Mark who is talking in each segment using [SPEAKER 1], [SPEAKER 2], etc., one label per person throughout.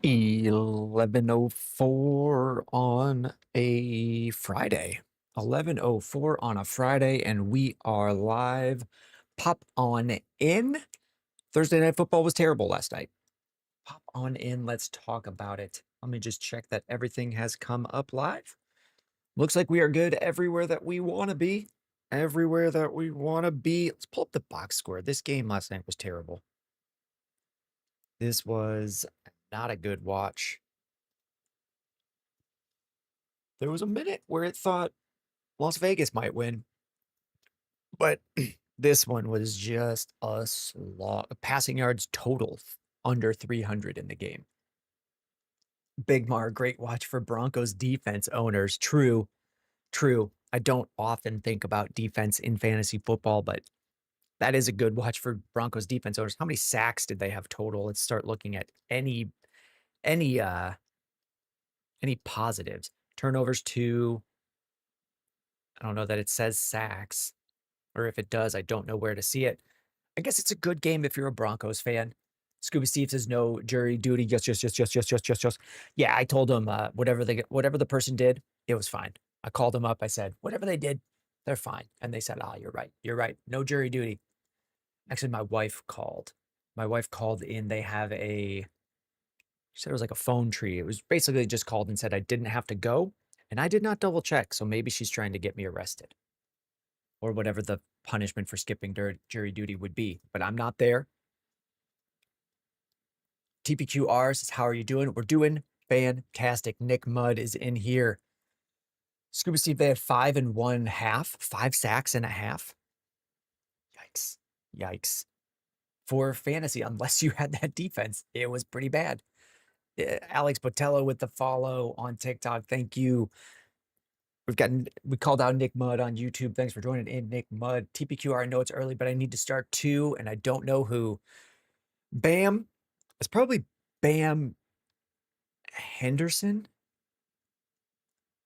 [SPEAKER 1] 11:04 on a Friday. 11:04 on a Friday, and we are live. Pop on in. Thursday Night Football was terrible last night. Pop on in. Let's talk about it. Let me just check that everything has come up live. Looks like we are good everywhere that we want to be. Everywhere that we want to be. Let's pull up the box score. This game last night was terrible. This was not a good watch. There was a minute where it thought Las Vegas might win, but this one was just a slog. Passing yards total under 300 in the game. Big Mar, great watch for Broncos defense owners. True. I don't often think about defense in fantasy football, but that is a good watch for Broncos defense owners. How many sacks did they have total? Let's start looking at any positives. Turnovers 2. I don't know that it says sacks, or if it does, I don't know where to see it. I guess it's a good game if you're a Broncos fan. Scuba Steve says no jury duty. Just. Yeah, I told him whatever the person did, it was fine. I called them up. I said, whatever they did, they're fine. And they said, you're right. You're right. No jury duty. Actually, my wife called. My wife called in. They have she said it was like a phone tree. It was basically just called and said I didn't have to go. And I did not double check. So maybe she's trying to get me arrested, or whatever the punishment for skipping jury duty would be. But I'm not there. TPQR says, how are you doing? We're doing fantastic. Nick Mudd is in here. Scuba Steve, they had 5 1/2, 5 sacks and a half. Yikes. For fantasy, unless you had that defense, it was pretty bad. Alex Botello with the follow on TikTok. Thank you. We called out Nick Mudd on YouTube. Thanks for joining in, Nick Mudd. TPQR, I know it's early, but I need to start too, and I don't know who. Bam. It's probably Bam Henderson.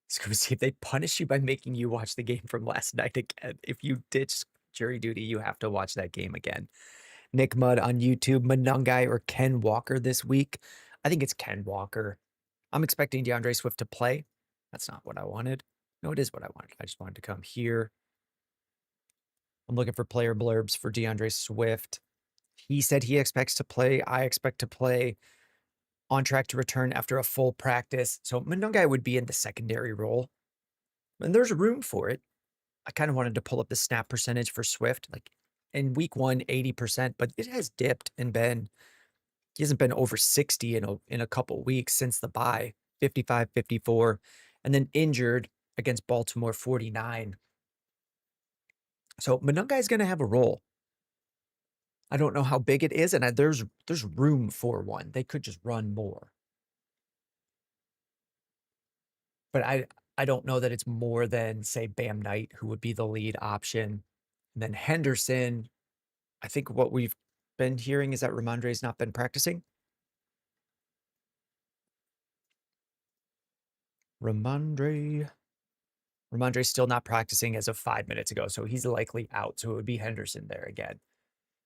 [SPEAKER 1] See if they punish you by making you watch the game from last night again. If you ditch jury duty, you have to watch that game again. Nick Mudd on YouTube. Monungai or Ken Walker this week? I think it's Ken Walker. I'm expecting DeAndre Swift to play. That's not what I wanted. No, it is what I wanted. I just wanted to come here. I'm looking for player blurbs for DeAndre Swift. He said he expects to play. I expect to play. On track to return after a full practice. So Monungai would be in the secondary role. And there's room for it. I kind of wanted to pull up the snap percentage for Swift. Like in week 1, 80%, but it has dipped and he hasn't been over 60 in a couple weeks since the bye. 55, 54, and then injured against Baltimore, 49. So Monungai is going to have a role. I don't know how big it is, and there's room for one. They could just run more. But I don't know that it's more than, say, Bam Knight, who would be the lead option. And then Henderson, I think what we've been hearing is that Ramondre's not been practicing. Ramondre's still not practicing as of 5 minutes ago, so he's likely out. So it would be Henderson there again.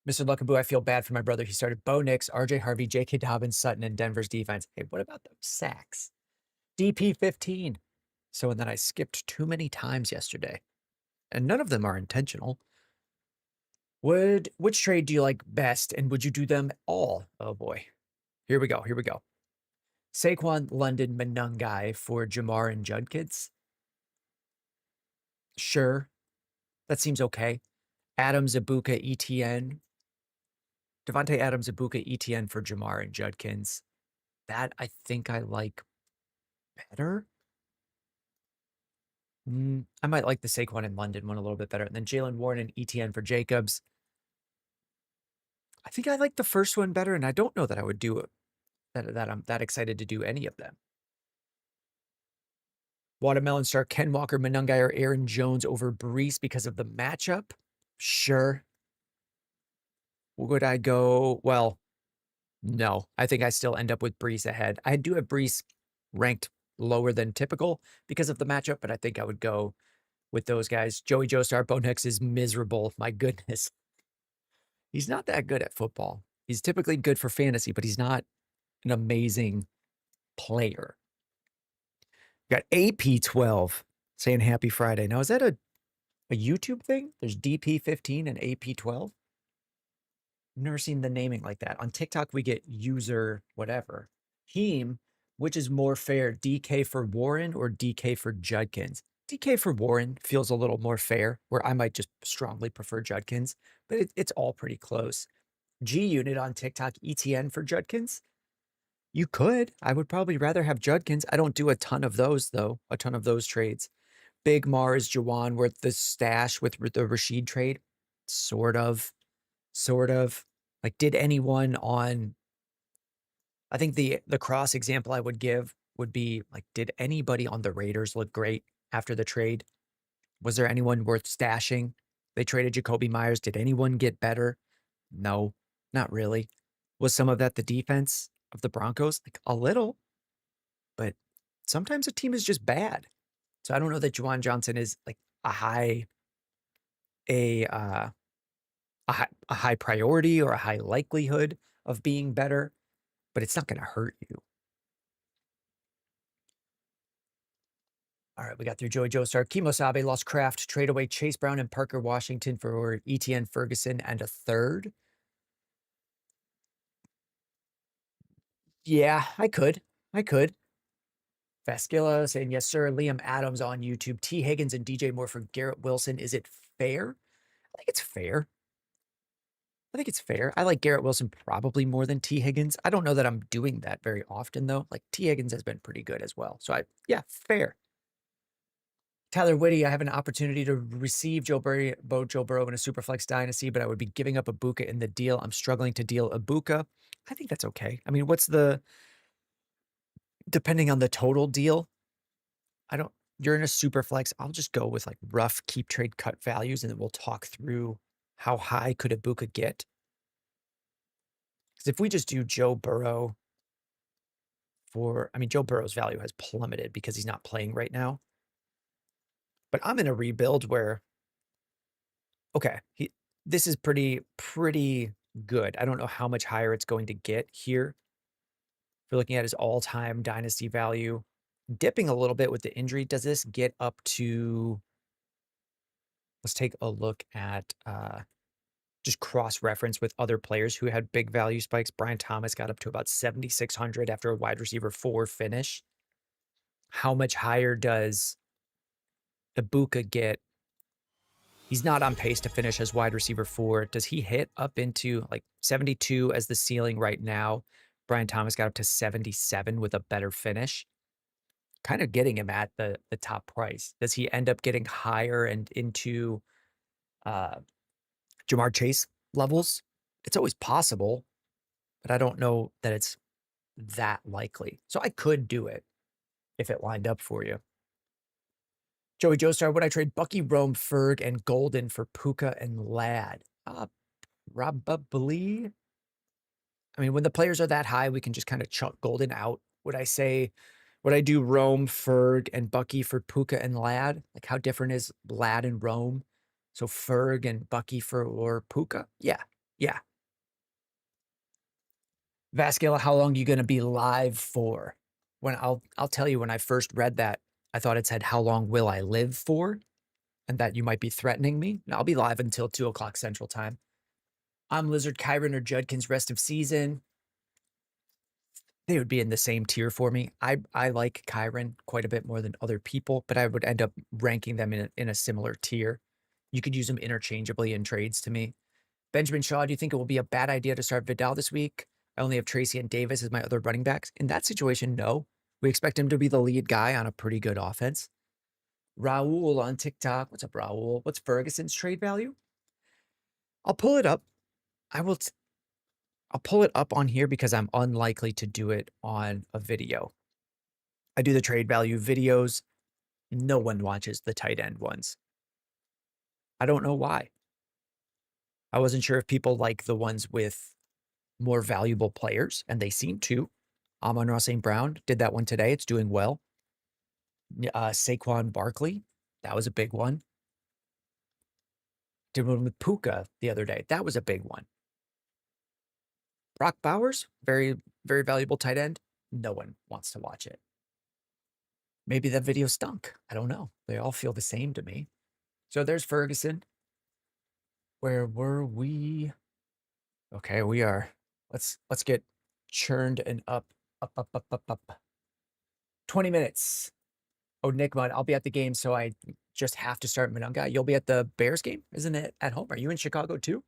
[SPEAKER 1] Mr. Luckaboo, I feel bad for my brother. He started Bo Nix, RJ Harvey, J.K. Dobbins, Sutton, and Denver's defense. Hey, what about those sacks? DP 15. So, and then I skipped too many times yesterday, and none of them are intentional. Which trade do you like best, and would you do them all? Oh boy. Here we go. Saquon, London, Monungai for Jamar and Judkins. Sure. That seems okay. Adams, Ibuka, ETN. Devontae Adams, Ibuka, ETN for Jamar and Judkins. That I think I like better. I might like the Saquon and London one a little bit better. And then Jalen Warren and ETN for Jacobs. I think I like the first one better, and I don't know that I would do it. That I'm that excited to do any of them. Watermelon star Ken Walker, Monungai, or Aaron Jones over Brees because of the matchup? Sure. Would I go? Well, no. I think I still end up with Brees ahead. I do have Brees ranked lower than typical because of the matchup, but I think I would go with those guys. Joey Joestar, Bo Nix is miserable. My goodness. He's not that good at football. He's typically good for fantasy, but he's not an amazing player. Got AP12 saying happy Friday. Now, is that a YouTube thing? There's DP15 and AP12? I've never seen the naming like that. On TikTok, we get user whatever. Team, which is more fair, DK for Warren or DK for Judkins? DK for Warren feels a little more fair, where I might just strongly prefer Judkins, but it's all pretty close. G unit on TikTok, ETN for Judkins? You could. I would probably rather have Judkins. I don't do a ton of those, though, a ton of those trades. Big Mars, Jawan worth the stash with the Rashid trade? Sort of. Like, did anyone on, I think the cross example I would give would be like, did anybody on the Raiders look great after the trade? Was there anyone worth stashing? They traded Jacoby Myers. Did anyone get better? No, not really. Was some of that the defense of the Broncos? Like, a little, but sometimes a team is just bad. So I don't know that Juwan Johnson is like a high priority or a high likelihood of being better, but it's not going to hurt you. All right, we got through Joey Joestar. Kimosabe lost Kraft, trade away Chase Brown and Parker Washington for ETN Ferguson and a third. Yeah, I could. Vasquilla saying, yes, sir. Liam Adams on YouTube. T. Higgins and DJ Moore for Garrett Wilson. Is it fair? I think it's fair. I like Garrett Wilson probably more than T. Higgins. I don't know that I'm doing that very often, though. Like, T. Higgins has been pretty good as well. So, yeah, fair. Tyler Whitty, I have an opportunity to receive Joe Burrow in a Superflex Dynasty, but I would be giving up Ibuka in the deal. I'm struggling to deal Ibuka. I think that's okay. I mean, depending on the total deal, you're in a Superflex. I'll just go with like rough keep trade cut values, and then we'll talk through how high could Ibuka get. Because if we just do Joe Burrow Joe Burrow's value has plummeted because he's not playing right now. But I'm in a rebuild where, okay, this is pretty good. I don't know how much higher it's going to get here. If you're looking at his all-time dynasty value, dipping a little bit with the injury. Does this get up to, let's take a look at just cross-reference with other players who had big value spikes. Brian Thomas got up to about 7,600 after a wide receiver 4 finish. How much higher does Ibuka get? He's not on pace to finish as wide receiver 4. Does he hit up into like 72 as the ceiling right now? Brian Thomas got up to 77 with a better finish. Kind of getting him at the top price. Does he end up getting higher and into Jamar Chase levels? It's always possible, but I don't know that it's that likely. So I could do it if it lined up for you. Joey Joestar, would I trade Bucky, Rome, Ferg, and Golden for Puka and Ladd? Probably. I mean, when the players are that high, we can just kind of chuck Golden out. Would I do Rome, Ferg, and Bucky for Puka and Ladd? Like, how different is Ladd and Rome? So Ferg and Bucky or Puka? Yeah. Vasquilla, how long are you going to be live for? I'll tell you, when I first read that, I thought it said, how long will I live for? And that you might be threatening me. And I'll be live until 2 o'clock Central Time. I'm Lizard, Kyron, or Judkins rest of season. They would be in the same tier for me. I like Kyron quite a bit more than other people, but I would end up ranking them in a similar tier. You could use them interchangeably in trades to me. Benjamin Shaw, do you think it will be a bad idea to start Vidal this week? I only have Tracy and Davis as my other running backs. In that situation, no. We expect him to be the lead guy on a pretty good offense. Raul on TikTok. What's up, Raul? What's Ferguson's trade value? I'll pull it up. I'll pull it up on here because I'm unlikely to do it on a video. I do the trade value videos. No one watches the tight end ones. I don't know why. I wasn't sure if people like the ones with more valuable players, and they seem to. Amon-Ra St. Brown did that one today. It's doing well. Saquon Barkley, that was a big one. Did one with Puka the other day. That was a big one. Brock Bowers, very, very valuable tight end. no one wants to watch it. Maybe that video stunk. I don't know. They all feel the same to me. So there's Ferguson. Where were we? Okay, we are. Let's get churned and up. 20 minutes. Oh, Nick Mudd, I'll be at the game, so I just have to start Monunga. You'll be at the Bears game, isn't it? At home? Are you in Chicago too?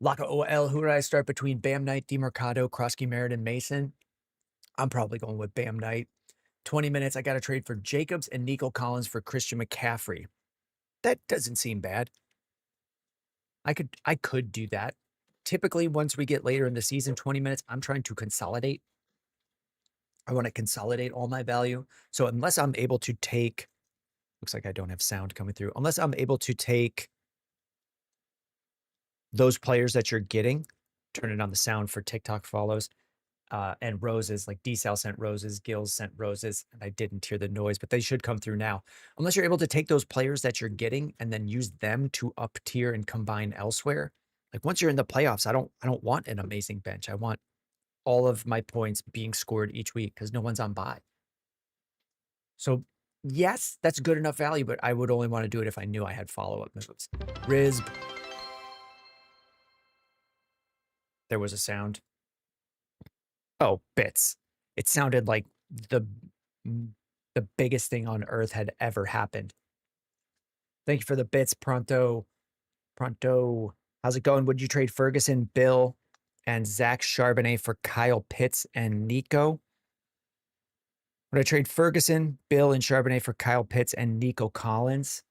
[SPEAKER 1] Laka OL, who did I start between Bam Knight, DeMarcado, Krosky, Merritt, Mason? I'm probably going with Bam Knight. 20 minutes. I got to trade for Jacobs and Nico Collins for Christian McCaffrey. That doesn't seem bad. I could do that. Typically, once we get later in the season, 20 minutes, I'm trying to consolidate. I want to consolidate all my value. So unless I'm able to take, looks like I don't have sound coming through. Unless I'm able to take those players that you're getting, turn it on the sound for TikTok follows, and roses, like D-Sal sent roses, Gills sent roses, and I didn't hear the noise, but they should come through now. Unless you're able to take those players that you're getting and then use them to up tier and combine elsewhere. Like once you're in the playoffs, I don't want an amazing bench. I want all of my points being scored each week because no one's on bye. So yes, that's good enough value, but I would only want to do it if I knew I had follow-up moves. Riz. There was a sound. Oh, bits. It sounded like the biggest thing on earth had ever happened. Thank you for the bits, Pronto. Pronto. How's it going? Would you trade Ferguson, Bill, and Zach Charbonnet for Kyle Pitts and Nico? Would I trade Ferguson, Bill, and Charbonnet for Kyle Pitts and Nico Collins?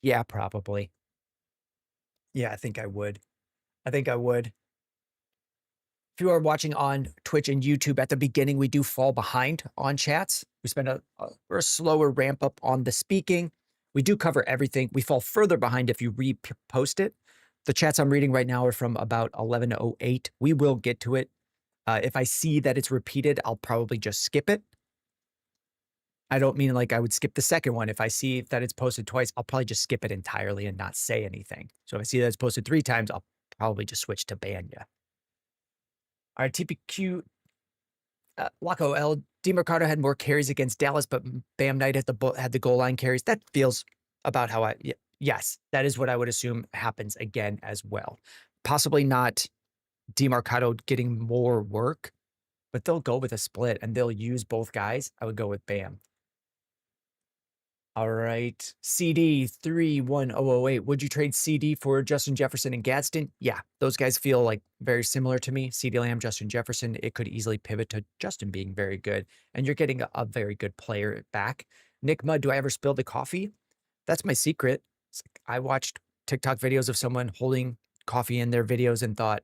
[SPEAKER 1] Yeah, probably. Yeah, I think I would. I think I would. If you are watching on Twitch and YouTube, at the beginning, we do fall behind on chats. We spend a slower ramp up on the speaking. We do cover everything. We fall further behind if you repost it. The chats I'm reading right now are from about 11:08. We will get to it. If I see that it's repeated, I'll probably just skip it. I don't mean like I would skip the second one. If I see that it's posted twice, I'll probably just skip it entirely and not say anything. So if I see that it's posted 3 times, I'll probably just switch to Banya. All right, TPQ, Loco L. DeMarcado had more carries against Dallas, but Bam Knight had the goal line carries. That feels about how yes, that is what I would assume happens again as well. Possibly not DeMarcado getting more work, but they'll go with a split and they'll use both guys. I would go with Bam. All right, CD 31008. Would you trade CD for Justin Jefferson and Gadsden? Yeah, those guys feel like very similar to me. CeeDee Lamb, Justin Jefferson. It could easily pivot to Justin being very good, and you're getting a very good player back. Nick Mudd, do I ever spill the coffee? That's my secret. I watched TikTok videos of someone holding coffee in their videos and thought,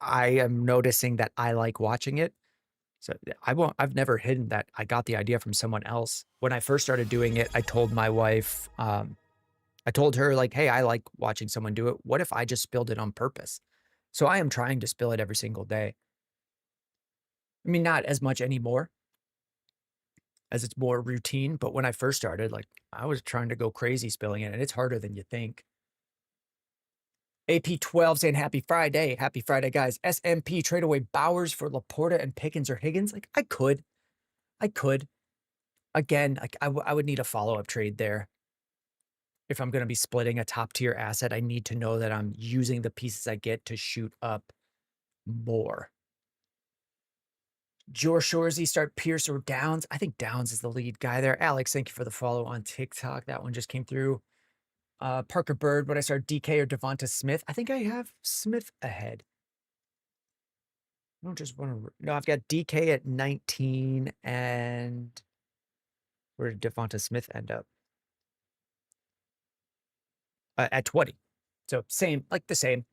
[SPEAKER 1] I am noticing that I like watching it. So I've never hidden that I got the idea from someone else. When I first started doing it, I told my wife, I told her like, hey, I like watching someone do it. What if I just spilled it on purpose? So I am trying to spill it every single day. I mean, not as much anymore as it's more routine. But when I first started, like I was trying to go crazy spilling it, and it's harder than you think. AP12 saying happy Friday. Happy Friday, guys. SMP trade away Bowers for Laporta and Pickens or Higgins. Like I could. Again, like I would need a follow-up trade there. If I'm going to be splitting a top tier asset, I need to know that I'm using the pieces I get to shoot up more. George Shorzy, start Pierce or Downs. I think Downs is the lead guy there. Alex, thank you for the follow on TikTok. That one just came through. Parker Bird, would I start DK or Devonta Smith? I think I have Smith ahead. I don't just want to. No, I've got DK at 19 and where did Devonta Smith end up? At 20. So same, like the same.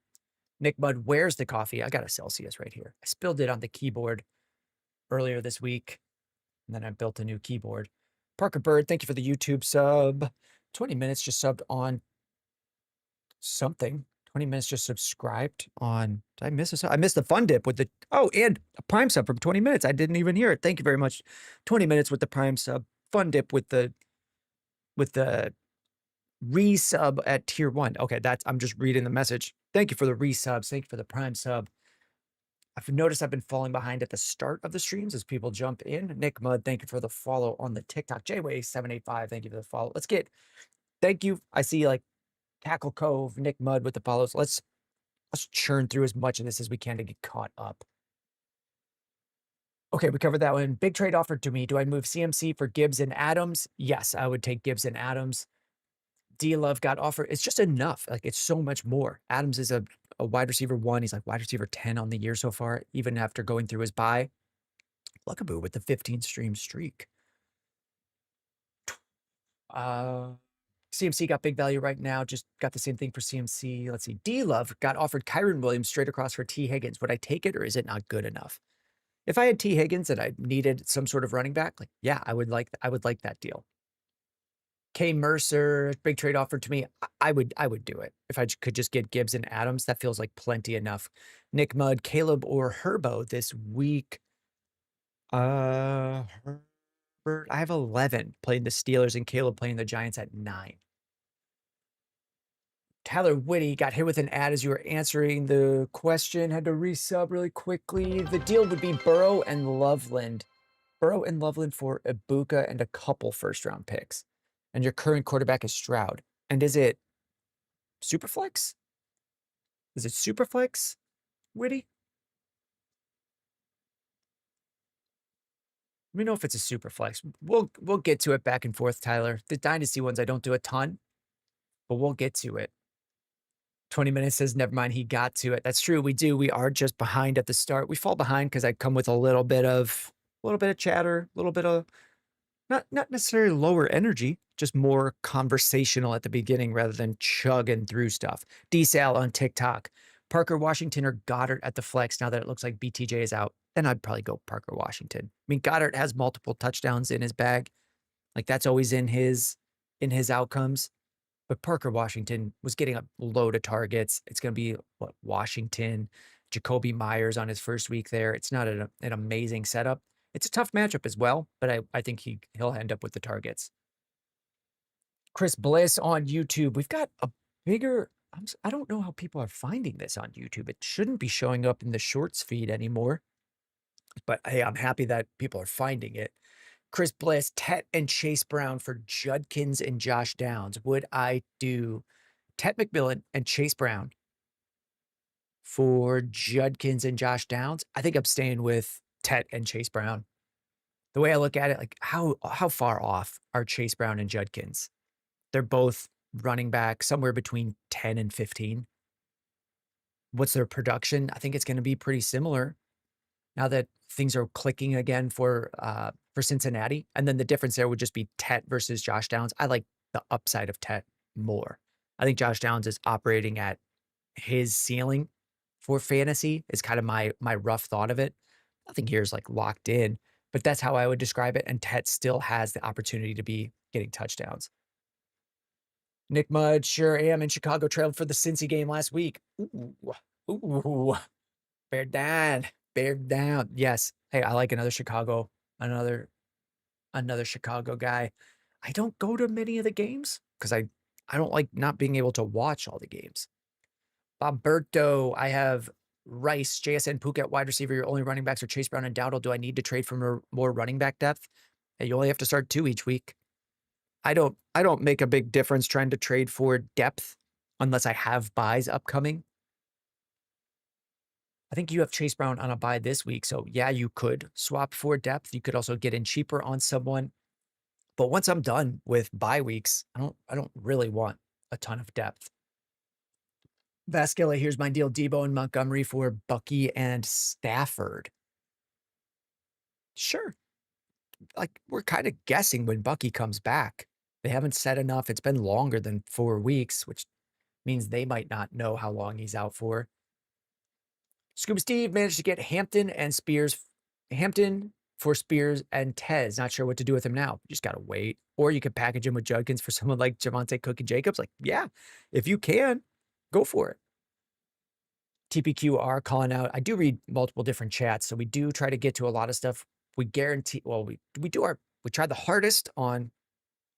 [SPEAKER 1] Nick Mudd, where's the coffee? I got a Celsius right here. I spilled it on the keyboard earlier this week, and then I built a new keyboard. Parker Bird, thank you for the YouTube sub. 20 minutes just subbed on something. 20 minutes just subscribed on, did I miss a, I missed the fun dip with the, oh, and a prime sub from 20 minutes. I didn't even hear it. Thank you very much. 20 minutes with the prime sub, fun dip with the Resub at tier 1. Okay, I'm just reading the message. Thank you for the resubs. Thank you for the prime sub. I've noticed I've been falling behind at the start of the streams as people jump in. Nick Mudd, thank you for the follow on the TikTok. Jayway785, thank you for the follow. Thank you. I see like Tackle Cove, Nick Mudd with the follows. Let's churn through as much of this as we can to get caught up. Okay, we covered that one. Big trade offered to me. Do I move CMC for Gibbs and Adams? Yes, I would take Gibbs and Adams. D-Love got offered. It's just enough. Like, it's so much more. Adams is a wide receiver 1. He's like wide receiver 10 on the year so far, even after going through his bye. Luckaboo with the 15-stream streak. CMC got big value right now. Just got the same thing for CMC. Let's see. D-Love got offered Kyron Williams straight across for T. Higgins. Would I take it, or is it not good enough? If I had T. Higgins and I needed some sort of running back, like, yeah, I would like that deal. K. Mercer, big trade offered to me. I would do it. If I could just get Gibbs and Adams, that feels like plenty enough. Nick Mudd, Caleb or Herbo this week. Herbert, I have 11 playing the Steelers and Caleb playing the Giants at 9. Tyler Whitty got hit with an ad as you were answering the question. Had to resub really quickly. The deal would be Burrow and Loveland. Burrow and Loveland for Ibuka and a couple first-round picks. And your current quarterback is Stroud. And is it Superflex? Is it Superflex, Whitty? Let me know if it's a Superflex. We'll get to it back and forth, Tyler. The Dynasty ones I don't do a ton, but we'll get to it. 20 minutes says, never mind, he got to it. That's true. We do. We are just behind at the start. We fall behind because I come with a little bit of chatter, a little bit of not necessarily lower energy, just more conversational at the beginning rather than chugging through stuff. D-Sal on TikTok. Parker Washington or Goddard at the flex now that it looks like BTJ is out. Then I'd probably go Parker Washington. I mean, Goddard has multiple touchdowns in his bag. Like, that's always in his outcomes. But Parker Washington was getting a load of targets. It's going to be, Washington, Jacoby Myers on his first week there. It's not an amazing setup. It's a tough matchup as well, but I think he'll end up with the targets. Chris Bliss on YouTube. We've got a bigger, I don't know how people are finding this on YouTube. It shouldn't be showing up in the shorts feed anymore. But hey, I'm happy that people are finding it. Chris Bliss, Tet and Chase Brown for Judkins and Josh Downs. Would I do Tet McMillan and Chase Brown for Judkins and Josh Downs? I think I'm staying with Tet and Chase Brown. The way I look at it, like, how far off are Chase Brown and Judkins? They're both running back somewhere between 10 and 15. What's their production? I think it's going to be pretty similar now that things are clicking again for Cincinnati. And then the difference there would just be Tet versus Josh Downs. I like the upside of Tet more. I think Josh Downs is operating at his ceiling for fantasy is kind of my rough thought of it. Nothing here is like locked in, but that's how I would describe it. And Tet still has the opportunity to be getting touchdowns. Nick Mudd, sure am in Chicago, trailed for the Cincy game last week. Ooh, bear down. Yes. Hey, I like another Chicago guy. I don't go to many of the games because I don't like not being able to watch all the games. Bomberto, I have Rice, JSN, Phuket, wide receiver. Your only running backs are Chase Brown and Dowdle. Do I need to trade for more running back depth? And you only have to start 2 each week. I don't make a big difference trying to trade for depth unless I have buys upcoming. I think you have Chase Brown on a buy this week. So yeah, you could swap for depth. You could also get in cheaper on someone. But once I'm done with bye weeks, I don't really want a ton of depth. Vasquilla, here's my deal. Debo and Montgomery for Bucky and Stafford. Sure. Like, we're kind of guessing when Bucky comes back. They haven't said enough. It's been longer than 4 weeks, which means they might not know how long he's out for. Scuba Steve managed to get Hampton for Spears and Tez. Not sure what to do with him now. You just got to wait. Or you could package him with Judkins for someone like Javonte Cook and Jacobs. Like, yeah, if you can, go for it. TPQR calling out. I do read multiple different chats, so we do try to get to a lot of stuff. We guarantee, well, we try the hardest on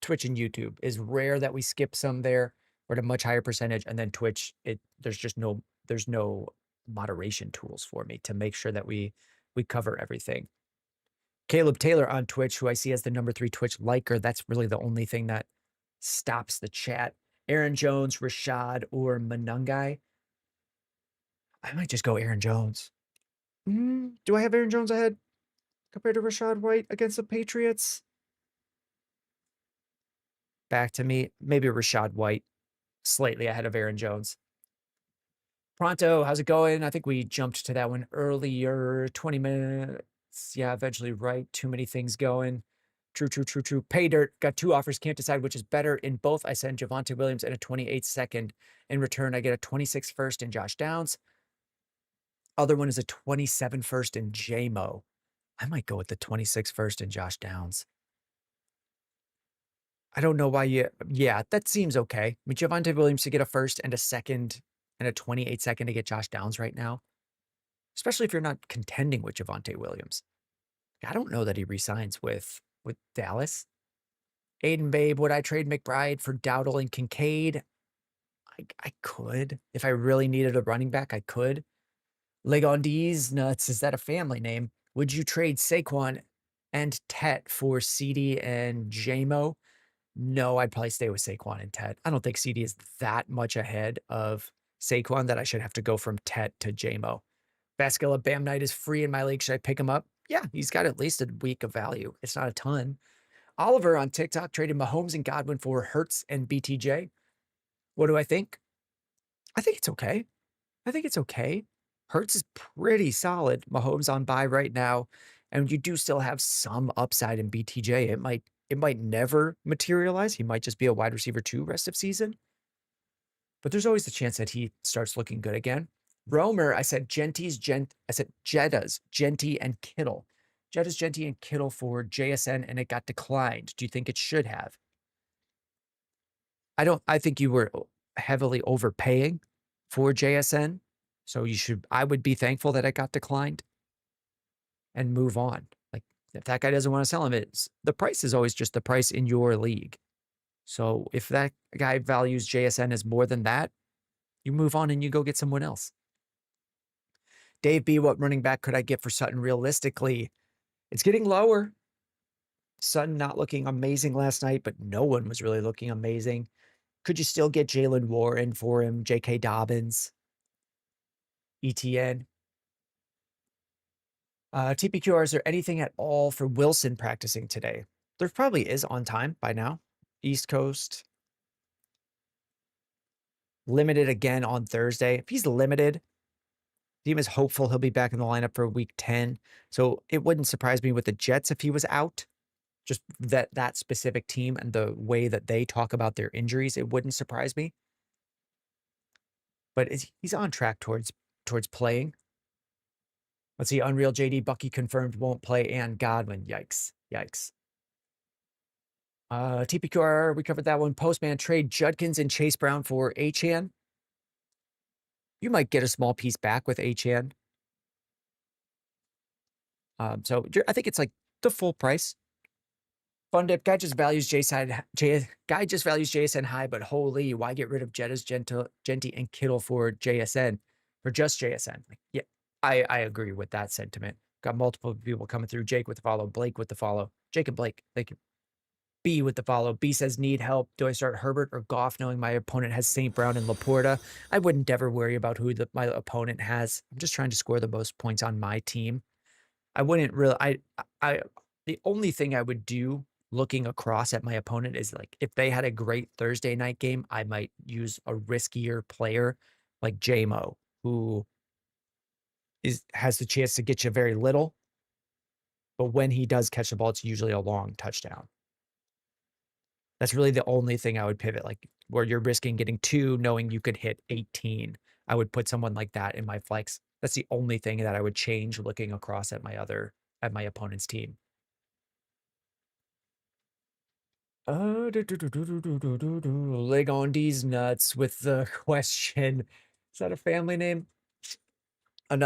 [SPEAKER 1] Twitch and YouTube is rare that we skip some there. We're at a much higher percentage, and then Twitch, there's no moderation tools for me to make sure that we cover everything. Caleb Taylor on Twitch, who I see as the #3 Twitch liker, that's really the only thing that stops the chat. Aaron Jones, Rashad, or Manungai. I might just go Aaron Jones. Do I have Aaron Jones ahead compared to Rashad White against the Patriots? Back to me. Maybe Rashad White slightly ahead of Aaron Jones. Pronto, how's it going? I think we jumped to that one earlier. 20 minutes. Yeah, eventually right. Too many things going. True. Pay dirt. Got 2 offers. Can't decide which is better. In both, I send Javonte Williams and a 28 second. In return, I get a 26 first in Josh Downs. Other one is a 27 first in JMO. I might go with the 26 first in Josh Downs. I don't know why yeah, that seems okay. I mean, Javonte Williams to get a first and a second and a 28 second to get Josh Downs right now, especially if you're not contending with Javonte Williams. I don't know that he resigns with Dallas. Aiden Babe, would I trade McBride for Dowdle and Kincaid? I could. If I really needed a running back, I could. Legondis Nuts, is that a family name? Would you trade Saquon and Tet for CeeDee and JMO? No, I'd probably stay with Saquon and Tet. I don't think CeeDee is that much ahead of Saquon that I should have to go from Tet to JMO. Baskilla Bam Knight is free in my league. Should I pick him up? Yeah, he's got at least a week of value. It's not a ton. Oliver on TikTok traded Mahomes and Godwin for Hurts and BTJ. What do I think? I think it's okay. Hurts is pretty solid. Mahomes on bye right now, and you do still have some upside in BTJ. It might never materialize. He might just be a wide receiver 2 rest of season. But there's always the chance that he starts looking good again. Romer, I said Jeddas, Genty, and Kittle. Jeddas, Genty, and Kittle for JSN, and it got declined. Do you think it should have? I think you were heavily overpaying for JSN. So I would be thankful that it got declined and move on. Like, if that guy doesn't want to sell him, the price is always just the price in your league. So if that guy values JSN as more than that, you move on and you go get someone else. Dave B, what running back could I get for Sutton realistically? It's getting lower. Sutton not looking amazing last night, but no one was really looking amazing. Could you still get Jalen Warren for him? J.K. Dobbins? ETN? TPQR, is there anything at all for Wilson practicing today? There probably is on time by now. East Coast. Limited again on Thursday. If he's limited, team is hopeful he'll be back in the lineup for week 10. So it wouldn't surprise me with the Jets if he was out. Just that specific team and the way that they talk about their injuries, it wouldn't surprise me. But he's on track towards playing. Let's see. Unreal JD Bucky confirmed won't play, and Godwin. Yikes. TPQR, we covered that one. Postman trade Judkins and Chase Brown for Achane. You might get a small piece back with Achane. So I think it's like the full price. Fun dip. Guy just values JSN high, but holy, why get rid of Jettas, Genty, and Kittle for JSN? For just JSN. Like, yeah, I agree with that sentiment. Got multiple people coming through. Jake with the follow. Blake with the follow. Jake and Blake, thank you. B with the follow. B says, need help. Do I start Herbert or Goff knowing my opponent has St. Brown and Laporta? I wouldn't ever worry about who my opponent has. I'm just trying to score the most points on my team. I wouldn't really, the only thing I would do looking across at my opponent is, like, if they had a great Thursday night game, I might use a riskier player like JMO, who has the chance to get you very little. But when he does catch the ball, it's usually a long touchdown. That's really the only thing I would pivot, like where you're risking getting 2, knowing you could hit 18. I would put someone like that in my flex. That's the only thing that I would change looking across at my opponent's team. Leg on these nuts with the question. Is that a family name?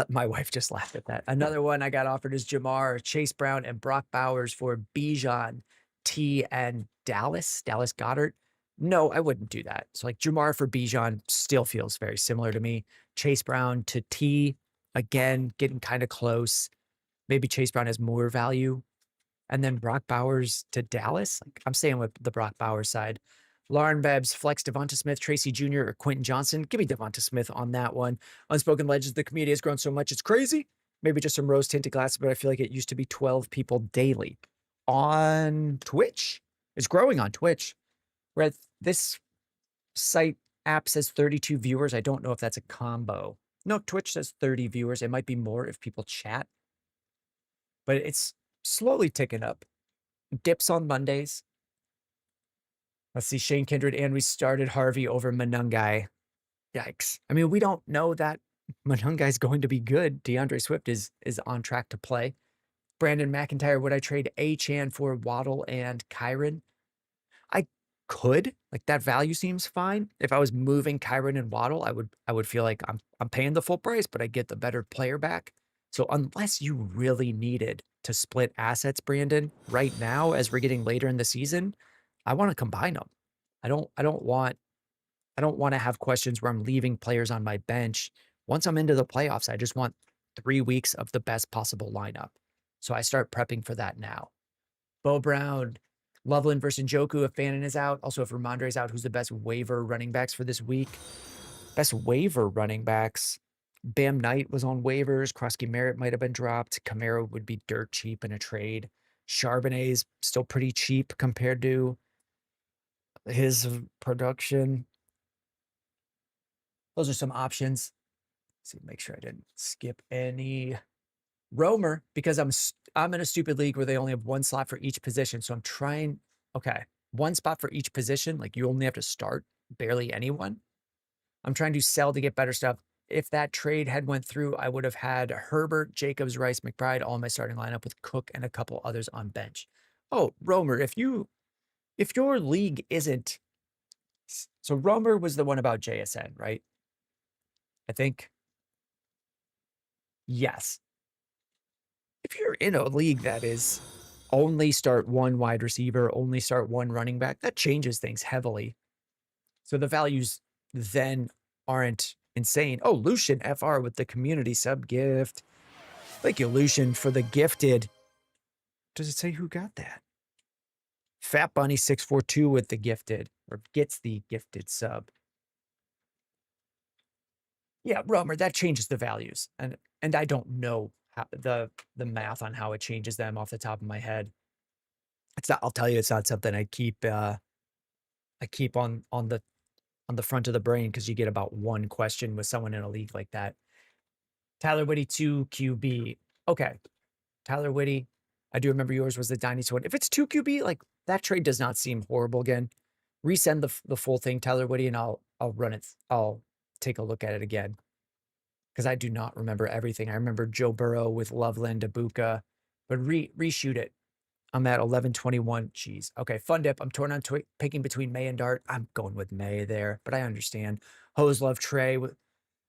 [SPEAKER 1] My wife just laughed at that. Another one I got offered is Jamar, Chase Brown, and Brock Bowers for Bijan T and Dallas Goddard. No, I wouldn't do that. So like Jamar for Bijan still feels very similar to me. Chase Brown to T, again, getting kind of close. Maybe Chase Brown has more value. And then Brock Bowers to Dallas. Like, I'm staying with the Brock Bowers side. Lauren Bebbs, flex Devonta Smith, Tracy Jr., or Quentin Johnson. Give me Devonta Smith on that one. Unspoken Legends, the community has grown so much, it's crazy. Maybe just some rose tinted glasses, but I feel like it used to be 12 people daily on Twitch. It's growing on Twitch. Where this site app says 32 viewers. I don't know if that's a combo. No, Twitch says 30 viewers. It might be more if people chat, but it's slowly ticking up. Dips on Mondays. Let's see, Shane Kindred, and we started Harvey over Monangai. Yikes. I mean, we don't know that Monangai is going to be good. DeAndre Swift is on track to play. Brandon McIntyre, would I trade Achane for Waddle and Kyron? I could. Like, that value seems fine. If I was moving Kyron and Waddle, I would feel like I'm paying the full price, but I get the better player back. So unless you really needed to split assets, Brandon, right now, as we're getting later in the season, I want to combine them. I don't want to have questions where I'm leaving players on my bench. Once I'm into the playoffs, I just want 3 weeks of the best possible lineup. So I start prepping for that now. Bo Brown, Loveland versus Njoku, if Fannin is out. Also, if Ramondre is out, who's the best waiver running backs for this week? Best waiver running backs. Bam Knight was on waivers. Krusky Merritt might have been dropped. Camaro would be dirt cheap in a trade. Charbonnet's still pretty cheap compared to his production. Those are some options. Let's see, make sure I didn't skip any. Romer, because I'm in a stupid league where they only have one slot for each position. So I'm trying, okay, one spot for each position. Like, you only have to start barely anyone. I'm trying to sell to get better stuff. If that trade had went through, I would have had Herbert, Jacobs, Rice, McBride, all my starting lineup with Cook and a couple others on bench. Oh, Romer, if your league isn't, so Romer was the one about JSN, right? I think. Yes. If you're in a league that is only start one wide receiver, only start one running back, that changes things heavily. So the values then aren't insane. Oh, Lucian FR with the community sub gift. Thank you, Lucian, for the gifted. Does it say who got that? Fat Bunny 642 with the gifted, or gets the gifted sub. Yeah, Romer, that changes the values. And I don't know how, the math on how it changes them off the top of my head. It's not, I'll tell you, it's not something I keep on the front of the brain, because you get about one question with someone in a league like that. Tyler Whitty 2 QB. Okay. Tyler Whitty, I do remember yours was the Dynasty one. If it's 2 QB, like, that trade does not seem horrible again. Resend the full thing, Tyler Whitty, and I'll run it. I'll take a look at it again, because I do not remember everything. I remember Joe Burrow with Loveland, Ibuka, but reshoot it. I'm at 11:21. Jeez. Okay, Fun Dip. I'm torn on picking between May and Dart. I'm going with May there, but I understand. Hose Love Trey.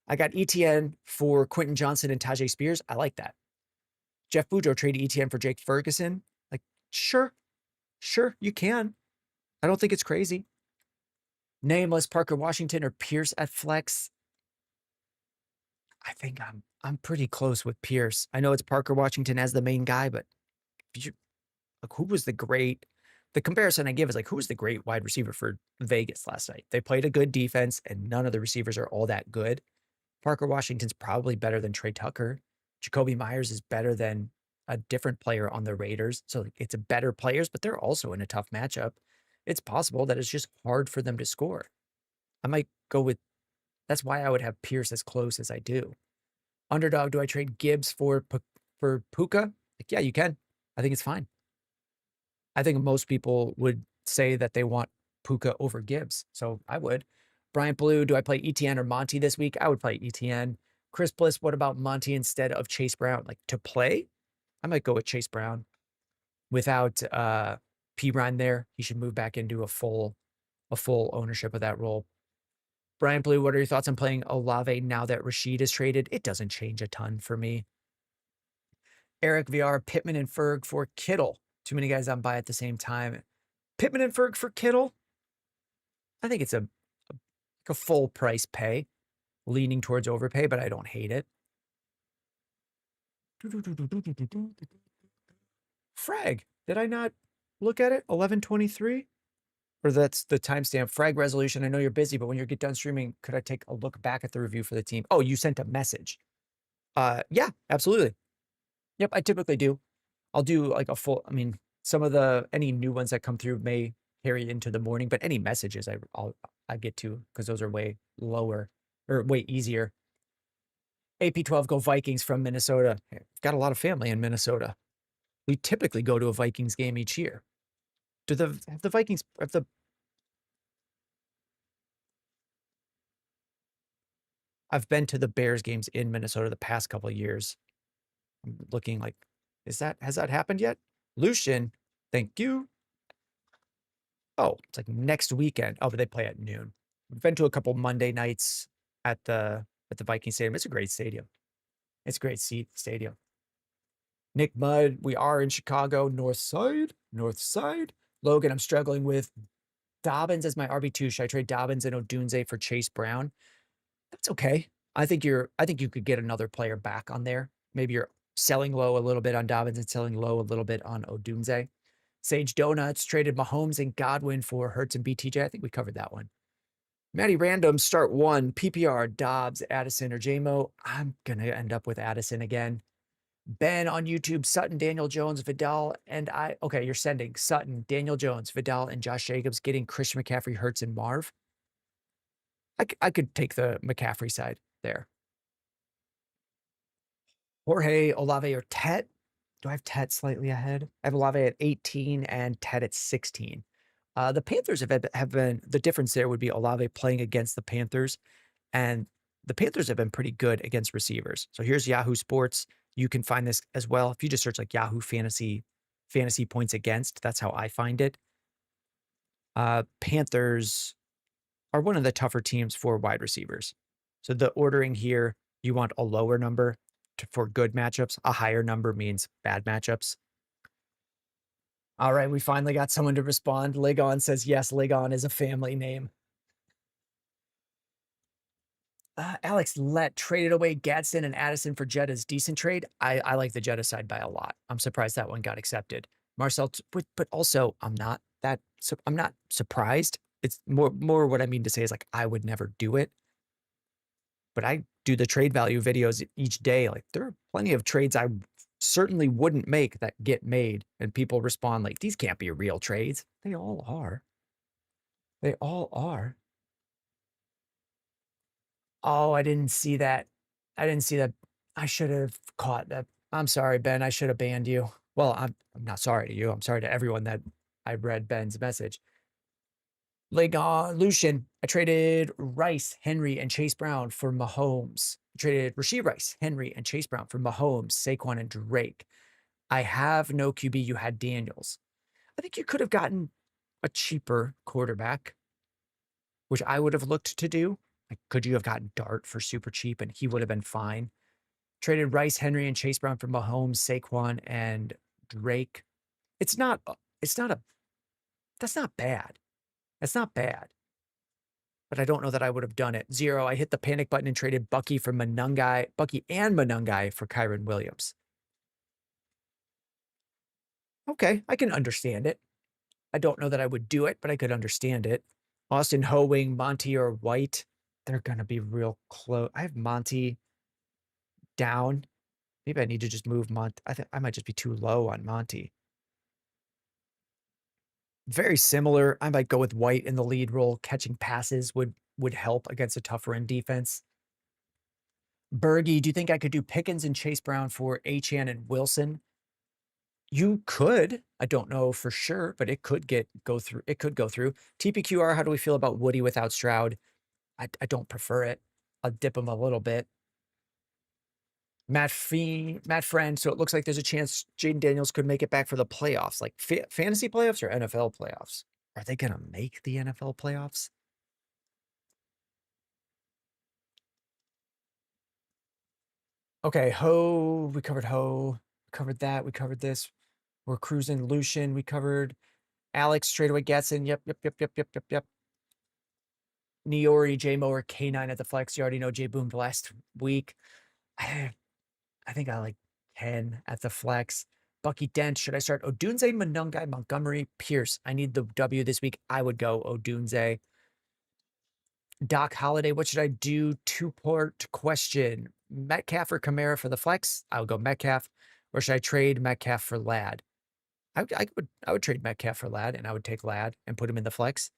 [SPEAKER 1] I got ETN for Quentin Johnson and Tajay Spears. I like that. Jeff Boudreaux trade ETN for Jake Ferguson. Like, sure, you can. I don't think it's crazy. Nameless, Parker Washington or Pierce at flex. I think I'm pretty close with Pierce. I know it's Parker Washington as the main guy, but like, who was the comparison I give is like, who was the great wide receiver for Vegas last night? They played a good defense, and none of the receivers are all that good. Parker Washington's probably better than Trey Tucker. Jacoby Myers is better than a different player on the Raiders. So it's a better players, but they're also in a tough matchup. It's possible that it's just hard for them to score. I might go with, that's why I would have Pierce as close as I do. Underdog, do I trade Gibbs for Puka? Like, yeah, you can. I think it's fine. I think most people would say that they want Puka over Gibbs. So I would. Bryant Blue, do I play ETN or Monty this week? I would play ETN. Chris Bliss, what about Monty instead of Chase Brown? Like, to play, I might go with Chase Brown. Without P. Ryan there, he should move back into a full ownership of that role. Brian Blue, what are your thoughts on playing Olave now that Rashid is traded? It doesn't change a ton for me. Eric VR, Pittman and Ferg for Kittle. Too many guys on buy at the same time. Pittman and Ferg for Kittle. I think it's a full price pay, leaning towards overpay, but I don't hate it. Frag. Did I not look at it? 11:23? Or that's the timestamp. Frag resolution. I know you're busy, but when you get done streaming, could I take a look back at the review for the team? Oh, you sent a message. Yeah, absolutely. Yep, I typically do. I'll do like a full, I mean, some of any new ones that come through may carry into the morning, but any messages I get to, because those are way lower or way easier. AP12 go Vikings from Minnesota. Got a lot of family in Minnesota. We typically go to a Vikings game each year. Have the Vikings, I've been to the Bears games in Minnesota the past couple of years. I'm looking like, has that happened yet? Lucian, thank you. Oh, it's like next weekend. Oh, but they play at noon. We've been to a couple Monday nights at the Viking Stadium. It's a great stadium. It's a great stadium. Nick Mudd, we are in Chicago, North Side. Logan, I'm struggling with Dobbins as my RB2. Should I trade Dobbins and Odunze for Chase Brown? That's okay. I think you could get another player back on there. Maybe you're selling low a little bit on Dobbins and selling low a little bit on Odunze. Sage Donuts traded Mahomes and Godwin for Hurts and BTJ. I think we covered that one. Matty Random, start one. PPR, Dobbs, Addison, or JMO. I'm going to end up with Addison again. Ben on YouTube, Sutton, Daniel Jones, Vidal, and I. Okay, you're sending Sutton, Daniel Jones, Vidal, and Josh Jacobs getting Christian McCaffrey, Hurts, and Marv. I could take the McCaffrey side there. Jorge, Olave, or Tet. Do I have Tet slightly ahead? I have Olave at 18 and Tet at 16. The Panthers have been, the difference there would be Olave playing against the Panthers, and the Panthers have been pretty good against receivers. So here's Yahoo Sports. You can find this as well. If you just search like Yahoo fantasy points against, that's how I find it. Panthers are one of the tougher teams for wide receivers. So the ordering here, you want a lower number for good matchups. A higher number means bad matchups. All right, we finally got someone to respond. Ligon says, yes, Ligon is a family name. Alex Lett traded away Gadsden and Addison for Jetta's decent trade. I like the Jetta side by a lot. I'm surprised that one got accepted. Marcel, but also I'm not surprised. It's more what I mean to say is like I would never do it. But I do the trade value videos each day. Like there are plenty of trades I certainly wouldn't make that get made, and people respond like, these can't be real trades. They all are. They all are. Oh, I didn't see that. I should have caught that. I'm sorry, Ben. I should have banned you. Well, I'm not sorry to you. I'm sorry to everyone that I read Ben's message. Lucian, I traded Rice, Henry, and Chase Brown for Mahomes. I traded Rashee Rice, Henry, and Chase Brown for Mahomes, Saquon, and Drake. I have no QB. You had Daniels. I think you could have gotten a cheaper quarterback, which I would have looked to do. Like, could you have gotten Dart for super cheap and he would have been fine? Traded Rice, Henry, and Chase Brown for Mahomes, Saquon, and Drake. That's not bad. That's not bad. But I don't know that I would have done it. 0, I hit the panic button and traded Bucky and Monungai for Kyron Williams. Okay, I can understand it. I don't know that I would do it, but I could understand it. Austin Hoeing, Monty, or White. They're going to be real close. I have Monty down. Maybe I need to just move Monty. I think I might just be too low on Monty. Very similar. I might go with White in the lead role. Catching passes would help against a tougher end defense. Bergie, do you think I could do Pickens and Chase Brown for Achane and Wilson? You could. I don't know for sure, but it could go through. It could go through. TPQR, how do we feel about Woody without Stroud? I don't prefer it. I'll dip him a little bit. Matt Friend. So it looks like there's a chance Jayden Daniels could make it back for the playoffs, like fantasy playoffs or NFL playoffs. Are they going to make the NFL playoffs? Okay, we covered we covered that, we covered this. We're cruising. Lucian, we covered. Alex, straightaway Getson. Yep. Niori, J-Mo, or K9 at the flex. You already know J boomed last week. I think I like Ken at the flex. Bucky Dent, should I start Odunze, Monungai, Montgomery, Pierce? I need the W this week. I would go Odunze. Doc Holiday, what should I do? Two-part question. Metcalf or Kamara for the flex? I would go Metcalf. Or should I trade Metcalf for Ladd? I would trade Metcalf for Ladd, and I would take Ladd and put him in the flex.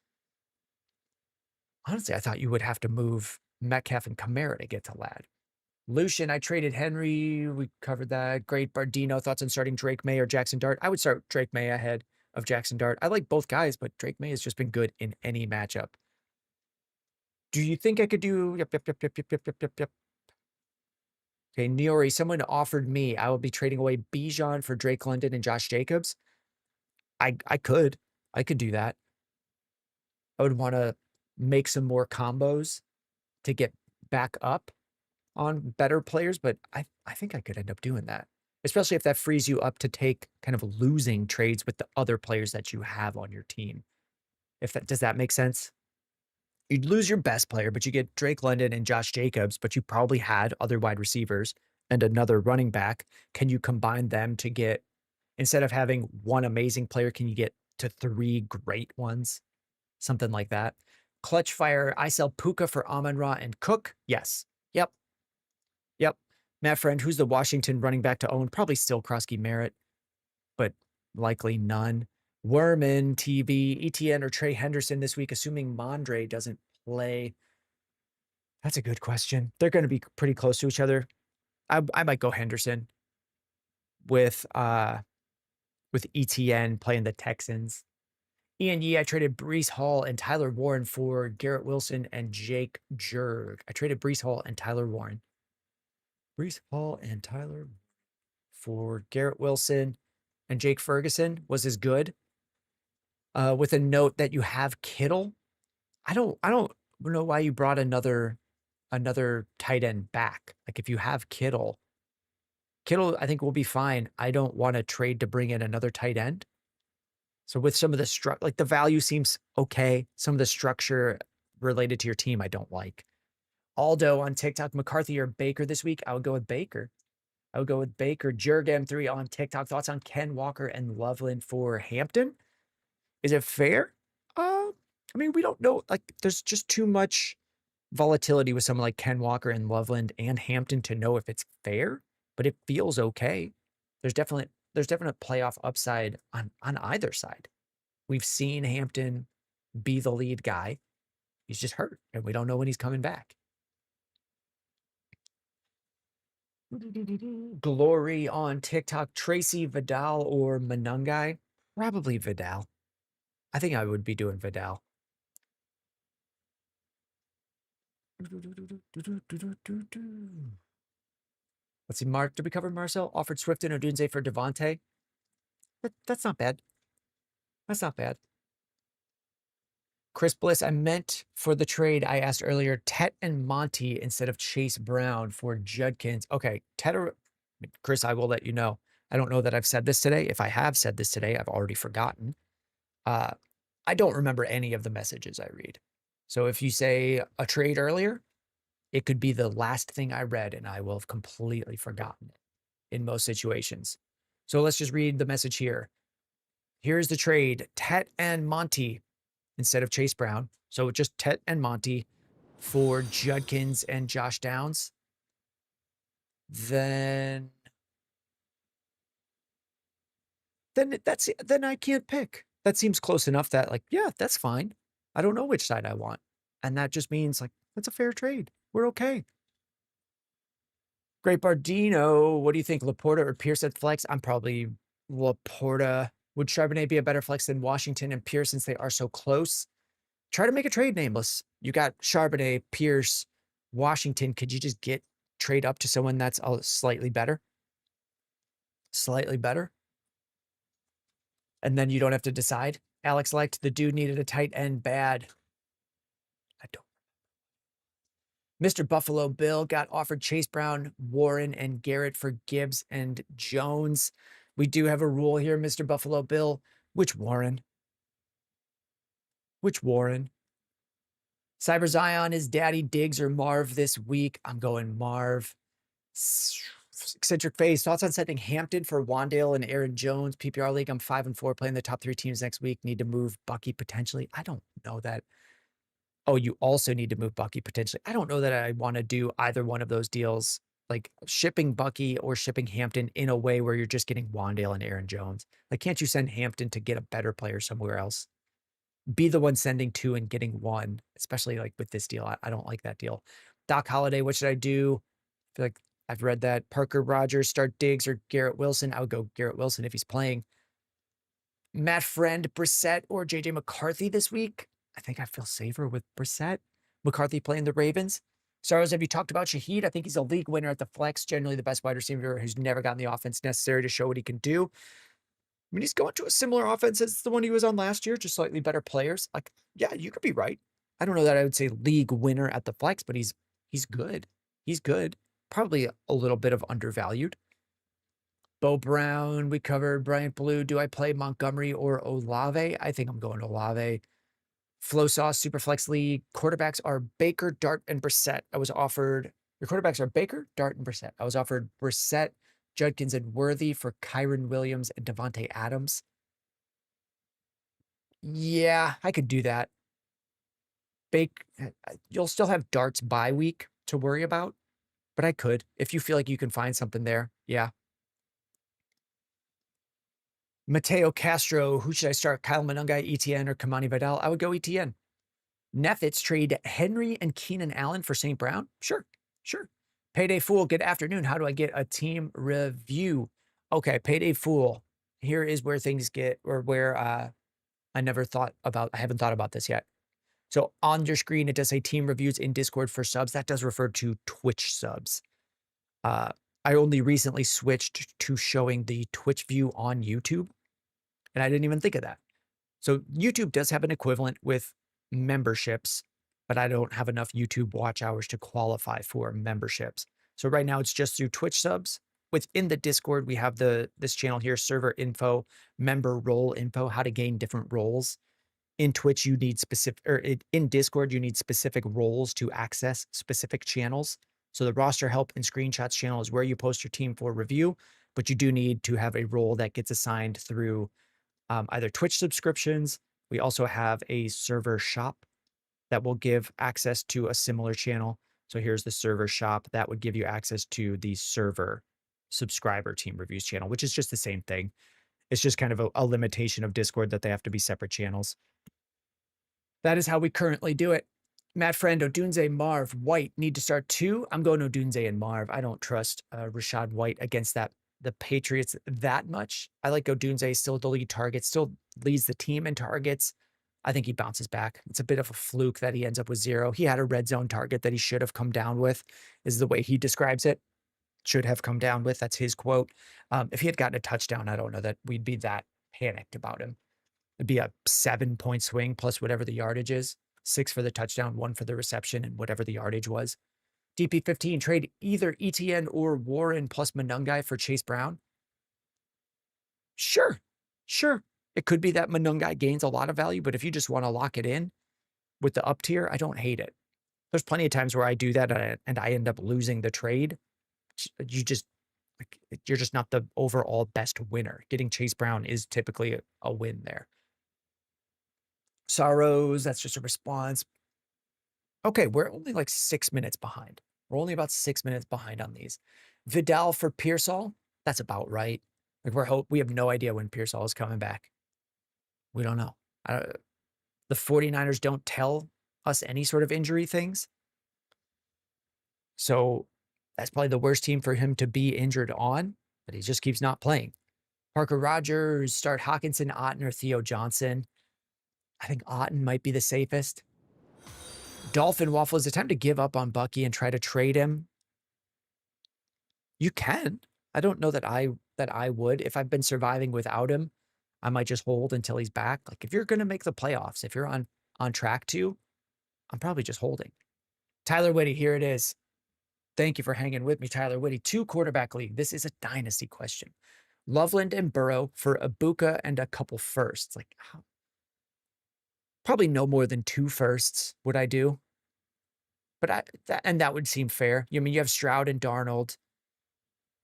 [SPEAKER 1] Honestly, I thought you would have to move Metcalf and Kamara to get to Ladd. Lucian, I traded Henry. We covered that. Great Bardino. Thoughts on starting Drake May or Jackson Dart? I would start Drake May ahead of Jackson Dart. I like both guys, but Drake May has just been good in any matchup. Do you think I could do? Yep. Okay, Niori, someone offered me. I will be trading away Bijan for Drake London and Josh Jacobs. I could do that. I would want to make some more combos to get back up on better players, but I think I could end up doing that, especially if that frees you up to take kind of losing trades with the other players that you have on your team. Does that make sense? You'd lose your best player, but you get Drake London and Josh Jacobs, but you probably had other wide receivers and another running back. Can you combine them to get, instead of having one amazing player, can you get to 3 great ones? Something like that. Clutch Fire, I sell Puka for Amon-Ra and Cook. Yes. Yep. Matt Friend, who's the Washington running back to own? Probably still Krosky Merritt, but likely none. Werman, TV, ETN, or Trey Henderson this week, assuming Mondre doesn't play. That's a good question. They're going to be pretty close to each other. I might go Henderson with ETN playing the Texans. Ian Yee, I traded Breece Hall and Tyler Warren for Garrett Wilson and Jake Jurg. I traded Breece Hall and Tyler Warren. Breece Hall and Tyler for Garrett Wilson and Jake Ferguson was as good. With a note that you have Kittle. I don't know why you brought another tight end back. Like if you have Kittle, I think will be fine. I don't want to trade to bring in another tight end. So with some of the like the value seems okay. Some of the structure related to your team, I don't like. Aldo on TikTok, McCarthy or Baker this week. I would go with Baker. Jurg M3 on TikTok. Thoughts on Ken Walker and Loveland for Hampton? Is it fair? I mean, we don't know. Like, there's just too much volatility with someone like Ken Walker and Loveland and Hampton to know if it's fair, but it feels okay. There's definite playoff upside on either side. We've seen Hampton be the lead guy. He's just hurt, and we don't know when he's coming back. Glory on TikTok. Tracy, Vidal, or Monungai? Probably Vidal. I think I would be doing Vidal. Let's see. Mark, did we cover Marcel? Offered Swift and Odunze for Devontae. That's not bad. That's not bad. Chris Bliss, I meant for the trade I asked earlier, Tet and Monty instead of Chase Brown for Judkins. Okay, Chris, I will let you know. I don't know that I've said this today. If I have said this today, I've already forgotten. I don't remember any of the messages I read. So if you say a trade earlier, it could be the last thing I read and I will have completely forgotten it in most situations. So let's just read the message here. Here's the trade. Tet and Monty instead of Chase Brown. So just Tet and Monty for Judkins and Josh Downs. Then I can't pick. That seems close enough that like, yeah, that's fine. I don't know which side I want. And that just means like, that's a fair trade. We're okay. Great Bardino, what do you think? Laporta or Pierce at flex? I'm probably Laporta. Would Charbonnet be a better flex than Washington and Pierce since they are so close? Try to make a trade nameless. You got Charbonnet, Pierce, Washington. Could you just trade up to someone that's slightly better? Slightly better? And then you don't have to decide. Alex liked the dude needed a tight end bad. I don't. Mr. Buffalo Bill got offered Chase Brown, Warren, and Garrett for Gibbs and Jones. We do have a rule here, Mr. Buffalo Bill. Which Warren? Which Warren? Cyber Zion is Daddy Diggs or Marv this week. I'm going Marv. Eccentric Face, thoughts on sending Hampton for Wandale and Aaron Jones? PPR League, I'm 5-4, playing the top 3 teams next week. Need to move Bucky potentially. I don't know that. Oh, you also need to move Bucky potentially. I don't know that I want to do either one of those deals, like shipping Bucky or shipping Hampton in a way where you're just getting Wandale and Aaron Jones. Like, can't you send Hampton to get a better player somewhere else? Be the one sending 2 and getting 1, especially like with this deal. I don't like that deal. Doc Holliday, what should I do? I feel like I've read that. Parker Rogers, start Diggs or Garrett Wilson. I would go Garrett Wilson if he's playing. Matt Friend, Brissett, or JJ McCarthy this week. I think I feel safer with Brissett. McCarthy playing the Ravens. Stars, have you talked about Shaheed? I think he's a league winner at the flex, generally the best wide receiver who's never gotten the offense necessary to show what he can do. I mean, he's going to a similar offense as the one he was on last year, just slightly better players. Like, yeah, you could be right. I don't know that I would say league winner at the flex, but he's good. He's good. Probably a little bit of undervalued. Bo Brown, we covered. Bryant Blue, do I play Montgomery or Olave? I think I'm going Olave. Flow Sauce, Superflex League. Quarterbacks are Baker, Dart, and Brissett. I was offered, your quarterbacks are Baker, Dart, and Brissett. I was offered Brissett, Judkins, and Worthy for Kyron Williams and Devontae Adams. Yeah, I could do that. You'll still have Dart's bye week to worry about, but I could if you feel like you can find something there. Yeah. Mateo Castro, who should I start? Kyle Monungai, ETN, or Kamani Vidal? I would go ETN. Neffits trade Henry and Keenan Allen for St. Brown? Sure, sure. Payday Fool, good afternoon. How do I get a team review? Okay, Payday Fool. Here is where things get, or where I haven't thought about this yet. So on your screen, it does say team reviews in Discord for subs. That does refer to Twitch subs. I only recently switched to showing the Twitch view on YouTube, and I didn't even think of that. So YouTube does have an equivalent with memberships, but I don't have enough YouTube watch hours to qualify for memberships. So right now it's just through Twitch subs. Within the Discord, we have this channel here, server info, member role info, how to gain different roles. In Twitch, you need specific, or in Discord, you need specific roles to access specific channels. So the roster help and screenshots channel is where you post your team for review, but you do need to have a role that gets assigned through either Twitch subscriptions. We also have a server shop that will give access to a similar channel. So here's the server shop that would give you access to the server subscriber team reviews channel, which is just the same thing. It's just kind of a limitation of Discord that they have to be separate channels. That is how we currently do it. Matt Friend, Odunze, Marv, White need to start 2. I'm going Odunze and Marv. I don't trust Rashad White against the Patriots that much. I like Odunze, still the lead target, still leads the team in targets. I think he bounces back. It's a bit of a fluke that he ends up with 0. He had a red zone target that he should have come down with, is the way he describes it. Should have come down with. That's his quote. If he had gotten a touchdown, I don't know that we'd be that panicked about him. It'd be a 7-point swing plus whatever the yardage is. 6 for the touchdown, 1 for the reception, and whatever the yardage was. DP15, trade either ETN or Warren plus Monungai for Chase Brown. Sure. It could be that Monungai gains a lot of value, but if you just want to lock it in with the up tier, I don't hate it. There's plenty of times where I do that and I end up losing the trade. You're just not the overall best winner. Getting Chase Brown is typically a win there. Sorrows, that's just a response. Okay, we're only like 6 minutes behind. We're only about 6 minutes behind on these. Vidal for Pearsall, that's about right. Like we have no idea when Pearsall is coming back. We don't know. The 49ers don't tell us any sort of injury things. So that's probably the worst team for him to be injured on, but he just keeps not playing. Parker Rogers, start Hawkinson, Otten, or Theo Johnson. I think Otten might be the safest. Dolphin Waffle, is it time to give up on Bucky and try to trade him? You can. I don't know that I would. If I've been surviving without him, I might just hold until he's back. Like if you're going to make the playoffs, if you're on track to, I'm probably just holding. Tyler Whitty, here it is. Thank you for hanging with me, Tyler Whitty. 2 quarterback league. This is a dynasty question. Loveland and Burrow for Ibuka and a couple firsts. Like, probably no more than 2 firsts would I do. But that would seem fair. I mean, you have Stroud and Darnold,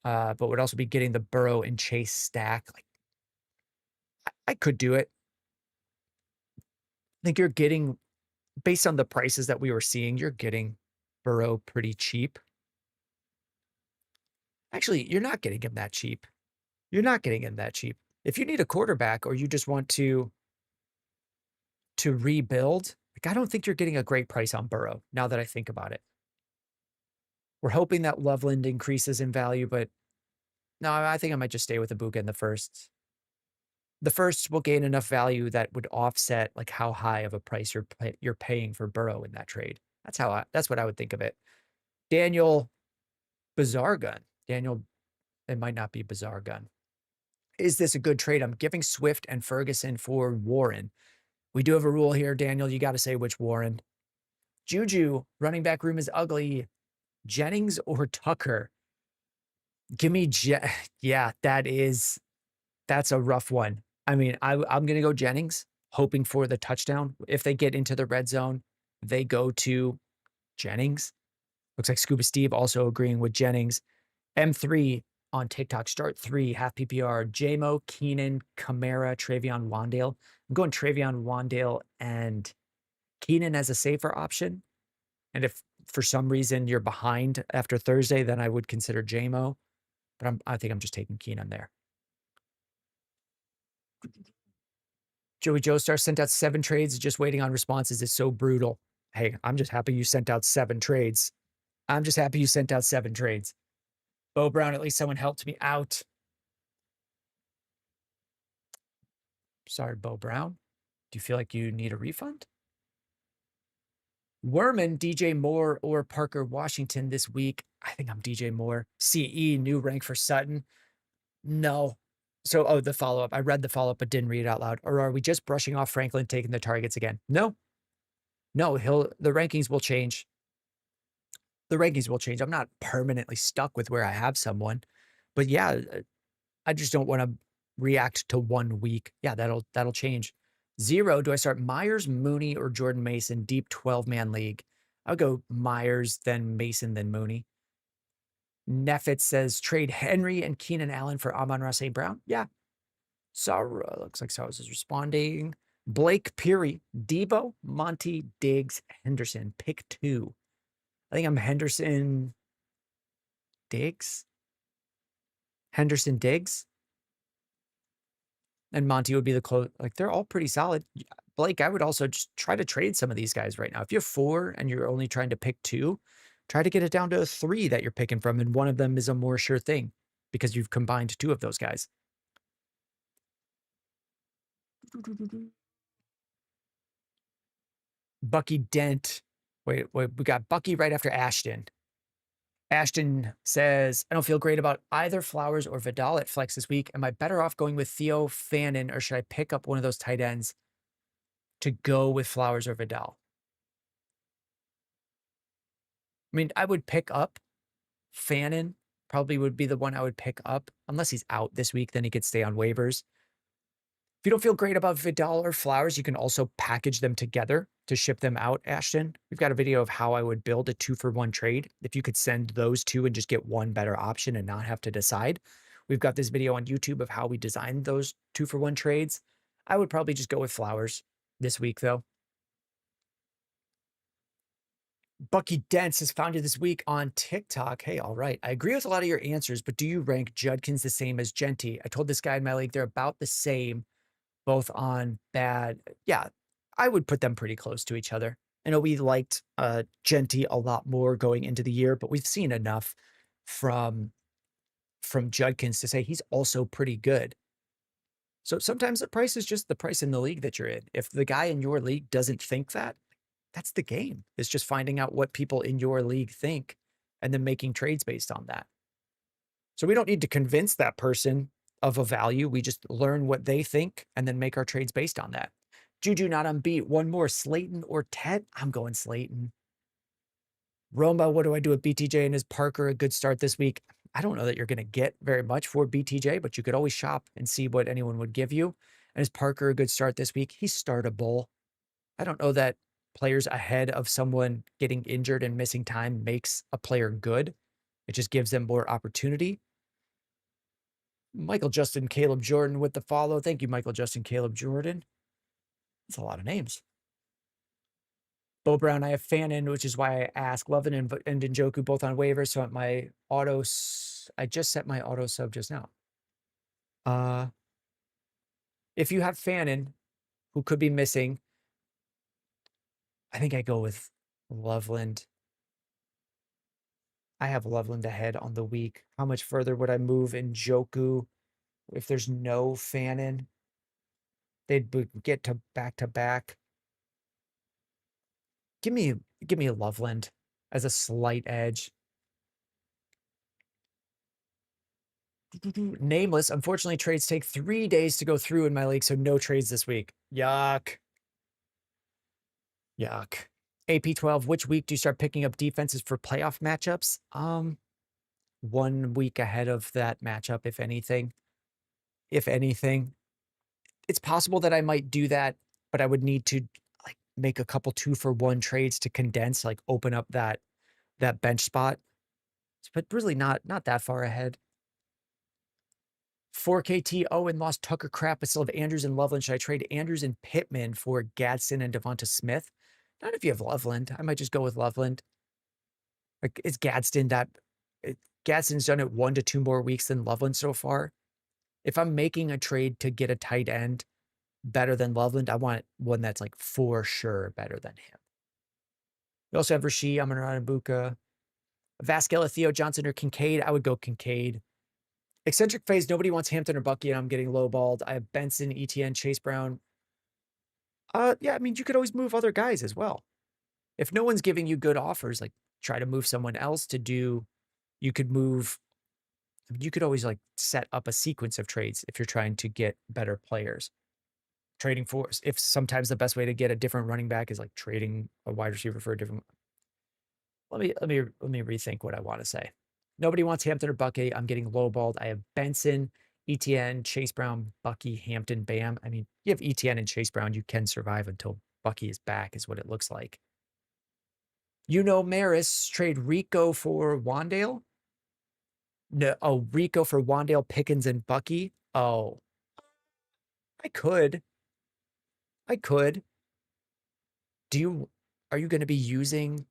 [SPEAKER 1] but would also be getting the Burrow and Chase stack. Like, I could do it. I think you're getting, based on the prices that we were seeing, you're getting Burrow pretty cheap. Actually, you're not getting him that cheap. You're not getting him that cheap. If you need a quarterback or you just want to rebuild, like, I don't think you're getting a great price on Burrow now that I think about it. We're hoping that Loveland increases in value, but no, I think I might just stay with Ibuka in the first. The firsts will gain enough value that would offset like how high of a price you're paying for Burrow in that trade. That's what I would think of it. Daniel Bizarre Gun. Daniel, it might not be Bizarre Gun. Is this a good trade? I'm giving Swift and Ferguson for Warren. We do have a rule here, Daniel. You got to say which Warren. Juju, running back room is ugly. Jennings or Tucker? Give me yeah, that's a rough one. I mean, I'm going to go Jennings, hoping for the touchdown. If they get into the red zone, they go to Jennings. Looks like Scuba Steve also agreeing with Jennings. M3 on TikTok, start 3, half PPR, JMO, Keenan, Kamara, Travion Wandale. I'm going Travion Wandale and Keenan as a safer option. And if for some reason you're behind after Thursday, then I would consider JMO. But I think I'm just taking Keenan there. Joey Joestar sent out 7 trades, just waiting on responses is so brutal. Hey, I'm just happy you sent out 7 trades. I'm just happy you sent out 7 trades. Bo Brown, at least someone helped me out. Sorry, Bo Brown. Do you feel like you need a refund? Werman, DJ Moore, or Parker Washington this week. I think I'm DJ Moore. CE, new rank for Sutton. No. So, the follow-up. I read the follow-up, but didn't read it out loud. Or are we just brushing off Franklin, taking the targets again? No. No, the rankings will change. The rankings will change. I'm not permanently stuck with where I have someone. But yeah, I just don't want to react to 1 week. Yeah, that'll change. 0, do I start Myers, Mooney, or Jordan Mason, deep 12-man league? I would go Myers, then Mason, then Mooney. Neffit says trade Henry and Keenan Allen for Amon-Ra St. Brown. Yeah. Sarah, looks like Sarah is responding. Blake Peary, Debo, Monty, Diggs, Henderson. Pick 2. I think I'm Henderson, Diggs. Henderson, Diggs. And Monty would be the close. Like, they're all pretty solid. Blake, I would also just try to trade some of these guys right now. If you have 4 and you're only trying to pick 2, try to get it down to 3 that you're picking from, and one of them is a more sure thing because you've combined 2 of those guys. Bucky Dent. Wait, we got Bucky right after Ashton. Ashton says, I don't feel great about either Flowers or Vidal at flex this week. Am I better off going with Theo Fannin, or should I pick up one of those tight ends to go with Flowers or Vidal? I mean, I would pick up Fannin, probably would be the one I would pick up. Unless he's out this week, then he could stay on waivers. If you don't feel great about Vidal or Flowers, you can also package them together to ship them out, Ashton. We've got a video of how I would build a 2-for-1 trade. If you could send those 2 and just get one better option and not have to decide. We've got this video on YouTube of how we designed those 2-for-1 trades. I would probably just go with Flowers this week, though. Bucky Dents has found you this week on TikTok. Hey, all right. I agree with a lot of your answers, but do you rank Judkins the same as Genty? I told this guy in my league they're about the same, both on bad. Yeah, I would put them pretty close to each other. I know we liked Genty a lot more going into the year, but we've seen enough from Judkins to say he's also pretty good. So sometimes the price is just the price in the league that you're in. If the guy in your league doesn't think that, that's the game. It's just finding out what people in your league think and then making trades based on that. So we don't need to convince that person of a value. We just learn what they think and then make our trades based on that. Juju not on beat. One more, Slayton or Tet? I'm going Slayton. Roma, what do I do with BTJ and is Parker a good start this week? I don't know that you're going to get very much for BTJ, but you could always shop and see what anyone would give you. And is Parker a good start this week? He's startable. I don't know that players ahead of someone getting injured and missing time makes a player good. It just gives them more opportunity. Michael Justin, Caleb Jordan with the follow. Thank you, Michael Justin, Caleb Jordan. That's a lot of names. Bo Brown, I have Fannin, which is why I ask. Lovin and Njoku both on waivers. So at my I just set my auto sub just now. If you have Fannin, who could be missing, I think I go with Loveland. I have Loveland ahead on the week. How much further would I move Njoku if there's no Fannin? They'd get to back. Give me Loveland as a slight edge. Nameless. Unfortunately, trades take 3 days to go through in my league, so no trades this week. Yuck. AP12, which week do you start picking up defenses for playoff matchups? 1 week ahead of that matchup, if anything. It's possible that I might do that, but I would need to like make a couple 2-for-1 trades to condense, like open up that bench spot. But really not that far ahead. 4KT Owen lost Tucker Crap, but still have Andrews and Loveland. Should I trade Andrews and Pittman for Gadsden and Devonta Smith? Not if you have Loveland. I might just go with Loveland. Like, is Gadsden Gadsden's done it 1 to 2 more weeks than Loveland so far. If I'm making a trade to get a tight end better than Loveland, I want one that's like for sure better than him. We also have Rasheed, Amon-Ra, Buka, Vazquez, Theo Johnson, or Kincaid. I would go Kincaid. Eccentric phase, nobody wants Hampton or Bucky, and I'm getting lowballed. I have Benson, ETN, Chase Brown. Yeah, I mean, you could always move other guys as well. If no one's giving you good offers, like try to move someone else to do, you could always like set up a sequence of trades if you're trying to get better players. Trading for, if sometimes the best way to get a different running back is like trading a wide receiver for a different. Let me rethink what I want to say. Nobody wants Hampton or Bucky. I'm getting lowballed. I have Benson, ETN, Chase Brown, Bucky, Hampton, Bam. I mean, you have ETN and Chase Brown. You can survive until Bucky is back, is what it looks like. Maris trade Rico for Wandale. No, Rico for Wandale, Pickens, and Bucky. Oh, I could. Are you going to be using?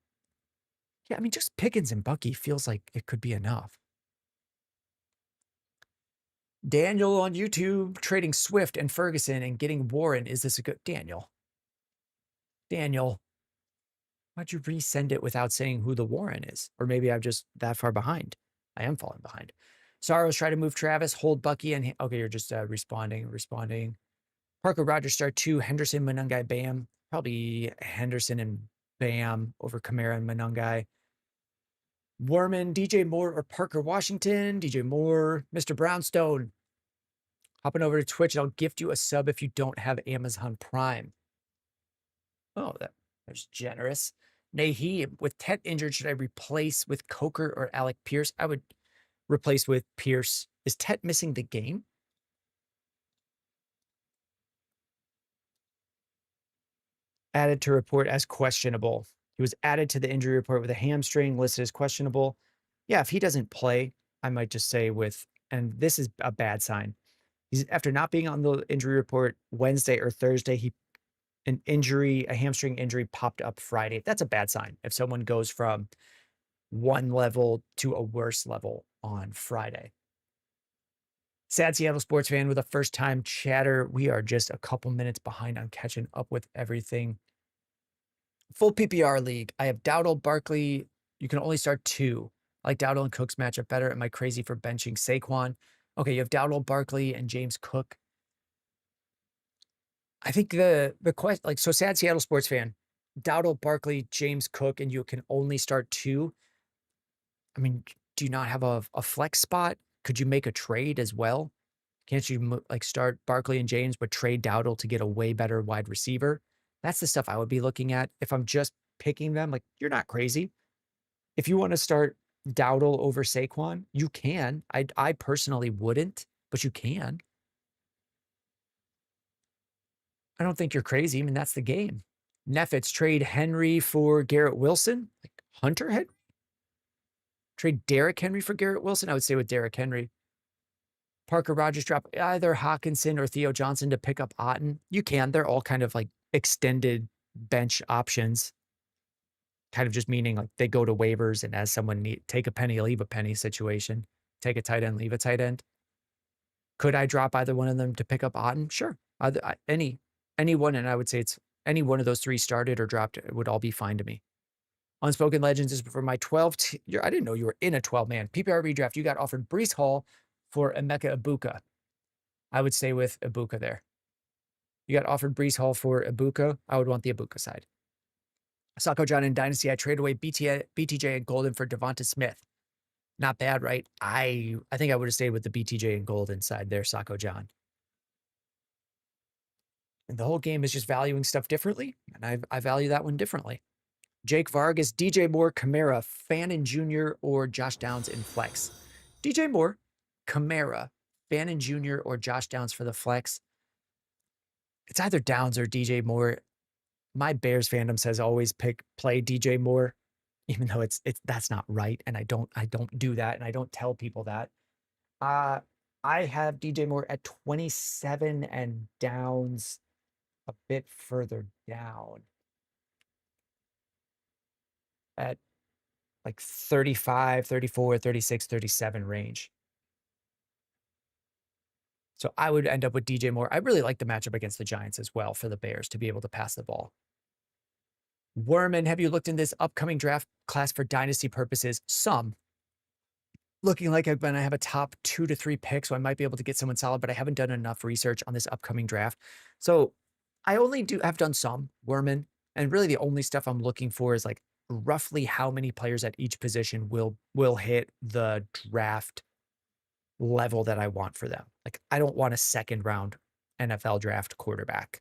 [SPEAKER 1] Yeah, I mean, just Pickens and Bucky feels like it could be enough. Daniel on YouTube trading Swift and Ferguson and getting Warren. Is this a good Daniel? Why'd you resend it without saying who the Warren is? Or maybe I'm just that far behind. I am falling behind. Sorrows try to move Travis, hold Bucky, and okay, you're just responding. Parker Rogers start 2, Henderson, Monungai, Bam. Probably Henderson and Bam over Kamara and Monungai. Warman, DJ Moore, or Parker Washington. DJ Moore, Mr. Brownstone. Hopping over to Twitch, and I'll gift you a sub if you don't have Amazon Prime. Oh, that's generous. Nahi, with Tet injured, should I replace with Coker or Alec Pierce? I would replace with Pierce. Is Tet missing the game? Added to report as questionable. He was added to the injury report with a hamstring, listed as questionable. Yeah, if he doesn't play, I might just say and this is a bad sign. He's after not being on the injury report Wednesday or Thursday, a hamstring injury popped up Friday. That's a bad sign. If someone goes from one level to a worse level on Friday. Sad Seattle sports fan with a first-time chatter. We are just a couple minutes behind on catching up with everything. Full PPR league. I have Dowdle, Barkley. You can only start 2. I like Dowdle and Cook's matchup better. Am I crazy for benching Saquon? Okay, you have Dowdle, Barkley, and James Cook. I think the question, so sad Seattle sports fan, Dowdle, Barkley, James Cook, and you can only start 2. I mean, do you not have a flex spot? Could you make a trade as well? Can't you start Barkley and James, but trade Dowdle to get a way better wide receiver? That's the stuff I would be looking at if I'm just picking them. Like, you're not crazy. If you want to start Dowdle over Saquon? You can. I personally wouldn't, but you can. I don't think you're crazy. I mean, that's the game. Neffets, trade Henry for Garrett Wilson? Like Hunter Henry? Trade Derrick Henry for Garrett Wilson? I would say with Derrick Henry. Parker Rogers, drop either Hawkinson or Theo Johnson to pick up Otten. You can. They're all kind of like extended bench options. Kind of just meaning like they go to waivers, and as someone take a penny, leave a penny situation. Take a tight end, leave a tight end. Could I drop either one of them to pick up Otten? Sure. Any one, and I would say it's any one of those three started or dropped, it would all be fine to me. Unspoken Legends is for my 12. I didn't know you were in a 12-man PPR redraft. You got offered Breece Hall for Emeka Ibuka. I would stay with Ibuka there. You got offered Breece Hall for Ibuka. I would want the Ibuka side. Sacco John in Dynasty, I trade away BTJ and Golden for Devonta Smith. Not bad, right? I think I would have stayed with the BTJ and Golden side there, Sacco John. And the whole game is just valuing stuff differently, and I value that one differently. Jake Vargas, DJ Moore, Kamara, Fannin Jr., or Josh Downs in flex. DJ Moore, Kamara, Fannin Jr., or Josh Downs for the flex. It's either Downs or DJ Moore. My Bears fandom says always play DJ Moore, even though that's not right, and I don't do that, and I don't tell people that. I have DJ Moore at 27 and Downs a bit further down at like 35, 34, 36, 37 range. So I would end up with DJ Moore. I really like the matchup against the Giants as well for the Bears to be able to pass the ball. Werman, have you looked in this upcoming draft class for dynasty purposes? Some. Looking like I'm going to have a top 2 to 3 picks, so I might be able to get someone solid, but I haven't done enough research on this upcoming draft. So I only have done some Werman, and really the only stuff I'm looking for is like roughly how many players at each position will hit the draft level that I want for them. Like I don't want a second round NFL draft quarterback.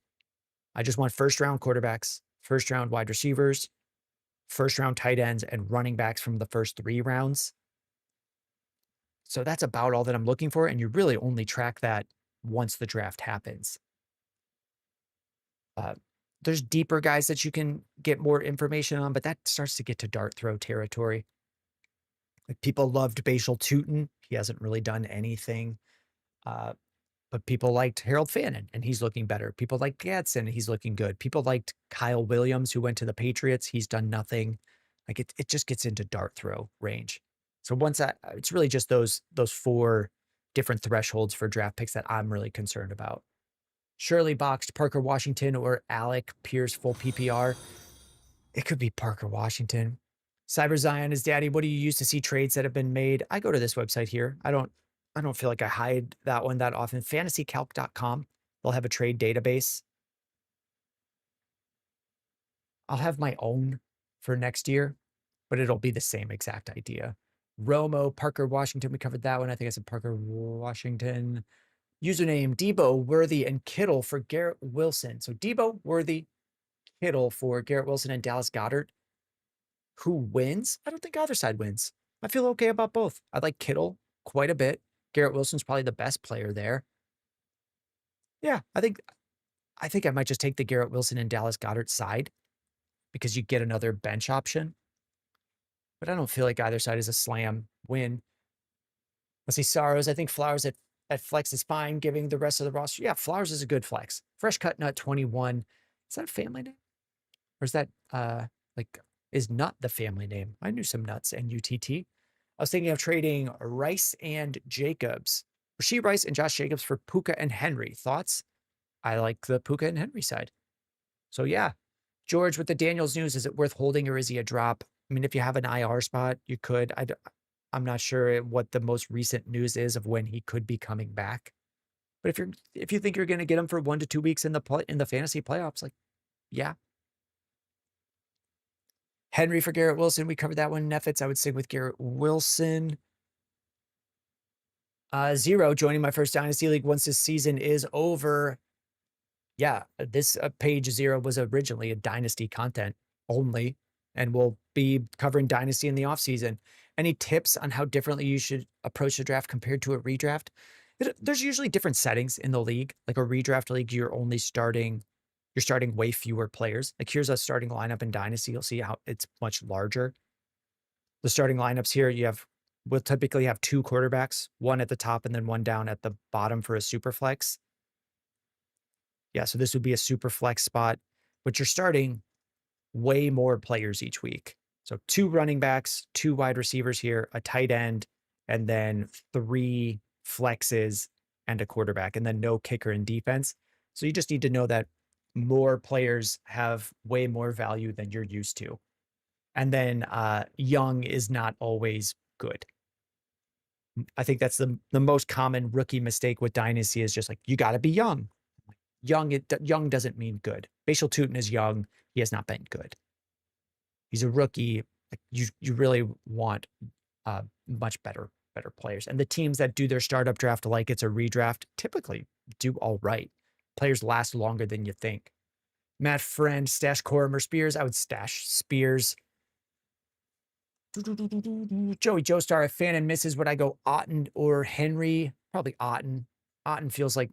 [SPEAKER 1] I just want first round quarterbacks, first round wide receivers, first round tight ends, and running backs from the first 3 rounds. So that's about all that I'm looking for. And you really only track that once the draft happens. There's deeper guys that you can get more information on, but that starts to get to dart throw territory. Like people loved Bashal Tutin. He hasn't really done anything. But people liked Harold Fannin, and he's looking better. People liked Gadsden, he's looking good. People liked Kyle Williams, who went to the Patriots. He's done nothing. Like it just gets into dart throw range. So once it's really just those 4 different thresholds for draft picks that I'm really concerned about. Shirley boxed Parker Washington or Alec Pierce full PPR. It could be Parker Washington. Cyber Zion is daddy. What do you use to see trades that have been made? I go to this website here. I don't feel like I hide that one that often. Fantasycalc.com. They'll have a trade database. I'll have my own for next year, but it'll be the same exact idea. Romo, Parker Washington. We covered that one. I think I said Parker Washington. Username Debo, Worthy, and Kittle for Garrett Wilson. So Debo, Worthy, Kittle for Garrett Wilson and Dallas Goedert. Who wins? I don't think either side wins. I feel okay about both. I like Kittle quite a bit. Garrett Wilson's probably the best player there. Yeah, I think I might just take the Garrett Wilson and Dallas Goedert side because you get another bench option. But I don't feel like either side is a slam win. Let's see, Sorrows. I think Flowers at flex is fine, giving the rest of the roster. Yeah, Flowers is a good flex. Fresh Cut Nut 21. Is that a family name? Or is that is Nut the family name? I knew some Nuts and UTT. I was thinking of trading Rice and Jacobs. Rashee Rice and Josh Jacobs for Puka and Henry. Thoughts? I like the Puka and Henry side. So yeah. George, with the Daniels news, is it worth holding or is he a drop? I mean, if you have an IR spot, you could. I'm not sure what the most recent news is of when he could be coming back. But if you think you're going to get him for 1 to 2 weeks in the fantasy playoffs, like, yeah. Henry for Garrett Wilson. We covered that one. Neffets, I would stick with Garrett Wilson. Zero, joining my first Dynasty League once this season is over. Yeah, this page 0 was originally a Dynasty content only. and we'll be covering Dynasty in the offseason. Any tips on how differently you should approach the draft compared to a redraft? There's usually different settings in the league. Like a redraft league, you're starting way fewer players. Like here's a starting lineup in Dynasty. You'll see how it's much larger. The starting lineups here, we'll typically have 2 quarterbacks, one at the top and then one down at the bottom for a super flex. Yeah, so this would be a super flex spot, but you're starting way more players each week. So 2 running backs, 2 wide receivers here, a tight end, and then 3 flexes and a quarterback, and then no kicker in defense. So you just need to know that more players have way more value than you're used to. And then young is not always good. I think that's the most common rookie mistake with Dynasty is just like, you got to be young. Young doesn't mean good. Facial Tootin is young. He has not been good. He's a rookie. Like you really want much better players. And the teams that do their startup draft like it's a redraft typically do all right. Players last longer than you think. Matt Friend, stash Corum or Spears. I would stash Spears. Joey Joestar, a fan and misses. Would I go Otten or Henry? Probably Otten. Otten feels like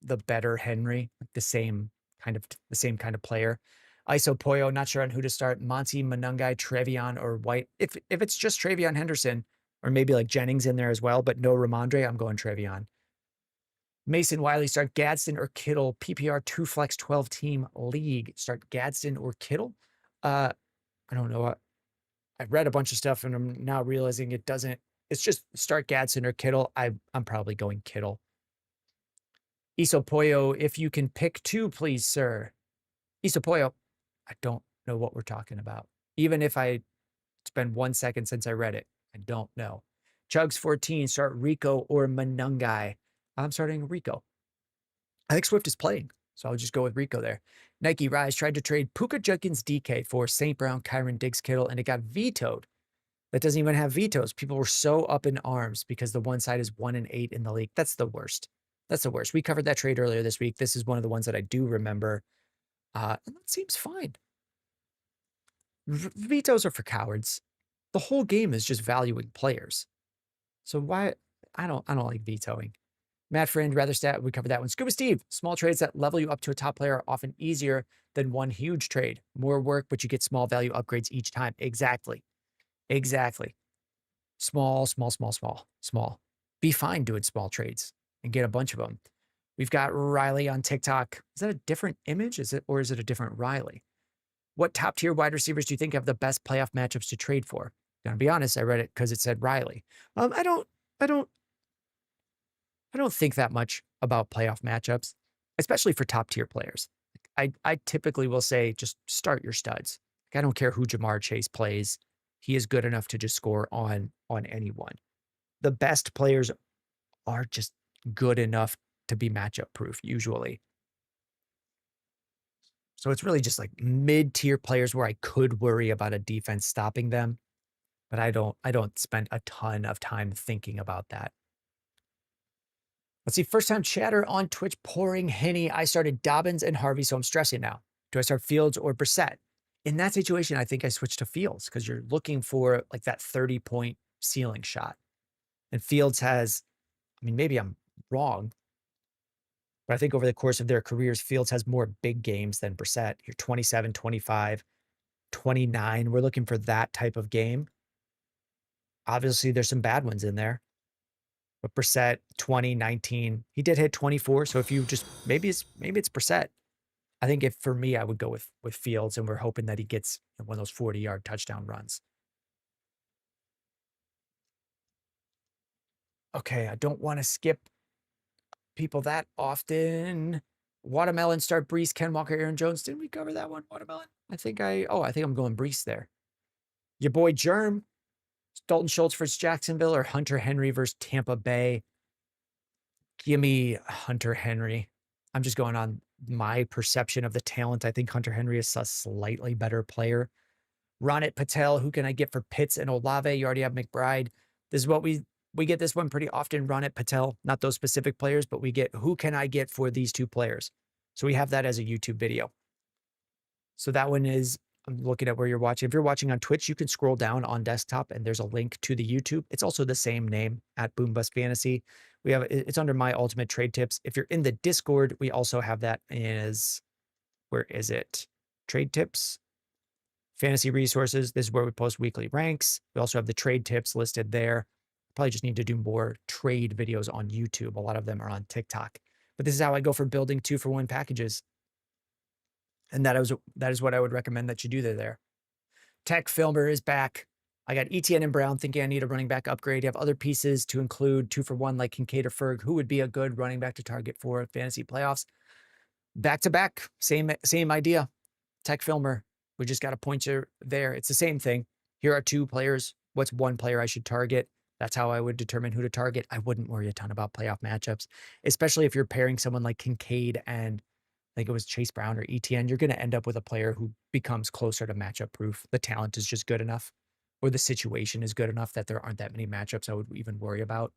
[SPEAKER 1] the better Henry, like the same kind of player. ISO Poyo, not sure on who to start. Monty, Monungai, Trevion, or White. If it's just Trevion Henderson, or maybe like Jennings in there as well, but no Ramondre, I'm going Trevion. Mason Wiley, start Gadsden or Kittle. PPR 2 flex 12 team league. Start Gadsden or Kittle. I don't know. I read a bunch of stuff and I'm now realizing it doesn't. It's just start Gadsden or Kittle. I'm probably going Kittle. Isopoyo, if you can pick 2, please, sir. Isopoyo, I don't know what we're talking about. Even if it's been 1 second since I read it, I don't know. Chugs 14, start Rico or Monungai. I'm starting Rico. I think Swift is playing, so I'll just go with Rico there. Nike Rise tried to trade Puka Judkins DK for St. Brown, Kyron Diggs Kittle, and it got vetoed. That doesn't even have vetoes. People were so up in arms because the one side is 1-8 in the league. That's the worst. That's the worst. We covered that trade earlier this week. This is one of the ones that I do remember. And that seems fine. Vetoes are for cowards. The whole game is just valuing players. So why? I don't like vetoing. Matt Friend, rather stat, we covered that one. Scuba Steve, small trades that level you up to a top player are often easier than one huge trade. More work, but you get small value upgrades each time. Exactly. Small. Be fine doing small trades and get a bunch of them. We've got Riley on TikTok. Is that a different image? Is it a different Riley? What top tier wide receivers do you think have the best playoff matchups to trade for? Gonna be honest, I read it because it said Riley. I don't think that much about playoff matchups, especially for top tier players. I typically will say just start your studs. Like, I don't care who Jamar Chase plays. He is good enough to just score on anyone. The best players are just good enough to be matchup proof usually. So it's really just like mid-tier players where I could worry about a defense stopping them, but I don't spend a ton of time thinking about that. Let's see, first time chatter on Twitch, pouring Henny. I started Dobbins and Harvey, so I'm stressing now. Do I start Fields or Brissett? In that situation, I think I switched to Fields because you're looking for like that 30-point ceiling shot. And Fields has, I mean, maybe I'm wrong, but I think over the course of their careers, Fields has more big games than Brissett. You're 27, 25, 29. We're looking for that type of game. Obviously, there's some bad ones in there. But Brissett, 20, 19. He did hit 24. So if you just, maybe it's Brissett. I think for me, I would go with Fields, and we're hoping that he gets one of those 40-yard touchdown runs. Okay, I don't want to skip people that often. Watermelon, start Brees, Ken Walker, Aaron Jones. Didn't we cover that one? Watermelon? I think I'm going Brees there. Your boy Germ, Dalton Schultz versus Jacksonville or Hunter Henry versus Tampa Bay. Give me Hunter Henry. I'm just going on my perception of the talent. I think Hunter Henry is a slightly better player. Ronit Patel, who can I get for Pitts and Olave? You already have McBride. This is what we get this one pretty often. Ronit Patel, not those specific players, but we get who can I get for these 2 players. So we have that as a YouTube video. So that one is I'm looking at where you're watching. If you're watching on Twitch, you can scroll down on desktop and there's a link to the YouTube. It's also the same name at Boom Bust Fantasy. It's under my ultimate trade tips. If you're in the Discord, we also have that as, where is it? Trade tips, fantasy resources. This is where we post weekly ranks. We also have the trade tips listed there. Probably just need to do more trade videos on YouTube. A lot of them are on TikTok, but this is how I go for building 2-for-1 packages. And that is what I would recommend that you do there. Tech Filmer is back. I got ETN and Brown thinking I need a running back upgrade. You have other pieces to include 2-for-1 like Kincaid or Ferg. Who would be a good running back to target for fantasy playoffs? Back to back, same idea. Tech Filmer, we just got a pointer there. It's the same thing. Here are 2 players. What's one player I should target? That's how I would determine who to target. I wouldn't worry a ton about playoff matchups, especially if you're pairing someone like Kincaid and I think it was Chase Brown or ETN. You're going to end up with a player who becomes closer to matchup proof. The talent is just good enough, or the situation is good enough that there aren't that many matchups I would even worry about.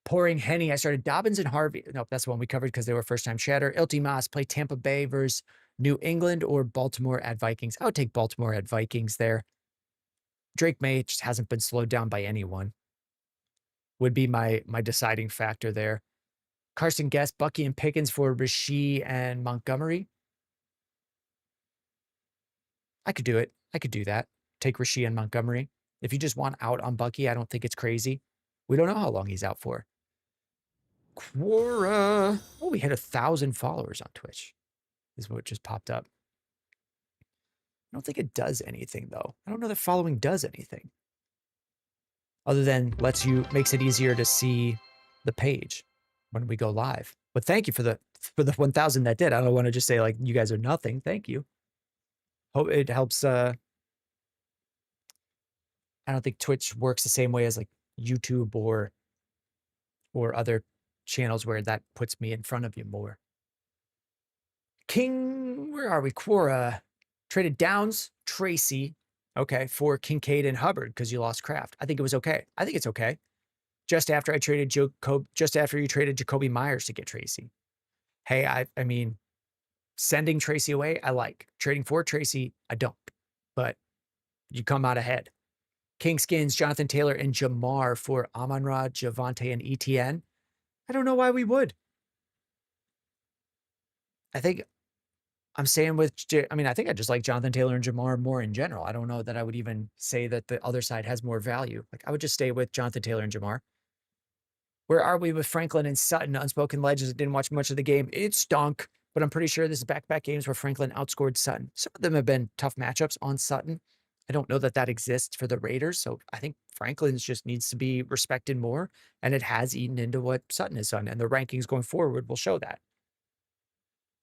[SPEAKER 1] Pouring Henny, I started Dobbins and Harvey. Nope, that's the one we covered because they were first-time shatter. Ilty Moss, play Tampa Bay versus New England or Baltimore at Vikings. I would take Baltimore at Vikings there. Drake May just hasn't been slowed down by anyone. Would be my deciding factor there. Carson Guest, Bucky and Pickens for Rasheed and Montgomery. I could do it. I could do that. Take Rasheed and Montgomery. If you just want out on Bucky, I don't think it's crazy. We don't know how long he's out for. Quora. Oh, we hit 1,000 followers on Twitch. This is what just popped up. I don't think it does anything, though. I don't know that following does anything. Other than makes it easier to see the page when we go live. But thank you for the 1,000 that did. I don't want to just say like you guys are nothing. Thank you. Hope it helps. I don't think Twitch works the same way as like YouTube or other channels where that puts me in front of you more. King, where are we? Quora traded Downs, Tracy, okay, for Kincaid and Hubbard because you lost Kraft. I think it was okay. I think it's okay. Just after you traded Jacoby Myers to get Tracy. Hey, I mean, sending Tracy away, I like. Trading for Tracy, I don't. But you come out ahead. King Skins, Jonathan Taylor, and Jamar for Amon-Ra, Javonte, and ETN. I don't know why we would. I think I'm staying with, I think I just like Jonathan Taylor and Jamar more in general. I don't know that I would even say that the other side has more value. Like I would just stay with Jonathan Taylor and Jamar. Where are we with Franklin and Sutton? Unspoken Legends. Didn't watch much of the game. It stunk, but I'm pretty sure this is back-to-back games where Franklin outscored Sutton. Some of them have been tough matchups on Sutton. I don't know that exists for the Raiders, so I think Franklin's just needs to be respected more, and it has eaten into what Sutton has done, and the rankings going forward will show that.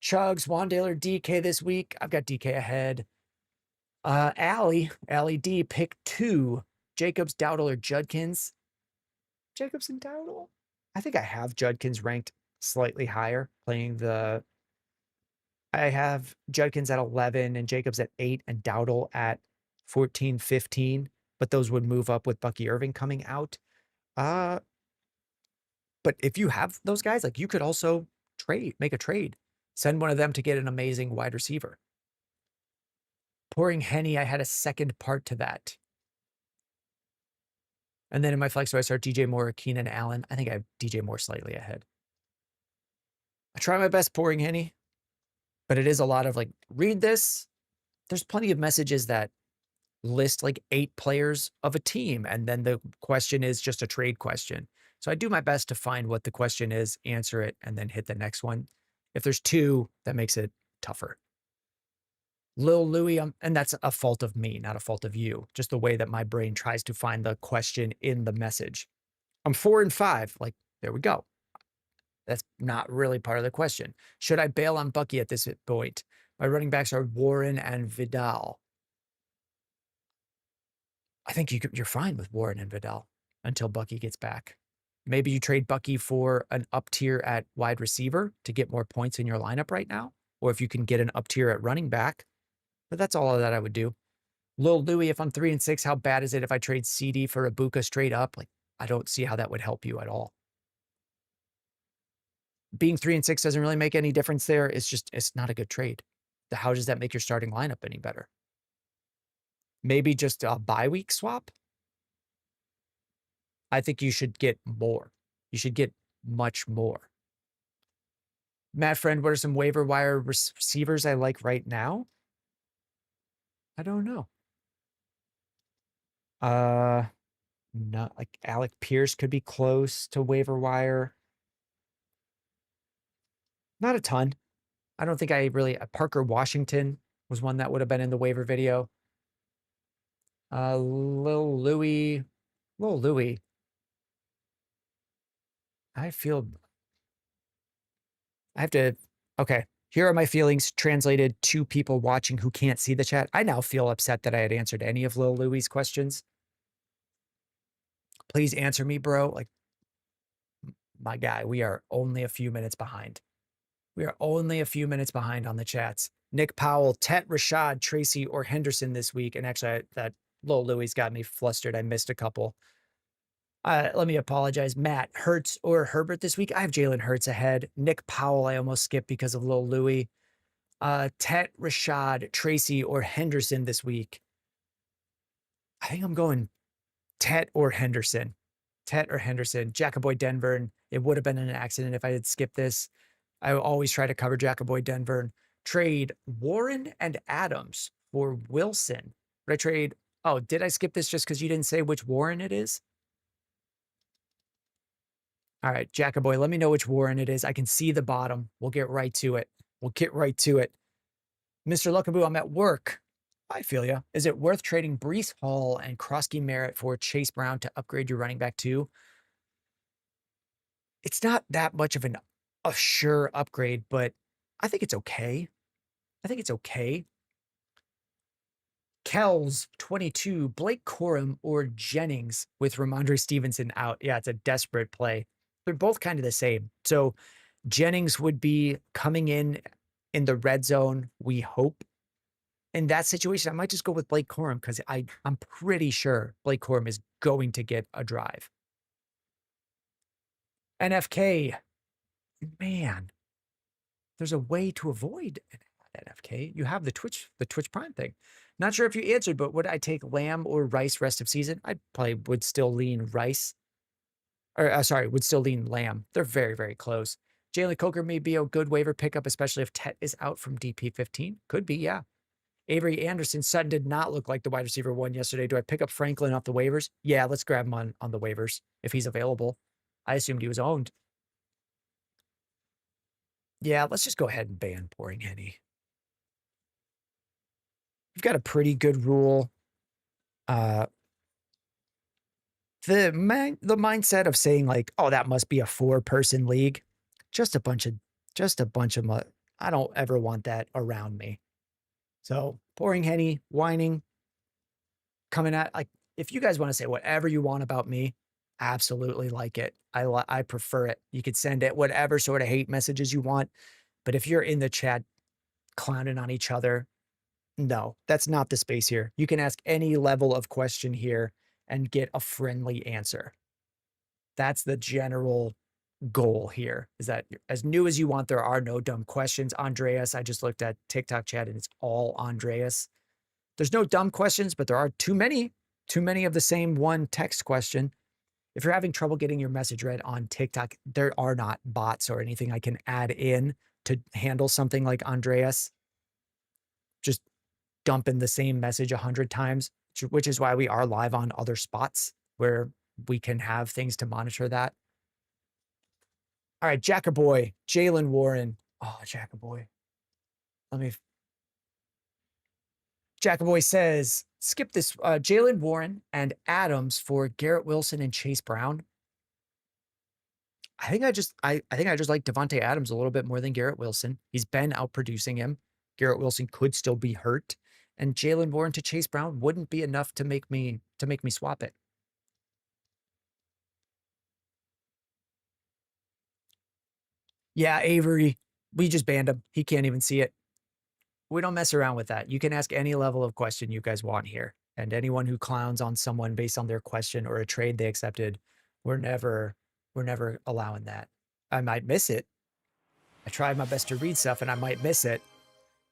[SPEAKER 1] Chugs, Wandaler, DK this week. I've got DK ahead. Allie D, pick 2. Jacobs, Dowdle, or Judkins. Jacobs and Dowdle. I think I have Judkins ranked slightly higher, I have Judkins at 11 and Jacobs at 8 and Dowdle at 14, 15, but those would move up with Bucky Irving coming out. But if you have those guys, like you could also make a trade. Send one of them to get an amazing wide receiver. Pouring Henny, I had a second part to that. And then in my flex, do I start DJ Moore or Keenan Allen? I think I have DJ Moore slightly ahead. I try my best pouring Henny, but it is a lot of like, read this. There's plenty of messages that list like 8 players of a team. And then the question is just a trade question. So I do my best to find what the question is, answer it, and then hit the next one. If there's 2, that makes it tougher. Lil Louie, and that's a fault of me, not a fault of you. Just the way that my brain tries to find the question in the message. I'm 4 and 5. Like, there we go. That's not really part of the question. Should I bail on Bucky at this point? My running backs are Warren and Vidal. I think you're fine with Warren and Vidal until Bucky gets back. Maybe you trade Bucky for an up tier at wide receiver to get more points in your lineup right now. Or if you can get an up tier at running back. But that's all that I would do. Lil Louie, if I'm 3 and 6, how bad is it if I trade CD for Ibuka straight up? Like, I don't see how that would help you at all. Being 3 and 6 doesn't really make any difference there. It's not a good trade. How does that make your starting lineup any better? Maybe just a bye week swap. I think you should get more. You should get much more. Matt Friend, what are some waiver wire receivers I like right now? I don't know. Not like Alec Pierce could be close to waiver wire. Not a ton. I don't think I really. Parker Washington was one that would have been in the waiver video. Lil Louis. I feel I have to. Okay. Here are my feelings translated to people watching who can't see the chat. I now feel upset that I had answered any of Lil Louis' questions. Please answer me, bro. Like, my guy, we are only a few minutes behind. We are only a few minutes behind on the chats. Nick Powell, Tet, Rashad, Tracy, or Henderson this week. And actually, that Lil Louis got me flustered. I missed a couple. Let me apologize. Matt, Hurts or Herbert this week? I have Jalen Hurts ahead. Nick Powell, I almost skipped because of Lil Louis. Tet, Rashad, Tracy, or Henderson this week. I think I'm going Tet or Henderson. Tet or Henderson. Jacoboy Denver. It would have been an accident if I had skipped this. I always try to cover Jacoboy Denver. Trade Warren and Adams for Wilson. Would I trade? Oh, did I skip this just because you didn't say which Warren it is? All right, Jacoboy, let me know which Warren it is. I can see the bottom. We'll get right to it. Mr. Luckaboo, I'm at work. I feel you. Is it worth trading Breece Hall and Krosky Merritt for Chase Brown to upgrade your running back too? It's not that much of a sure upgrade, but I think it's okay. Kells 22, Blake Corum or Jennings with Ramondre Stevenson out. Yeah, it's a desperate play. They're both kind of the same. So Jennings would be coming in the red zone, we hope. In that situation, I might just go with Blake Corum because I'm pretty sure Blake Corum is going to get a drive. NFK, man, there's a way to avoid NFK. You have the Twitch Prime thing. Not sure if you answered, but would I take Lamb or Rice rest of season? I probably would still lean Rice. Or would still lean Lamb. They're very, very close. Jalen Coker may be a good waiver pickup, especially if Tet is out from DP 15. Could be, yeah. Avery Anderson, Sutton did not look like the wide receiver one yesterday. Do I pick up Franklin off the waivers? Yeah, let's grab him on the waivers if he's available. I assumed he was owned. Yeah, let's just go ahead and ban Pouring Henny. We've got a pretty good rule. The mindset of saying like, oh, that must be a 4-person league. Just a bunch of, I don't ever want that around me. So Pouring Henny, whining, coming at, like, if you guys want to say whatever you want about me, absolutely like it. I prefer it. You could send it whatever sort of hate messages you want. But if you're in the chat clowning on each other, no, that's not the space here. You can ask any level of question here and get a friendly answer. That's the general goal here, is that as new as you want, there are no dumb questions. Andreas, I just looked at TikTok chat and it's all Andreas. There's no dumb questions, but there are too many of the same one text question. If you're having trouble getting your message read on TikTok, there are not bots or anything I can add in to handle something like Andreas. Just dump in the same message 100 times, which is why we are live on other spots where we can have things to monitor that. All right, Jackaboy, Jalen Warren. Oh, Jackaboy. Jackaboy says, skip this Jalen Warren and Adams for Garrett Wilson and Chase Brown. I think I just like Devontae Adams a little bit more than Garrett Wilson. He's been outproducing him. Garrett Wilson could still be hurt, and Jalen Warren to Chase Brown wouldn't be enough to make me swap it. Yeah, Avery, we just banned him. He can't even see it. We don't mess around with that. You can ask any level of question you guys want here. And anyone who clowns on someone based on their question or a trade they accepted, we're never allowing that. I might miss it. I tried my best to read stuff and I might miss it.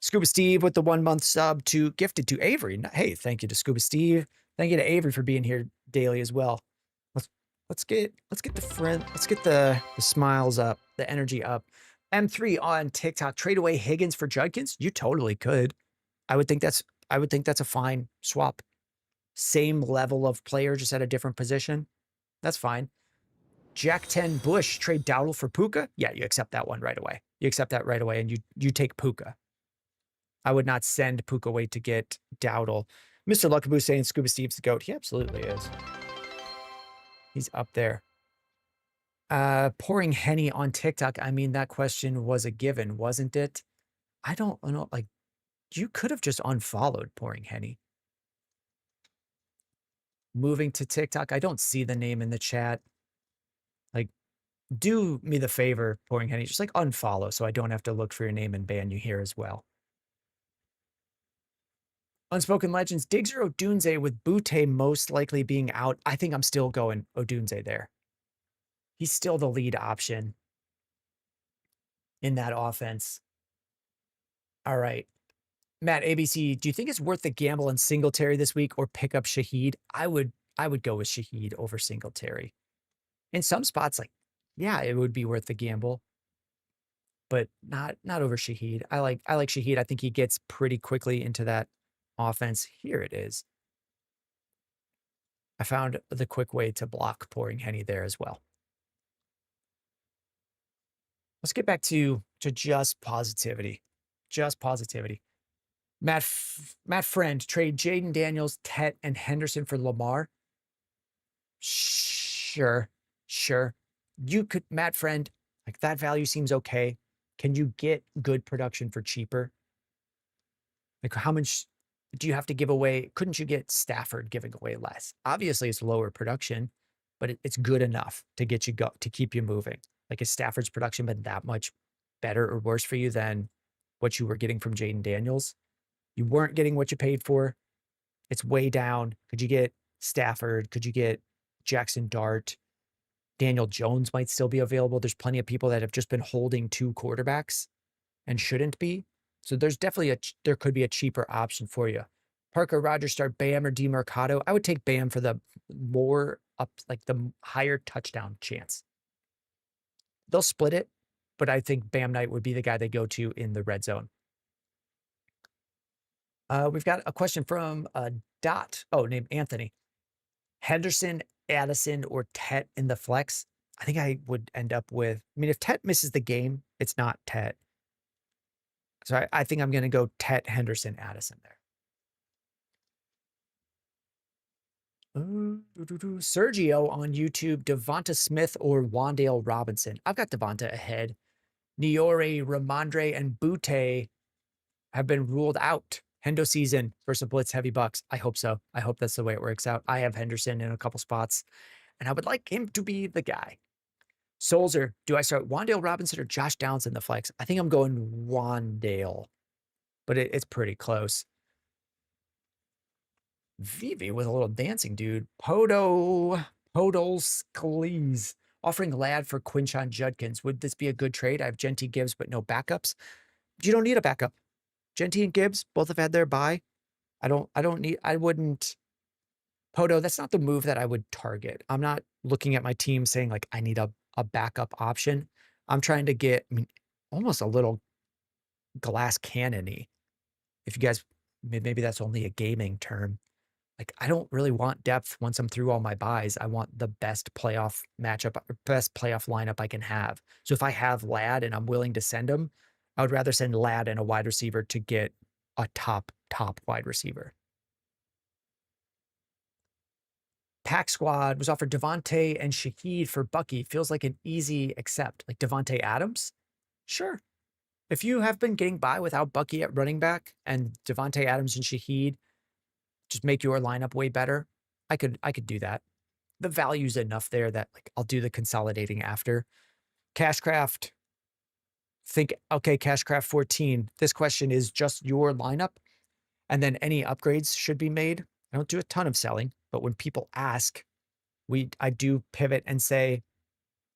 [SPEAKER 1] Scuba Steve with the 1 month sub to gifted to Avery. Hey, thank you to Scuba Steve. Thank you to Avery for being here daily as well. Let's get the smiles up, the energy up. M3 on TikTok. Trade away Higgins for Judkins. You totally could. I would think that's a fine swap. Same level of player, just at a different position. That's fine. Jack 10 Bush, trade Dowdle for Puka. Yeah, you accept that one right away. You accept that right away, and you take Puka. I would not send Puka away to get Dowdle. Mr. Luckaboo saying Scuba Steve's the GOAT. He absolutely is. He's up there. Pouring Henny on TikTok. I mean, that question was a given, wasn't it? I don't know. Like, you could have just unfollowed Pouring Henny. Moving to TikTok. I don't see the name in the chat. Like, do me the favor, Pouring Henny. Just like unfollow so I don't have to look for your name and ban you here as well. Unspoken Legends. Diggs or Odunze with Butte most likely being out. I think I'm still going Odunze there. He's still the lead option in that offense. All right. Matt, ABC, do you think it's worth the gamble on Singletary this week or pick up Shaheed? I would go with Shaheed over Singletary. In some spots, like, yeah, it would be worth the gamble, but not over Shaheed. I like Shaheed. I think he gets pretty quickly into that offense. Here it is. I found the quick way to block Pouring Henny there as well. Let's get back to just positivity. Just positivity. Matt Friend, trade Jayden Daniels, Tet, and Henderson for Lamar. Sure. You could, Matt Friend, like that value seems okay. Can you get good production for cheaper? Like, how much do you have to give away? Couldn't you get Stafford giving away less? Obviously, it's lower production, but it's good enough to get you to keep you moving. Like, has Stafford's production been that much better or worse for you than what you were getting from Jayden Daniels? You weren't getting what you paid for. It's way down. Could you get Stafford? Could you get Jackson Dart? Daniel Jones might still be available. There's plenty of people that have just been holding 2 quarterbacks and shouldn't be. So there's definitely there could be a cheaper option for you. Parker Rogers start Bam or DeMarcado. I would take Bam for the more up, like the higher touchdown chance. They'll split it, but I think Bam Knight would be the guy they go to in the red zone. We've got a question from Dot. Oh, named Anthony. Henderson, Addison, or Tet in the flex. I think I would end up with, I mean, if Tet misses the game, it's not Tet. So I think I'm going to go Tet, Henderson, Addison there. Sergio on YouTube, Devonta Smith or Wan'Dale Robinson. I've got Devonta ahead. Niore, Ramondre, and Butte have been ruled out. Hendo season versus Blitz heavy Bucks. I hope so. I hope that's the way it works out. I have Henderson in a couple spots, and I would like him to be the guy. Solzer, do I start Wan'Dale Robinson or Josh Downs in the flex? I think I'm going Wan'Dale, but it's pretty close. Vivi with a little dancing dude. Podol Sklees offering Lad for Quinshon Judkins. Would this be a good trade? I have Genty Gibbs, but no backups. You don't need a backup. Genty and Gibbs both have had their bye. I wouldn't. Podo, that's not the move that I would target. I'm not looking at my team saying like, I need a backup option. I'm trying to get, I mean, almost a little glass cannon-y. If you guys, maybe that's only a gaming term. Like, I don't really want depth once I'm through all my buys. I want the best playoff matchup, or best playoff lineup I can have. So if I have Lad and I'm willing to send him, I would rather send Lad and a wide receiver to get a top wide receiver. Pack Squad was offered Devontae and Shaheed for Bucky. Feels like an easy accept. Like Devontae Adams? Sure. If you have been getting by without Bucky at running back and Devontae Adams and Shaheed just make your lineup way better, I could do that. The value's enough there that like I'll do the consolidating after. Cashcraft. Think, okay, Cashcraft 14. This question is just your lineup, and then any upgrades should be made. I don't do a ton of selling, but when people ask, I do pivot and say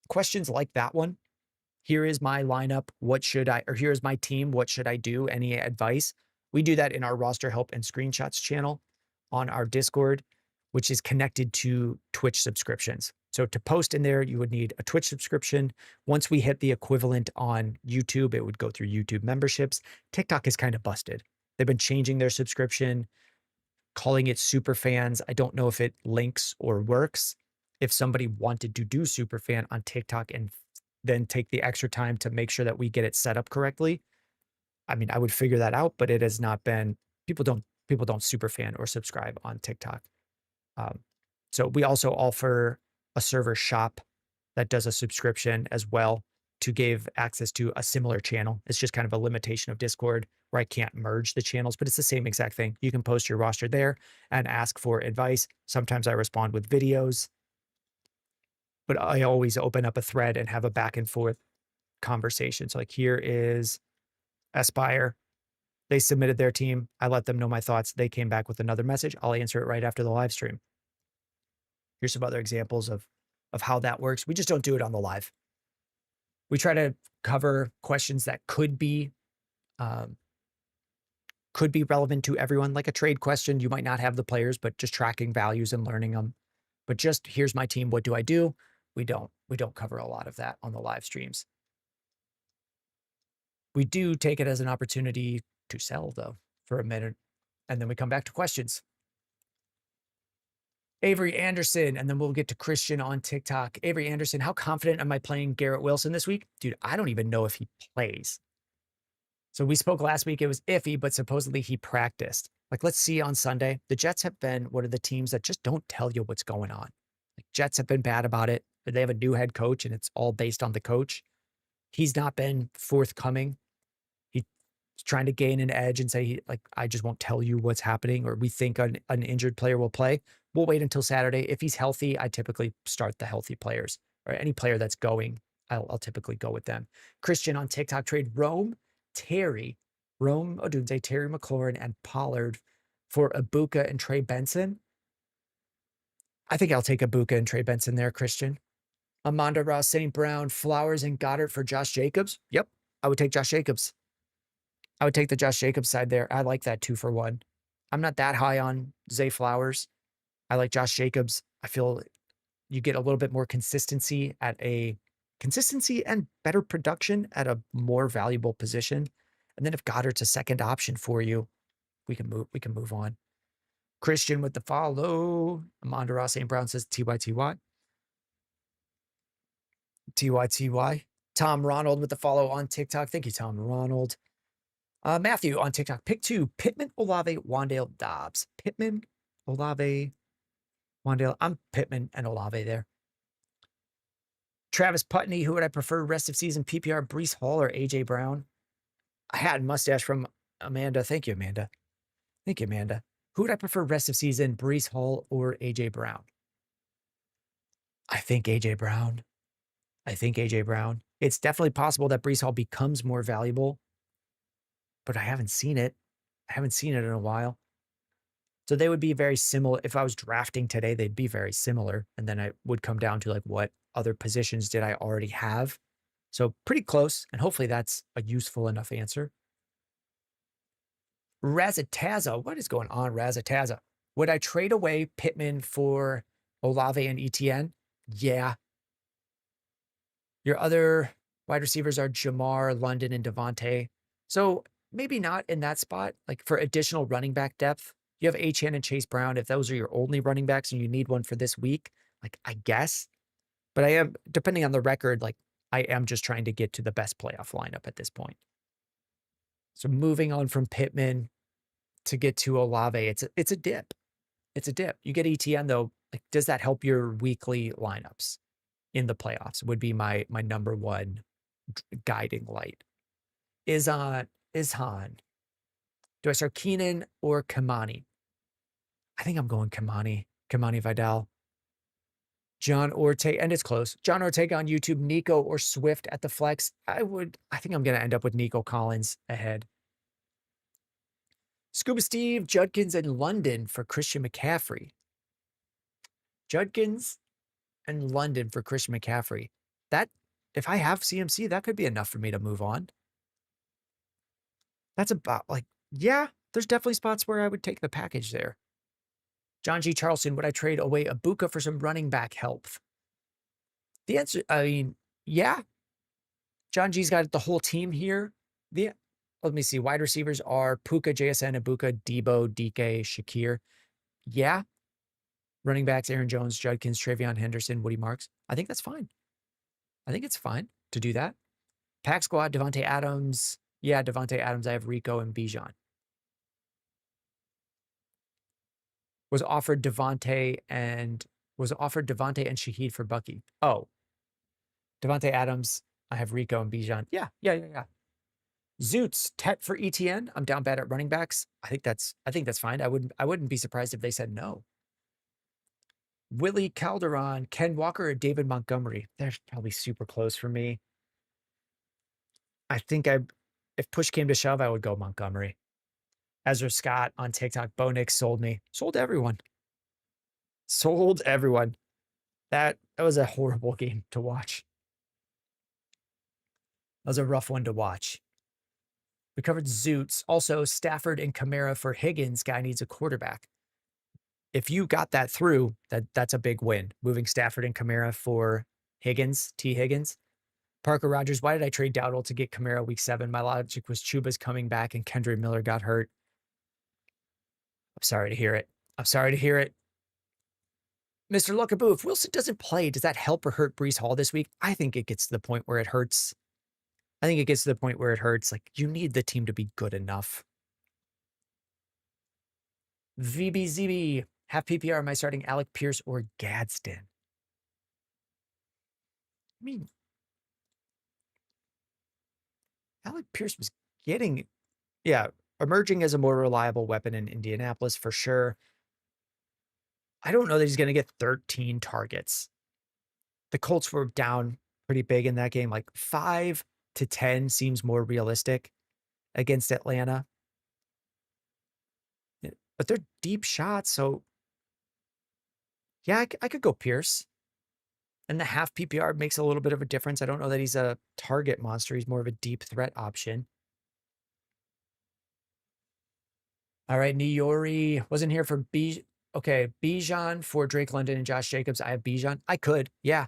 [SPEAKER 1] questions like that one. here is my lineup. Or here's my team. What should I do? Any advice? We do that in our roster help and screenshots channel on our Discord, which is connected to Twitch subscriptions. So to post in there, you would need a Twitch subscription. Once we hit the equivalent on YouTube, it would go through YouTube memberships. TikTok is kind of busted. They've been changing their subscription, calling it super fans. I don't know if it links or works. If somebody wanted to do super fan on TikTok and then take the extra time to make sure that we get it set up correctly, I mean, I would figure that out, but it has not been, people don't super fan or subscribe on TikTok. So we also offer a server shop that does a subscription as well to give access to a similar channel. It's just kind of a limitation of Discord where I can't merge the channels, but it's the same exact thing. You can post your roster there and ask for advice. Sometimes I respond with videos, but I always open up a thread and have a back and forth conversation. So like here is Aspire. They submitted their team. I let them know my thoughts. They came back with another message. I'll answer it right after the live stream. Here's some other examples of how that works. We just don't do it on the live. We try to cover questions that could be relevant to everyone, like a trade question. You might not have the players, but just tracking values and learning them. But just here's my team. What do I do? We don't cover a lot of that on the live streams. We do take it as an opportunity to sell though for a minute, and then we come back to questions. Avery Anderson, and then we'll get to Christian on TikTok. Avery Anderson, how confident am I playing Garrett Wilson this week? Dude, I don't even know if he plays. So we spoke last week, it was iffy, but supposedly he practiced. Like, let's see on Sunday. The Jets have been one of the teams that just don't tell you what's going on. Like, Jets have been bad about it. They have a new head coach, and it's all based on the coach. He's not been forthcoming. He's trying to gain an edge and say, I just won't tell you what's happening, or we think an injured player will play. We'll wait until Saturday. If he's healthy, I typically start the healthy players, or any player that's going, I'll typically go with them. Christian on TikTok, trade Terry Odunze, Terry McLaurin, and Pollard for Ibuka and Trey Benson. I think I'll take Ibuka and Trey Benson there, Christian. Amanda Ross, St. Brown, Flowers, and Goddard for Josh Jacobs. Yep, I would take Josh Jacobs. I would take the Josh Jacobs side there. I like that 2-for-1. I'm not that high on Zay Flowers. I like Josh Jacobs. I feel you get a little bit more consistency and better production at a more valuable position. And then if Goddard's a second option for you, we can move on. Christian with the follow. Amanda Ross St. Brown says TYTY. TYTY. Tom Ronald with the follow on TikTok. Thank you, Tom Ronald. Matthew on TikTok. Pick 2. Pittman, Olave, Wandale, Dobbs. Pittman, Olave, Wandale. I'm Pittman and Olave there. Travis Putney, who would I prefer rest of season? PPR, Breece Hall or AJ Brown? I had mustache from Amanda. Thank you, Amanda. Thank you, Amanda. Who would I prefer rest of season? Breece Hall or AJ Brown? I think AJ Brown. It's definitely possible that Breece Hall becomes more valuable, but I haven't seen it. In a while. So they would be very similar. If I was drafting today, they'd be very similar. And then I would come down to like, what other positions did I already have? So pretty close. And hopefully that's a useful enough answer. Razataza. What is going on, Razataza? Would I trade away Pittman for Olave and ETN? Yeah. Your other wide receivers are Jamar, London, and Devontae. So maybe not in that spot. Like for additional running back depth, you have Achane and Chase Brown. If those are your only running backs and you need one for this week, like I guess. But I am, depending on the record, like I am just trying to get to the best playoff lineup at this point. So moving on from Pittman to get to Olave, it's a dip. It's a dip. You get ETN though. Like, does that help your weekly lineups in the playoffs? Would be my number one guiding light. Is Han. Do I start Keenan or Kamani? I think I'm going Kamani Vidal. John Ortega, and it's close. John Ortega on YouTube, Nico or Swift at the flex. I think I'm going to end up with Nico Collins ahead. Scuba Steve, Judkins, and London for Christian McCaffrey. Judkins and London for Christian McCaffrey. That, if I have CMC, that could be enough for me to move on. That's about like, yeah, there's definitely spots where I would take the package there. John G. Charleston, would I trade away Ibuka for some running back help? The answer, I mean, yeah. John G's got the whole team here. Let me see. Wide receivers are Puka, JSN, Ibuka, Debo, DK, Shakir. Yeah. Running backs, Aaron Jones, Judkins, Travion Henderson, Woody Marks. I think that's fine. I think it's fine to do that. Pack squad, Devontae Adams. Yeah, Devontae Adams. I have Rico and Bijan. Was offered Devontae and Shaheed for Bucky. Oh, Devontae Adams. I have Rico and Bijan. Yeah. Zoots, Tet for ETN. I'm down bad at running backs. I think that's fine. I wouldn't be surprised if they said no. Willie Calderon, Ken Walker, or David Montgomery. They're probably super close for me. I think if push came to shove, I would go Montgomery. Ezra Scott on TikTok. Bo Nix sold me. Sold everyone. Sold everyone. That was a horrible game to watch. That was a rough one to watch. We covered Zoots. Also, Stafford and Kamara for Higgins. Guy needs a quarterback. If you got that through, that's a big win. Moving Stafford and Kamara for Higgins, T. Higgins. Parker Rogers, why did I trade Dowdle to get Kamara week 7? My logic was Chuba's coming back and Kendra Miller got hurt. I'm sorry to hear it. Mr. Luckaboo, if Wilson doesn't play, does that help or hurt Breece Hall this week? I think it gets to the point where it hurts. Like, you need the team to be good enough. VBZB, half PPR, am I starting Alec Pierce or Gadsden? I mean, Alec Pierce was emerging as a more reliable weapon in Indianapolis for sure. I don't know that he's going to get 13 targets. The Colts were down pretty big in that game. Like 5 to 10 seems more realistic against Atlanta. But they're deep shots, so yeah, I could go Pierce. And the half PPR makes a little bit of a difference. I don't know that he's a target monster. He's more of a deep threat option. All right, Niori wasn't here for Bijan for Drake London and Josh Jacobs. I have Bijan. I could, yeah.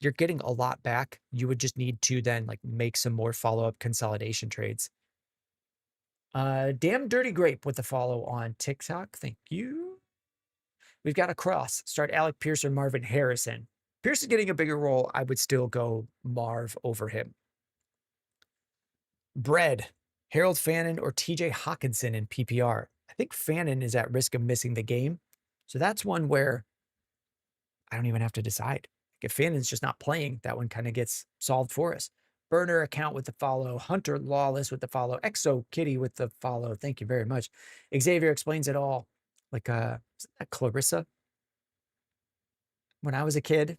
[SPEAKER 1] You're getting a lot back. You would just need to then like make some more follow-up consolidation trades. Damn Dirty Grape with the follow on TikTok. Thank you. We've got a cross. Start Alec Pierce or Marvin Harrison. Pierce is getting a bigger role. I would still go Marv over him. Bread, Harold Fannin or TJ Hawkinson in PPR. I think Fannin is at risk of missing the game. So that's one where I don't even have to decide. If Fannin's just not playing, that one kind of gets solved for us. Burner account with the follow. Hunter Lawless with the follow. Exo Kitty with the follow. Thank you very much. Xavier explains it all. Like isn't that Clarissa? When I was a kid,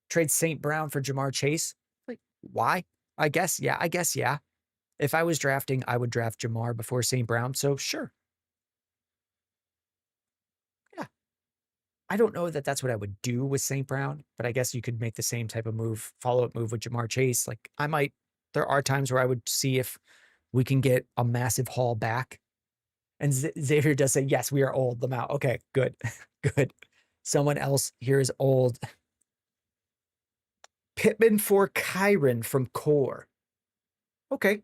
[SPEAKER 1] trade St. Brown for Jamar Chase. Like, why? I guess, yeah. If I was drafting, I would draft Jamar before St. Brown. So sure. Yeah. I don't know that that's what I would do with St. Brown, but I guess you could make the same type of move, follow-up move with Jamar Chase. Like there are times where I would see if we can get a massive haul back. And Xavier does say, yes, we are old. Lamau. Okay, good. Good. Someone else here is old. Pittman for Kyron from Core. Okay.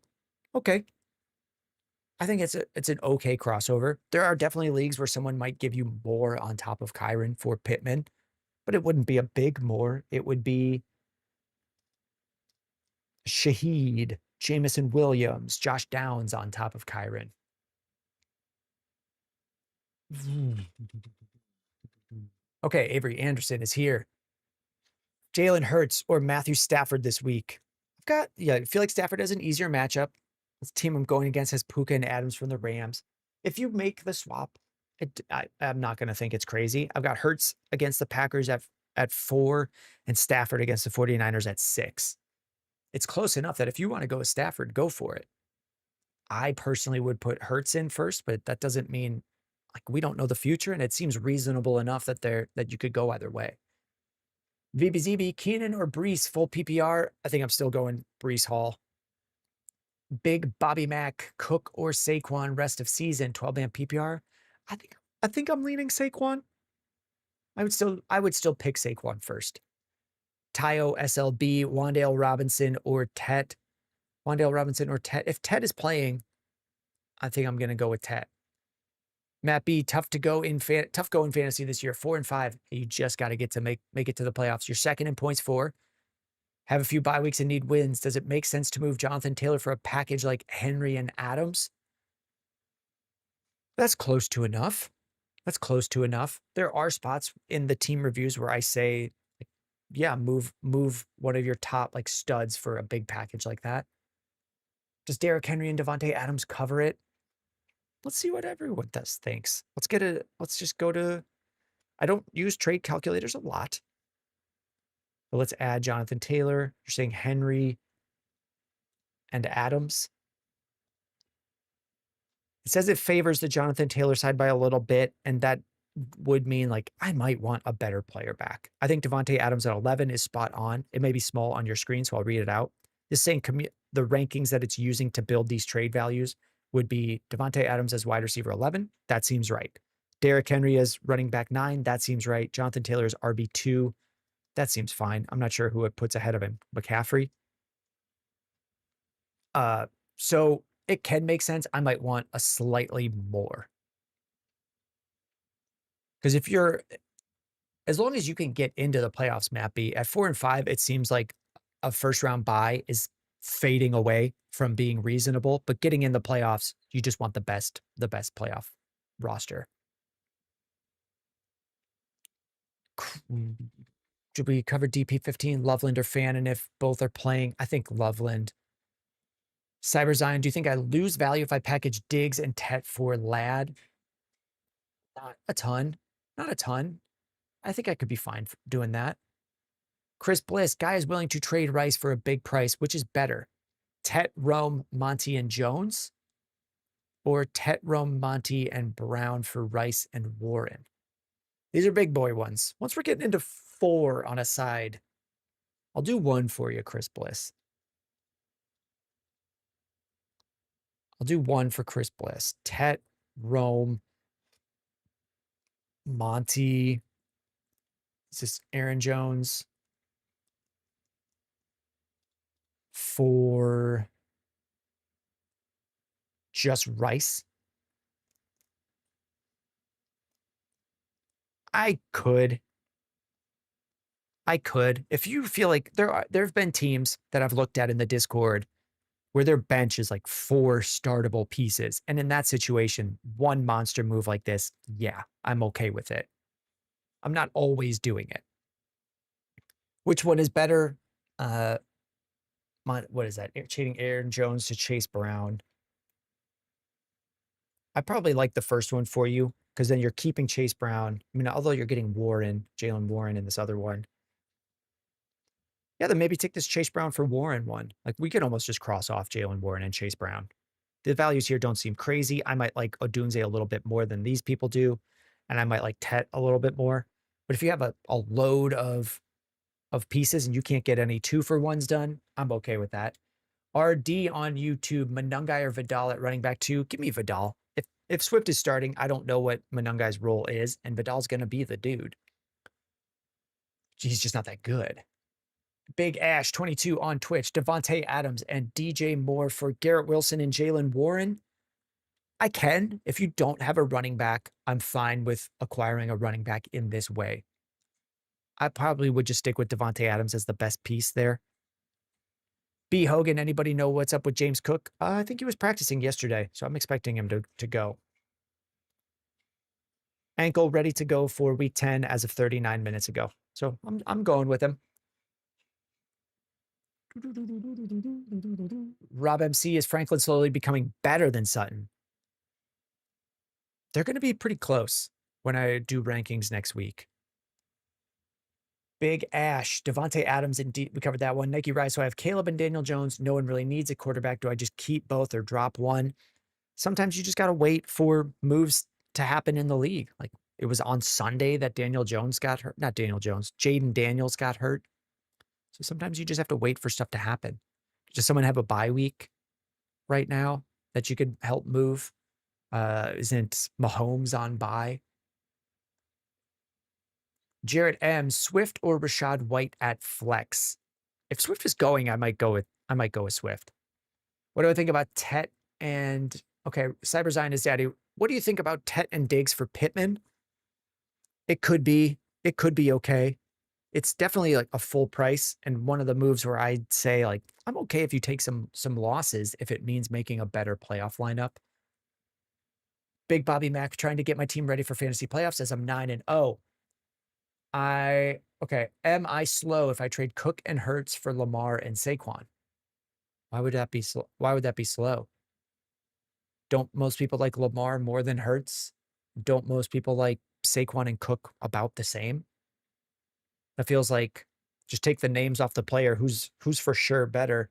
[SPEAKER 1] I think it's an okay crossover. There are definitely leagues where someone might give you more on top of Kyron for Pittman, but it wouldn't be a big more. It would be Shaheed, Jamison Williams, Josh Downs on top of Kyron. Okay, Avery Anderson is here. Jalen Hurts or Matthew Stafford this week. I feel like Stafford has an easier matchup. The team I'm going against has Puka and Adams from the Rams. If you make the swap, I'm not going to think it's crazy. I've got Hurts against the Packers at 4 and Stafford against the 49ers at 6. It's close enough that if you want to go with Stafford, go for it. I personally would put Hurts in first, but that doesn't mean like we don't know the future, and it seems reasonable enough that you could go either way. VBZB, Keenan or Brees, full PPR. I think I'm still going Brees Hall. Big Bobby Mack, Cook or Saquon, rest of season, 12-man PPR. I think I'm leaning Saquon. I would still pick Saquon first. Tayo SLB, Wandale Robinson or Tet. Wandale Robinson or Tet. If Tet is playing, I think I'm going to go with Tet. Matt B, tough go in fantasy this year. 4 and 5. You just got to get to make it to the playoffs. You're second in points for. Have a few bye weeks and need wins. Does it make sense to move Jonathan Taylor for a package like Henry and Adams? That's close to enough. There are spots in the team reviews where I say, yeah, move one of your top like studs for a big package like that. Does Derrick Henry and Devontae Adams cover it? Let's see what everyone thinks. Let's just go to, I don't use trade calculators a lot. But let's add Jonathan Taylor. You're saying Henry and Adams. It says it favors the Jonathan Taylor side by a little bit, and that would mean like I might want a better player back. I think Devontae Adams at 11 is spot on. It may be small on your screen, so I'll read it out. This saying the rankings that it's using to build these trade values would be Devontae Adams as wide receiver 11. That seems right. Derrick Henry as running back 9. That seems right. Jonathan Taylor as RB2. That seems fine. I'm not sure who it puts ahead of him. McCaffrey. So it can make sense. I might want a slightly more. Because as long as you can get into the playoffs, Mappy, at 4 and 5, it seems like a first round bye is fading away from being reasonable, but getting in the playoffs, you just want the best playoff roster. Should we cover DP15, Loveland or Fan? And if both are playing, I think Loveland. Cyber Zion, do you think I lose value if I package Diggs and Tet for Lad? Not a ton. Not a ton. I think I could be fine doing that. Chris Bliss, guy is willing to trade Rice for a big price. Which is better? Tet, Rome, Monty, and Jones? Or Tet, Rome, Monty, and Brown for Rice and Warren? These are big boy ones. Once we're getting into 4 on a side, I'll do 1 for you, Chris Bliss. I'll do 1 for Chris Bliss. Tet, Rome, Monty. Is this Aaron Jones? For just Rice? I could. If you feel like there have been teams that I've looked at in the Discord where their bench is like 4 startable pieces. And in that situation, 1 monster move like this, yeah, I'm okay with it. I'm not always doing it. Which one is better? What is that? Trading Aaron Jones to Chase Brown. I probably like the first one for you because then you're keeping Chase Brown. I mean, although you're getting Jaylen Warren in this other one. Yeah, then maybe take this Chase Brown for Warren one. Like we could almost just cross off Jaylen Warren and Chase Brown. The values here don't seem crazy. I might like Odunze a little bit more than these people do. And I might like Tet a little bit more. But if you have a load of pieces and you can't get any 2-for-1s done, I'm okay with that. RD on YouTube, Manungai or Vidal at running back 2. Give me Vidal. If Swift is starting, I don't know what Manungai's role is, and Vidal's going to be the dude. He's just not that good. Big Ash 22 on Twitch, Devontae Adams and DJ Moore for Garrett Wilson and Jaylen Warren. I can. If you don't have a running back, I'm fine with acquiring a running back in this way. I probably would just stick with Devontae Adams as the best piece there. B. Hogan, anybody know what's up with James Cook? I think he was practicing yesterday, so I'm expecting him to go. Ankle ready to go for week 10 as of 39 minutes ago. So I'm going with him. Rob MC, is Franklin slowly becoming better than Sutton? They're going to be pretty close when I do rankings next week. Big Ash, Devontae Adams, indeed, we covered that one. Nike Rise, so I have Caleb and Daniel Jones. No one really needs a quarterback. Do I just keep both or drop one? Sometimes you just got to wait for moves to happen in the league. Like It was on Sunday that Daniel Jones got hurt. Not Daniel Jones, Jayden Daniels got hurt. So sometimes you just have to wait for stuff to happen. Does someone have a bye week right now that you could help move? Isn't Mahomes on bye? Jarrett M. Swift or Rashad White at flex? If Swift is going, I might go with Swift. What do I think about Tet and okay, Cyber Zion is daddy. What do you think about Tet and Diggs for Pittman? It could be okay. It's definitely like a full price. And one of the moves where I'd say, like, I'm okay if you take some losses if it means making a better playoff lineup. Big Bobby Mack trying to get my team ready for fantasy playoffs as I'm 9-0. Am I slow if I trade Cook and Hurts for Lamar and Saquon? Why would that be slow? Why would that be slow? Don't most people like Lamar more than Hurts? Don't most people like Saquon and Cook about the same? That feels like just take the names off the player who's for sure better.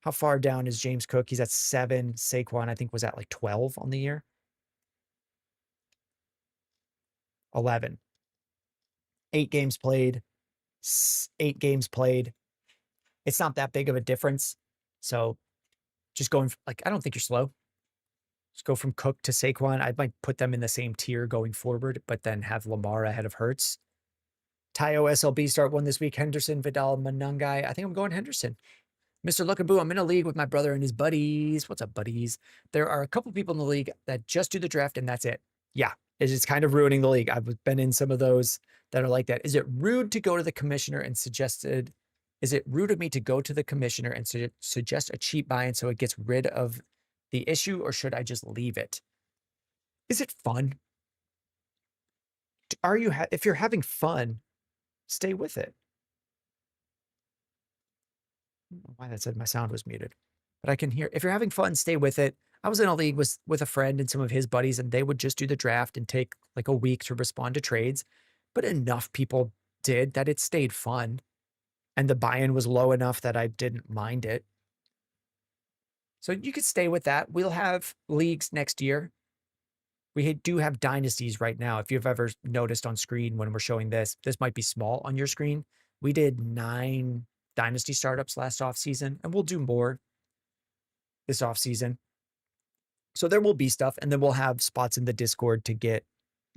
[SPEAKER 1] How far down is James Cook? He's at 7. Saquon, I think, was at like 12 on the year. 11. 8 games played. 8 games played. It's not that big of a difference. So just going, like, I don't think you're slow. Just go from Cook to Saquon. I might put them in the same tier going forward, but then have Lamar ahead of Hurts. Tayo SLB start 1 this week. Henderson, Vidal, Manungai. I think I'm going Henderson. Mr. Lookaboo, I'm in a league with my brother and his buddies. What's up, buddies? There are a couple people in the league that just do the draft and that's it. Yeah, it's just kind of ruining the league. I've been in some of those that are like that. Is it rude to go to the commissioner and is it rude of me to go to the commissioner and suggest a cheap buy-in so it gets rid of the issue, or should I just leave it? Is it fun? If you're having fun, stay with it. I don't know why that said my sound was muted, but I can hear. If you're having fun, stay with it. I was in a league with a friend and some of his buddies, and they would just do the draft and take like a week to respond to trades. But enough people did that it stayed fun. And the buy-in was low enough that I didn't mind it. So you could stay with that. We'll have leagues next year. We do have dynasties right now. If you've ever noticed on screen when we're showing this might be small on your screen. We did 9 dynasty startups last offseason, and we'll do more this offseason. So there will be stuff, and then we'll have spots in the Discord to get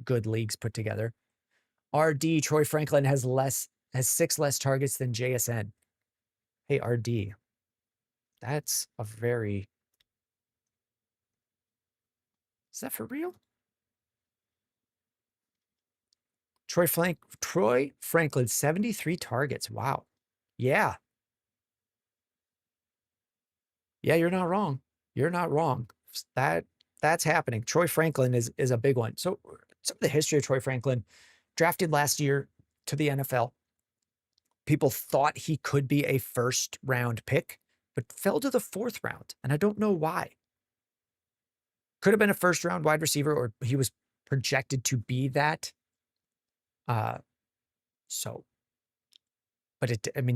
[SPEAKER 1] good leagues put together. RD, Troy Franklin has 6 less targets than JSN. Hey, RD. That's a very... Is that for real? Troy Franklin, 73 targets. Wow. Yeah. Yeah, you're not wrong. You're not wrong. That's happening. Troy Franklin is a big one. So some of the history of Troy Franklin, drafted last year to the NFL. People thought he could be a first round pick, but fell to the 4th round. And I don't know why. Could have been a first round wide receiver, or he was projected to be that.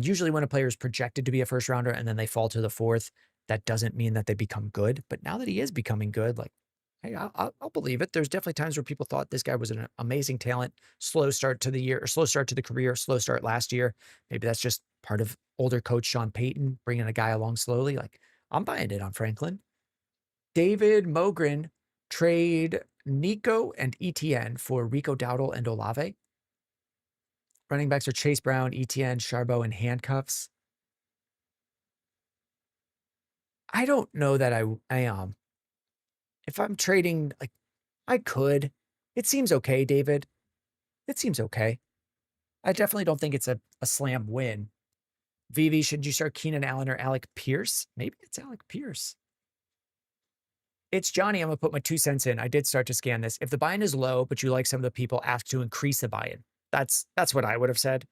[SPEAKER 1] Usually when a player is projected to be a first rounder and then they fall to the 4th, that doesn't mean that they become good. But now that he is becoming good, like, hey, I'll believe it. There's definitely times where people thought this guy was an amazing talent, slow start to the year, or slow start to the career, slow start last year. Maybe that's just part of older coach Sean Payton bringing a guy along slowly. Like, I'm buying it on Franklin. David Mogren, trade Nico and ETN for Rico Dowdle and Olave. Running backs are Chase Brown, ETN, Charbot, and handcuffs. I don't know that I am. If I'm trading, like, I could. It seems okay, David. It seems okay. I definitely don't think it's a slam win. VV, should you start Keenan Allen or Alec Pierce? Maybe it's Alec Pierce. It's Johnny. I'm going to put my 2 cents in. I did start to scan this. If the buy-in is low, but you like some of the people, ask to increase the buy-in. That's what I would have said,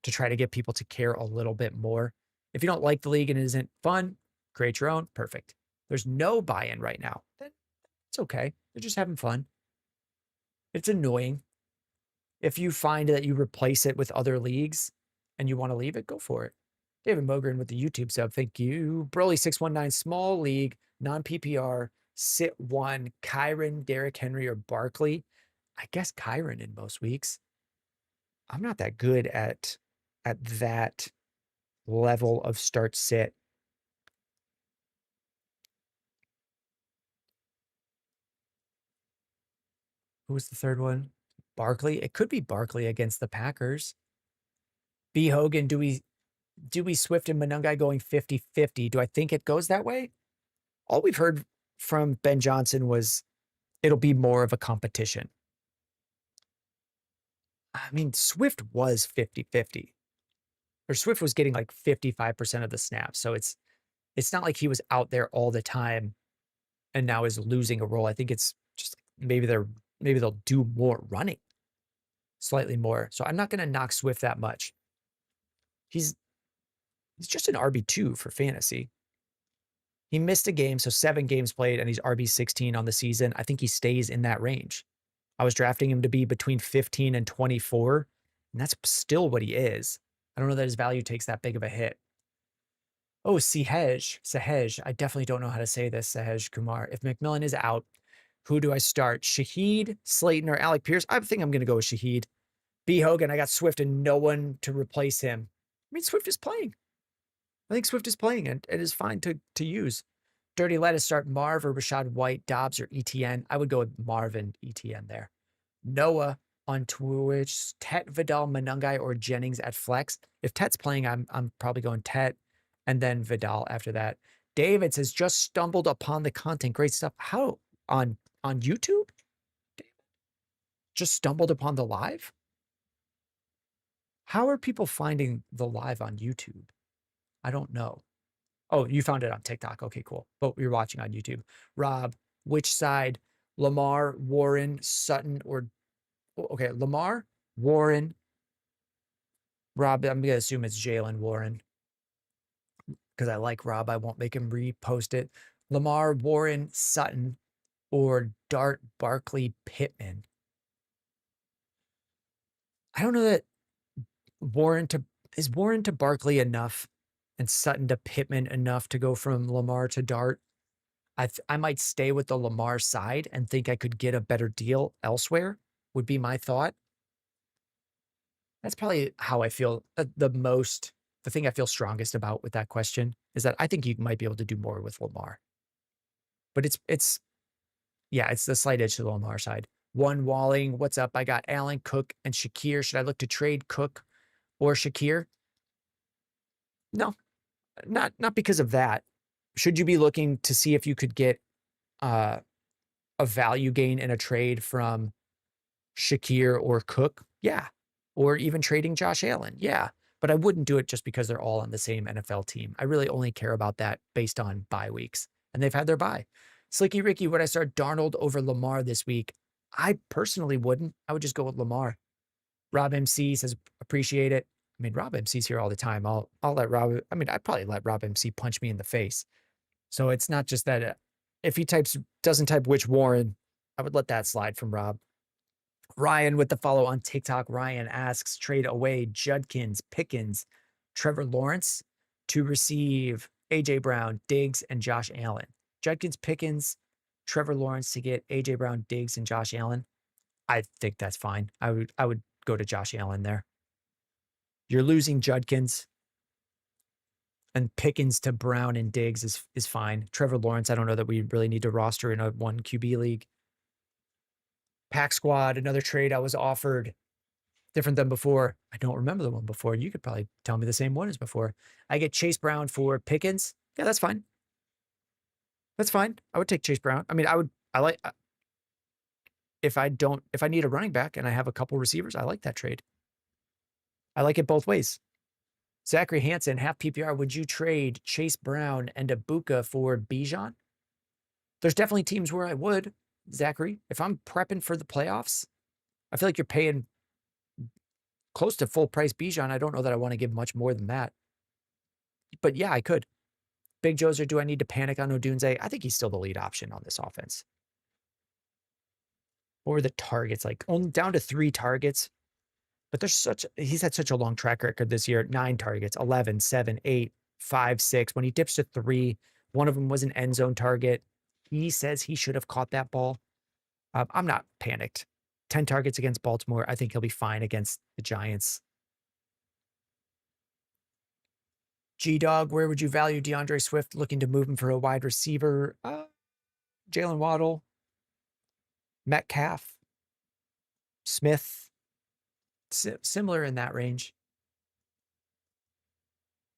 [SPEAKER 1] to try to get people to care a little bit more. If you don't like the league and it isn't fun, create your own. Perfect. There's no buy-in right now. It's okay. You're just having fun. It's annoying. If you find that you replace it with other leagues and you want to leave it, go for it. David Mogren with the YouTube sub. Thank you. Broly619, small league, non-PPR, sit 1, Kyron, Derrick Henry, or Barkley. I guess Kyron in most weeks. I'm not that good at that level of start sit. Who was the third one? Barkley. It could be Barkley against the Packers. B. Hogan, do we Swift and Monungai going 50-50? Do I think it goes that way? All we've heard from Ben Johnson was it'll be more of a competition. I mean, Swift was 50-50. Or Swift was getting like 55% of the snaps. So it's not like he was out there all the time and now is losing a role. I think it's just maybe they'll do more running, slightly more. So I'm not going to knock Swift that much. He's just an RB2 for fantasy. He missed a game, so 7 games played, and he's RB16 on the season. I think he stays in that range. I was drafting him to be between 15 and 24, and that's still what he is. I don't know that his value takes that big of a hit. Oh, Sahej. I definitely don't know how to say this, Sahej Kumar. If McMillan is out, who do I start? Shaheed, Slayton, or Alec Pierce? I think I'm going to go with Shaheed. B. Hogan, I got Swift and no one to replace him. I mean, Swift is playing. I think Swift is playing, and it is fine to use. Dirty Lettuce, start Marv or Rashad White, Dobbs or ETN. I would go with Marv and ETN there. Noah on Twitch, Tet, Vidal, Monungai, or Jennings at flex. If Tet's playing, I'm probably going Tet and then Vidal after that. David says, just stumbled upon the content. Great stuff. How? On YouTube? Just stumbled upon the live? How are people finding the live on YouTube? I don't know. Oh, you found it on TikTok. Okay, cool. But you're watching on YouTube. Rob, which side? Lamar, Warren, Sutton, or okay, Lamar, Warren, Rob. I'm gonna assume it's Jalen Warren because I like Rob. I won't make him repost it. Lamar, Warren, Sutton, or Dart, Barkley, Pittman. I don't know that is Warren to Barkley enough and Sutton to Pittman enough to go from Lamar to Dart. I might stay with the Lamar side and think I could get a better deal elsewhere, would be my thought. That's probably how I feel the thing I feel strongest about with that question is that I think you might be able to do more with Lamar. But it's the slight edge to the Lamar side. One Walling, what's up? I got Allen, Cook, and Shakir. Should I look to trade Cook or Shakir? No, not because of that. Should you be looking to see if you could get a value gain in a trade from Shakir or Cook? Yeah. Or even trading Josh Allen? Yeah. But I wouldn't do it just because they're all on the same NFL team. I really only care about that based on bye weeks. And they've had their bye. Slicky Ricky, would I start Darnold over Lamar this week? I personally wouldn't. I would just go with Lamar. Rob MC says, appreciate it. I mean, Rob MC's here all the time. I'll let Rob, I'd probably let Rob MC punch me in the face. So it's not just that if he doesn't type which Warren, I would let that slide from Rob. Ryan with the follow on TikTok. Ryan asks, trade away Judkins, Pickens, Trevor Lawrence to receive AJ Brown, Diggs, and Josh Allen. Judkins, Pickens, Trevor Lawrence to get AJ Brown, Diggs, and Josh Allen. I think that's fine. I would go to Josh Allen there. You're losing Judkins, and Pickens to Brown and Diggs is fine. Trevor Lawrence, I don't know that we really need to roster in a 1 QB league. Pack Squad, another trade I was offered, different than before. I don't remember the one before. You could probably tell me the same one as before. I get Chase Brown for Pickens. Yeah, that's fine. That's fine. I would take Chase Brown. If I need a running back and I have a couple receivers, I like that trade. I like it both ways. Zachary Hansen, half PPR. Would you trade Chase Brown and Ibuka for Bijan? There's definitely teams where I would, Zachary. If I'm prepping for the playoffs, I feel like you're paying close to full price Bijan. I don't know that I want to give much more than that. But yeah, I could. Big Joser, do I need to panic on Odunze? I think he's still the lead option on this offense. What were the targets? Like only down to 3 targets. But he's had such a long track record this year. 9 targets, 11, 7, 8, 5, 6. When he dips to 3, one of them was an end zone target. He says he should have caught that ball. I'm not panicked. 10 targets against Baltimore. I think he'll be fine against the Giants. G-Dog, where would you value DeAndre Swift, looking to move him for a wide receiver? Jalen Waddle, Metcalf, Smith, similar in that range.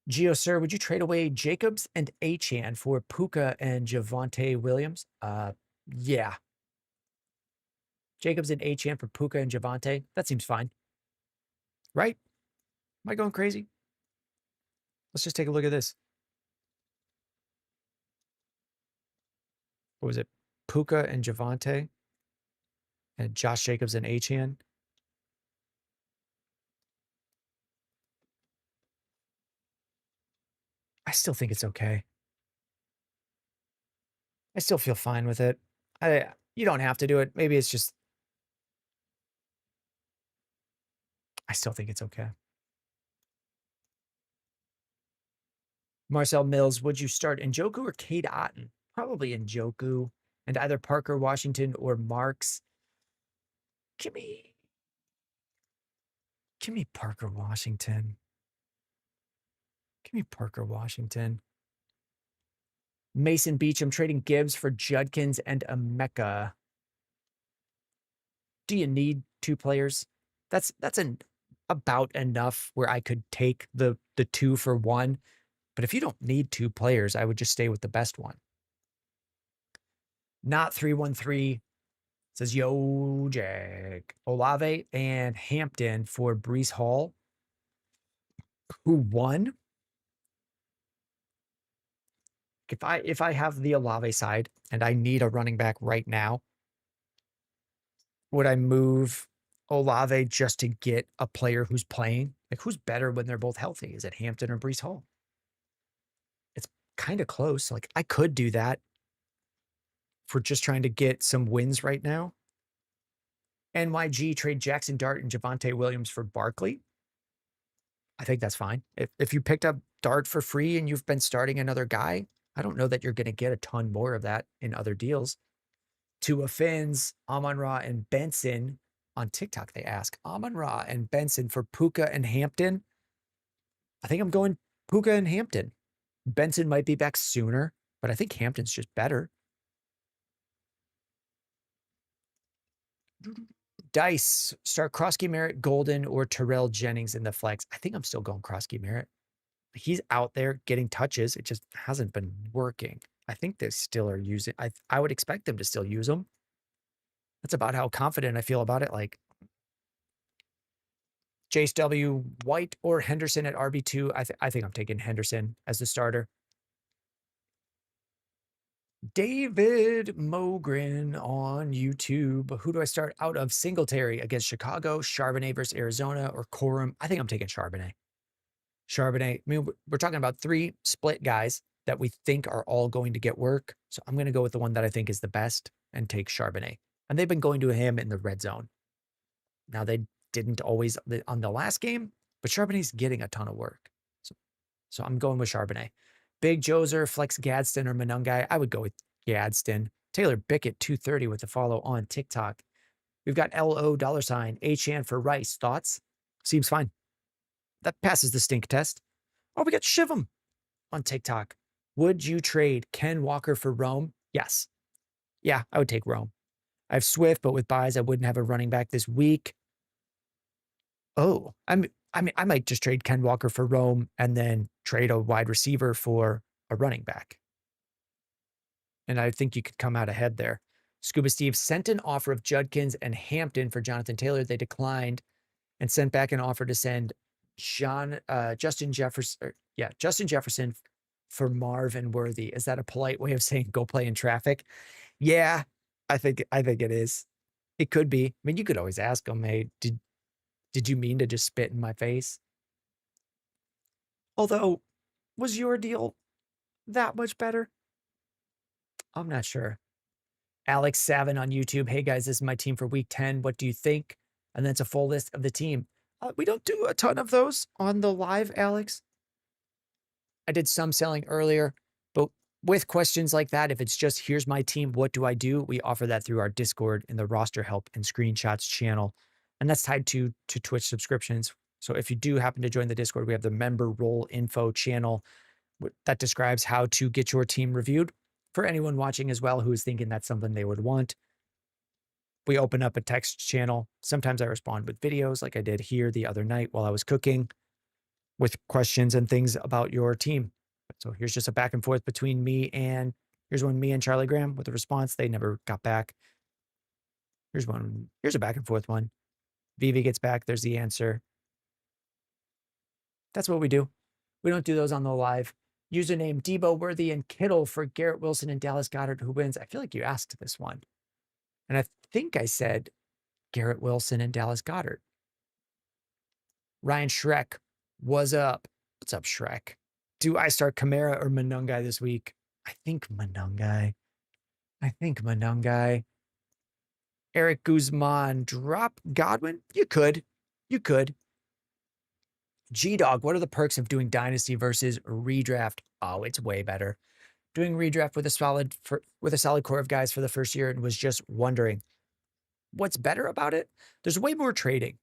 [SPEAKER 1] Geo, sir, would you trade away Jacobs and Achane for Puka and Javonte Williams? Yeah. Jacobs and Achane for Puka and Javonte. That seems fine. Right? Am I going crazy? Let's just take a look at this. What was it? Puka and Javonte and Josh Jacobs and Achane. I still think it's okay. I still feel fine with it. You don't have to do it. Maybe it's just, I still think it's okay. Marcel Mills, would you start Njoku or Cade Otton? Probably Njoku and either Parker Washington or Marks. Give me Parker Washington. Give me Parker Washington. Mason Beacham trading Gibbs for Judkins and Emeka. Do you need 2 players? That's about enough where I could take the 2 for 1. But if you don't need 2 players, I would just stay with the best one. Not 313 says, yo, Jack. Olave and Hampton for Breece Hall. Who won? If I have the Olave side and I need a running back right now, would I move Olave just to get a player who's playing? Like, who's better when they're both healthy? Is it Hampton or Breece Hall? It's kind of close. Like, I could do that for just trying to get some wins right now. NYG trade Jackson Dart and Javonte Williams for Barkley. I think that's fine. If you picked up Dart for free and you've been starting another guy, I don't know that you're going to get a ton more of that in other deals. Tua Fins, Amon-Ra, and Benson. On TikTok, they ask Amon-Ra and Benson for Puka and Hampton. I think I'm going Puka and Hampton. Benson might be back sooner, but I think Hampton's just better. Dice, start Krosky Merritt, Golden, or Terrell Jennings in the flex. I think I'm still going Krosky Merritt. He's out there getting touches. It just hasn't been working. I think they still are using, I would expect them to still use them. That's about how confident I feel about it. Like, Jace W. White or Henderson at RB2. I think I'm taking Henderson as the starter. David Mogren on YouTube. Who do I start out of? Singletary against Chicago, Charbonnet versus Arizona, or Corum? I think I'm taking Charbonnet. Charbonnet. I mean, we're talking about 3 split guys that we think are all going to get work. So I'm going to go with the one that I think is the best and take Charbonnet. And they've been going to him in the red zone. Now, they didn't always on the last game, but Charbonnet's getting a ton of work. So I'm going with Charbonnet. Big Joser, Flex Gadsden, or Monungai. I would go with Gadsden. Taylor Bickett, 230 with the follow on TikTok. We've got LO $, Achan for Rice. Thoughts? Seems fine. That passes the stink test. Oh, we got Shivam on TikTok. Would you trade Ken Walker for Rome? Yes. Yeah, I would take Rome. I have Swift, but with buys, I wouldn't have a running back this week. Oh, I might just trade Ken Walker for Rome and then trade a wide receiver for a running back. And I think you could come out ahead there. Scuba Steve sent an offer of Judkins and Hampton for Jonathan Taylor. They declined and sent back an offer to send Justin Jefferson for Marvin Worthy. Is that a polite way of saying go play in traffic? Yeah, I think it is. It could be. I mean, you could always ask them, hey, did you mean to just spit in my face? Although, was your deal that much better? I'm not sure. Alex Savin on YouTube. Hey guys, this is my team for week 10. What do you think? And then it's a full list of the team. We don't do a ton of those on the live, Alex. I did some selling earlier, but with questions like that, if it's just, here's my team, what do I do? We offer that through our Discord in the roster help and screenshots channel. And that's tied to Twitch subscriptions. So if you do happen to join the Discord, we have the member role info channel that describes how to get your team reviewed for anyone watching as well who is thinking that's something they would want. We open up a text channel. Sometimes I respond with videos like I did here the other night while I was cooking with questions and things about your team. So here's just a back and forth between me and here's one me and Charlie Graham with a response. They never got back. Here's one. Here's a back and forth one. Vivi gets back. There's the answer. That's what we do. We don't do those on the live. Username Debo Worthy and Kittle for Garrett Wilson and Dallas Goedert, who wins. I feel like you asked this one. And I think I said Garrett Wilson and Dallas Goedert. Ryan Shrek, what's up? What's up, Shrek? Do I start Kamara or Monungai this week? I think Monungai. Eric Guzman, drop Godwin? You could. G-Dog, what are the perks of doing Dynasty versus redraft? Oh, it's way better. Doing redraft with a solid core of guys for the first year and was just wondering what's better about it. There's way more trading.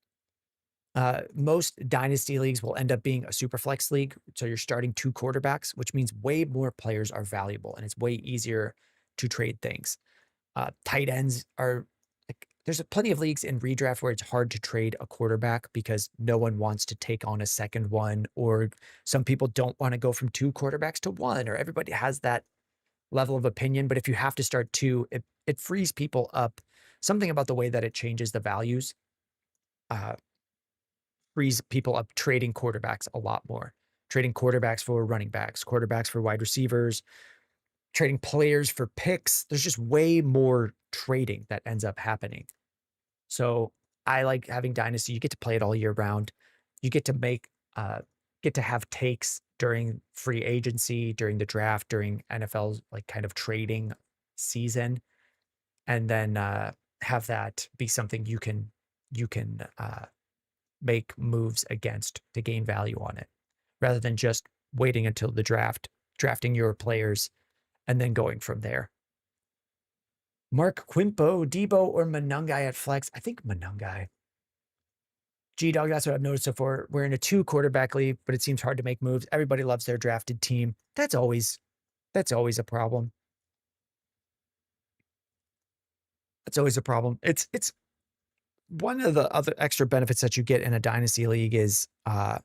[SPEAKER 1] Most dynasty leagues will end up being a super flex league. So you're starting 2 quarterbacks, which means way more players are valuable and it's way easier to trade things. Tight ends are like, there's plenty of leagues in redraft where it's hard to trade a quarterback because no one wants to take on a second one, or some people don't want to go from 2 quarterbacks to 1, or everybody has that level of opinion. But if you have to start 2, it frees people up. Something about the way that it changes the values frees people up trading quarterbacks a lot more. Trading quarterbacks for running backs, quarterbacks for wide receivers, trading players for picks. There's just way more trading that ends up happening. So I like having Dynasty. You get to play it all year round. You get to have takes during free agency, during the draft, during NFL's like kind of trading season, and then have that be something you can make moves against to gain value on it, rather than just waiting until the draft, drafting your players, and then going from there. Mark Quimpo, Debo, or Monungai at flex? I think Monungai. G-Dog, that's what I've noticed so far. We're in a 2 quarterback league, but it seems hard to make moves. Everybody loves their drafted team. That's always a problem. That's always a problem. It's one of the other extra benefits that you get in a dynasty league is no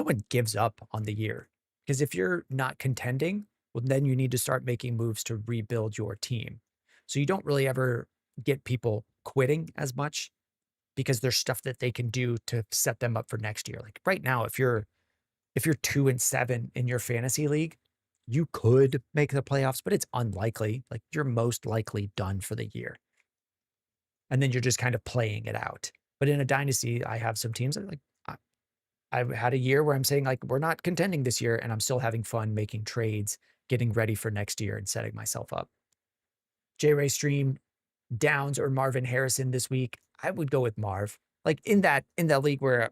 [SPEAKER 1] one gives up on the year. Because if you're not contending, well, then you need to start making moves to rebuild your team. So you don't really ever get people quitting as much because there's stuff that they can do to set them up for next year. Like right now, if you're 2-7 in your fantasy league, you could make the playoffs, but it's unlikely. Like you're most likely done for the year. And then you're just kind of playing it out. But in a dynasty, I have some teams that like, I've had a year where I'm saying like, we're not contending this year, and I'm still having fun making trades, getting ready for next year and setting myself up. J-Ray stream, Downs or Marvin Harrison this week. I would go with Marv. Like in that league where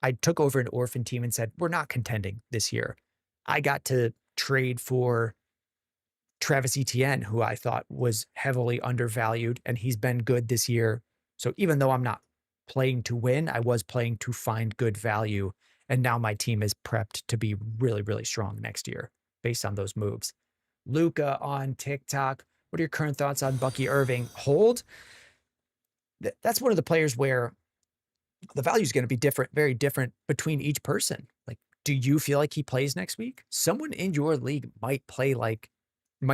[SPEAKER 1] I took over an orphan team and said, we're not contending this year, I got to trade for Travis Etienne, who I thought was heavily undervalued, and he's been good this year. So even though I'm not playing to win, I was playing to find good value. And now my team is prepped to be really, really strong next year based on those moves. Luca on TikTok, what are your current thoughts on Bucky Irving? Hold. That's one of the players where the value is going to be different, very different between each person. Like, do you feel like he plays next week? Someone in your league might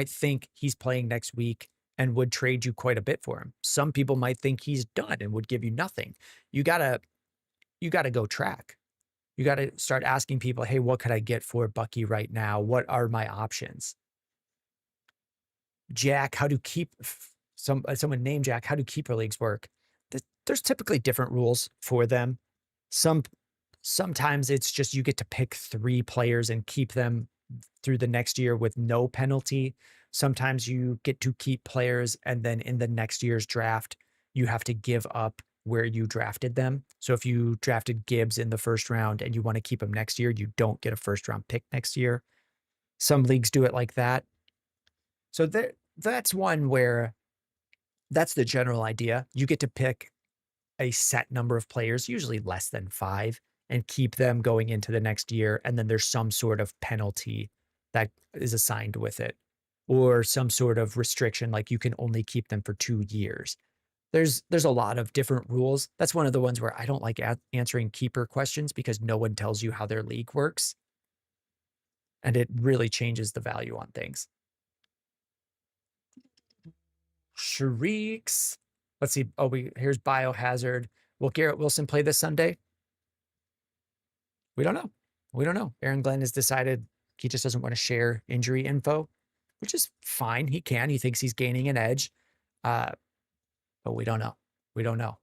[SPEAKER 1] think he's playing next week and would trade you quite a bit for him. Some people might think he's done and would give you nothing. You gotta go track. You got to start asking people, hey, what could I get for Bucky right now? What are my options? Jack, how do someone named Jack, how do keeper leagues work? There's typically different rules for them. Sometimes it's just you get to pick 3 players and keep them through the next year with no penalty. Sometimes you get to keep players, and then in the next year's draft, you have to give up where you drafted them. So if you drafted Gibbs in the first round and you want to keep him next year, you don't get a first round pick next year. Some leagues do it like that. So that's one where that's the general idea. You get to pick a set number of players, usually less than 5, and keep them going into the next year. And then there's some sort of penalty that is assigned with it, or some sort of restriction, like you can only keep them for 2 years. There's a lot of different rules. That's one of the ones where I don't like answering keeper questions because no one tells you how their league works. And it really changes the value on things. Shrieks. Let's see. Oh, here's Biohazard. Will Garrett Wilson play this Sunday? We don't know. We don't know. Aaron Glenn has decided he just doesn't want to share injury info, which is fine. He can. He thinks he's gaining an edge. But we don't know. We don't know.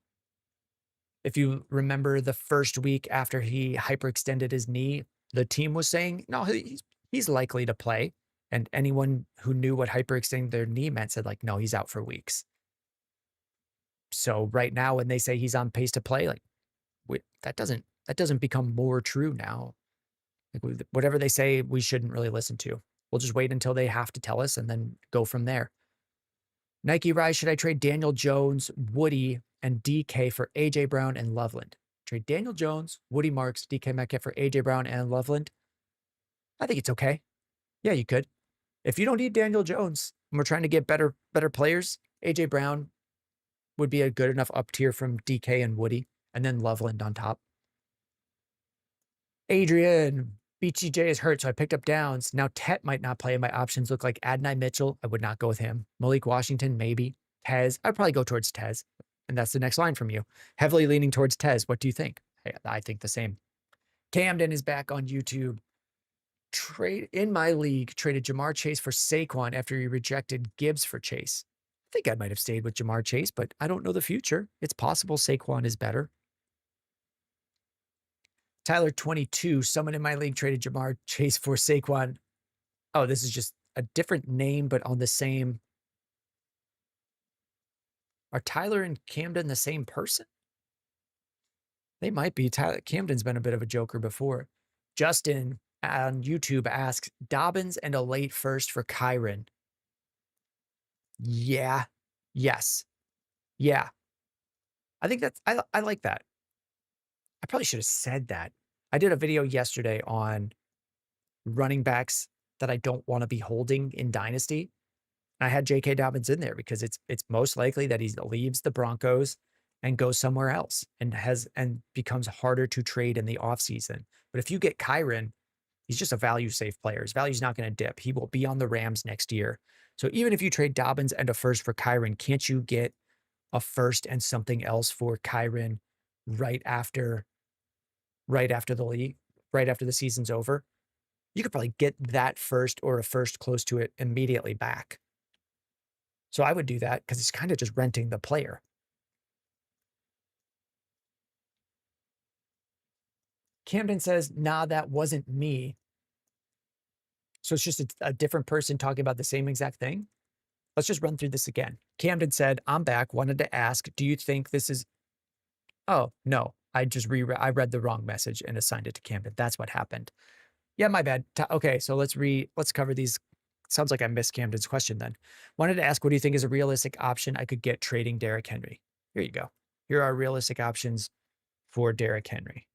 [SPEAKER 1] If you remember the first week after he hyperextended his knee, the team was saying, no, he's likely to play. And anyone who knew what hyperextending their knee meant said, like, no, he's out for weeks. So right now, when they say he's on pace to play, like, that doesn't become more true now. Like, whatever they say, we shouldn't really listen to. We'll just wait until they have to tell us and then go from there. Nike Rise, should I trade Daniel Jones, Woody, and DK for AJ Brown and Loveland? Trade Daniel Jones, Woody Marks, DK Metcalf for AJ Brown and Loveland? I think it's okay. Yeah, you could. If you don't need Daniel Jones and we're trying to get better players, AJ Brown would be a good enough up tier from DK and Woody, and then Loveland on top. Adrian, BTJ is hurt, so I picked up Downs. Now Tet might not play. My options look like Adonai Mitchell. I would not go with him. Malik Washington, maybe. Tez, I'd probably go towards Tez. And that's the next line from you. Heavily leaning towards Tez. What do you think? I think the same. Camden is back on YouTube. In my league, traded Jamar Chase for Saquon after he rejected Gibbs for Chase. I think I might have stayed with Jamar Chase, but I don't know the future. It's possible Saquon is better. Tyler 22, someone in my league traded Jamar Chase for Saquon. Oh, this is just a different name, but on the same. Are Tyler and Camden the same person? They might be. Camden's been a bit of a joker before. Justin on YouTube asks, Dobbins and a late first for Kyron. Yeah. Yes. Yeah. I think I like that. I probably should have said that. I did a video yesterday on running backs that I don't want to be holding in Dynasty. I had J.K. Dobbins in there because it's most likely that he leaves the Broncos and goes somewhere else and becomes harder to trade in the offseason. But if you get Kyron, he's just a value safe player. His value's not going to dip. He will be on the Rams next year. So even if you trade Dobbins and a first for Kyron, can't you get a first and something else for Kyron right after the season's over? You could probably get that first or a first close to it immediately back. So I would do that because it's kind of just renting the player. Camden says, nah, that wasn't me. So it's just a different person talking about the same exact thing. Let's just run through this again. Camden said, I'm back, wanted to ask, do you think this is, oh, no, I read the wrong message and assigned it to Camden. That's what happened. Yeah, my bad. Okay, so let's cover these. Sounds like I missed Camden's question then. Wanted to ask, what do you think is a realistic option I could get trading Derrick Henry? Here you go. Here are realistic options for Derrick Henry.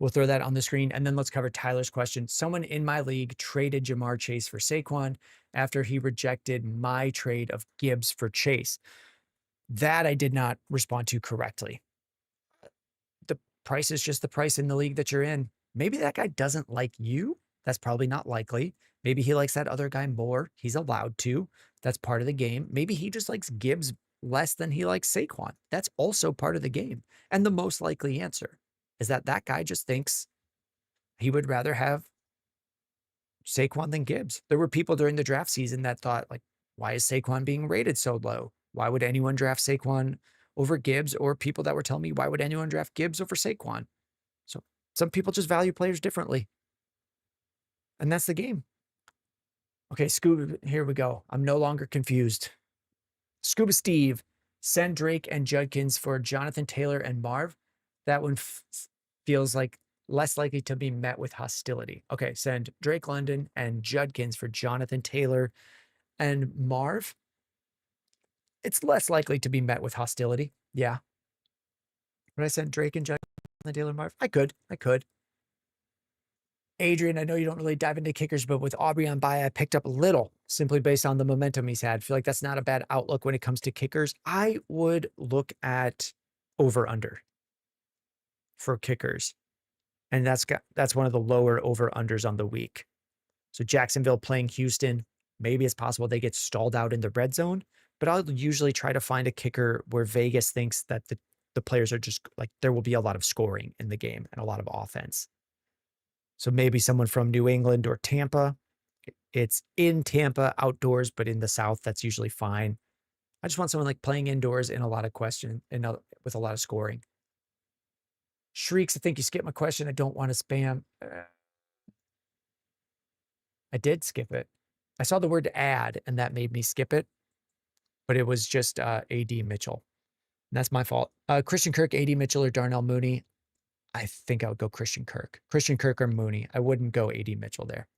[SPEAKER 1] We'll throw that on the screen, and then let's cover Tyler's question. Someone in my league traded Jamar Chase for Saquon after he rejected my trade of Gibbs for Chase. That I did not respond to correctly. The price is just the price in the league that you're in. Maybe that guy doesn't like you. That's probably not likely. Maybe he likes that other guy more. He's allowed to. That's part of the game. Maybe he just likes Gibbs less than he likes Saquon. That's also part of the game. And the most likely answer is that guy just thinks he would rather have Saquon than Gibbs. There were people during the draft season that thought, like, why is Saquon being rated so low? Why would anyone draft Saquon over Gibbs? Or people that were telling me, why would anyone draft Gibbs over Saquon? So some people just value players differently. And that's the game. Okay, Scuba, here we go. I'm no longer confused. Scuba Steve, send Drake and Judkins for Jonathan Taylor and Marv. That one feels like less likely to be met with hostility. Okay, send Drake London and Judkins for Jonathan Taylor and Marv. It's less likely to be met with hostility. Yeah. Would I send Drake and Jonathan Taylor and Marv? I could. Adrian, I know you don't really dive into kickers, but with Aubrey on bye, I picked up a little simply based on the momentum he's had. I feel like that's not a bad outlook when it comes to kickers. I would look at over under for kickers. And that's one of the lower over unders on the week. So Jacksonville playing Houston, maybe it's possible they get stalled out in the red zone, but I'll usually try to find a kicker where Vegas thinks that the players are just like, there will be a lot of scoring in the game and a lot of offense. So maybe someone from New England or Tampa. It's in Tampa outdoors, but in the South, that's usually fine. I just want someone like playing indoors in a lot of with a lot of scoring. Shrieks, I think you skipped my question. I don't want to spam. I did skip it. I saw the word add, and that made me skip it. But it was just A.D. Mitchell. And that's my fault. Christian Kirk, A.D. Mitchell, or Darnell Mooney. I think I would go Christian Kirk. Christian Kirk or Mooney. I wouldn't go A.D. Mitchell there.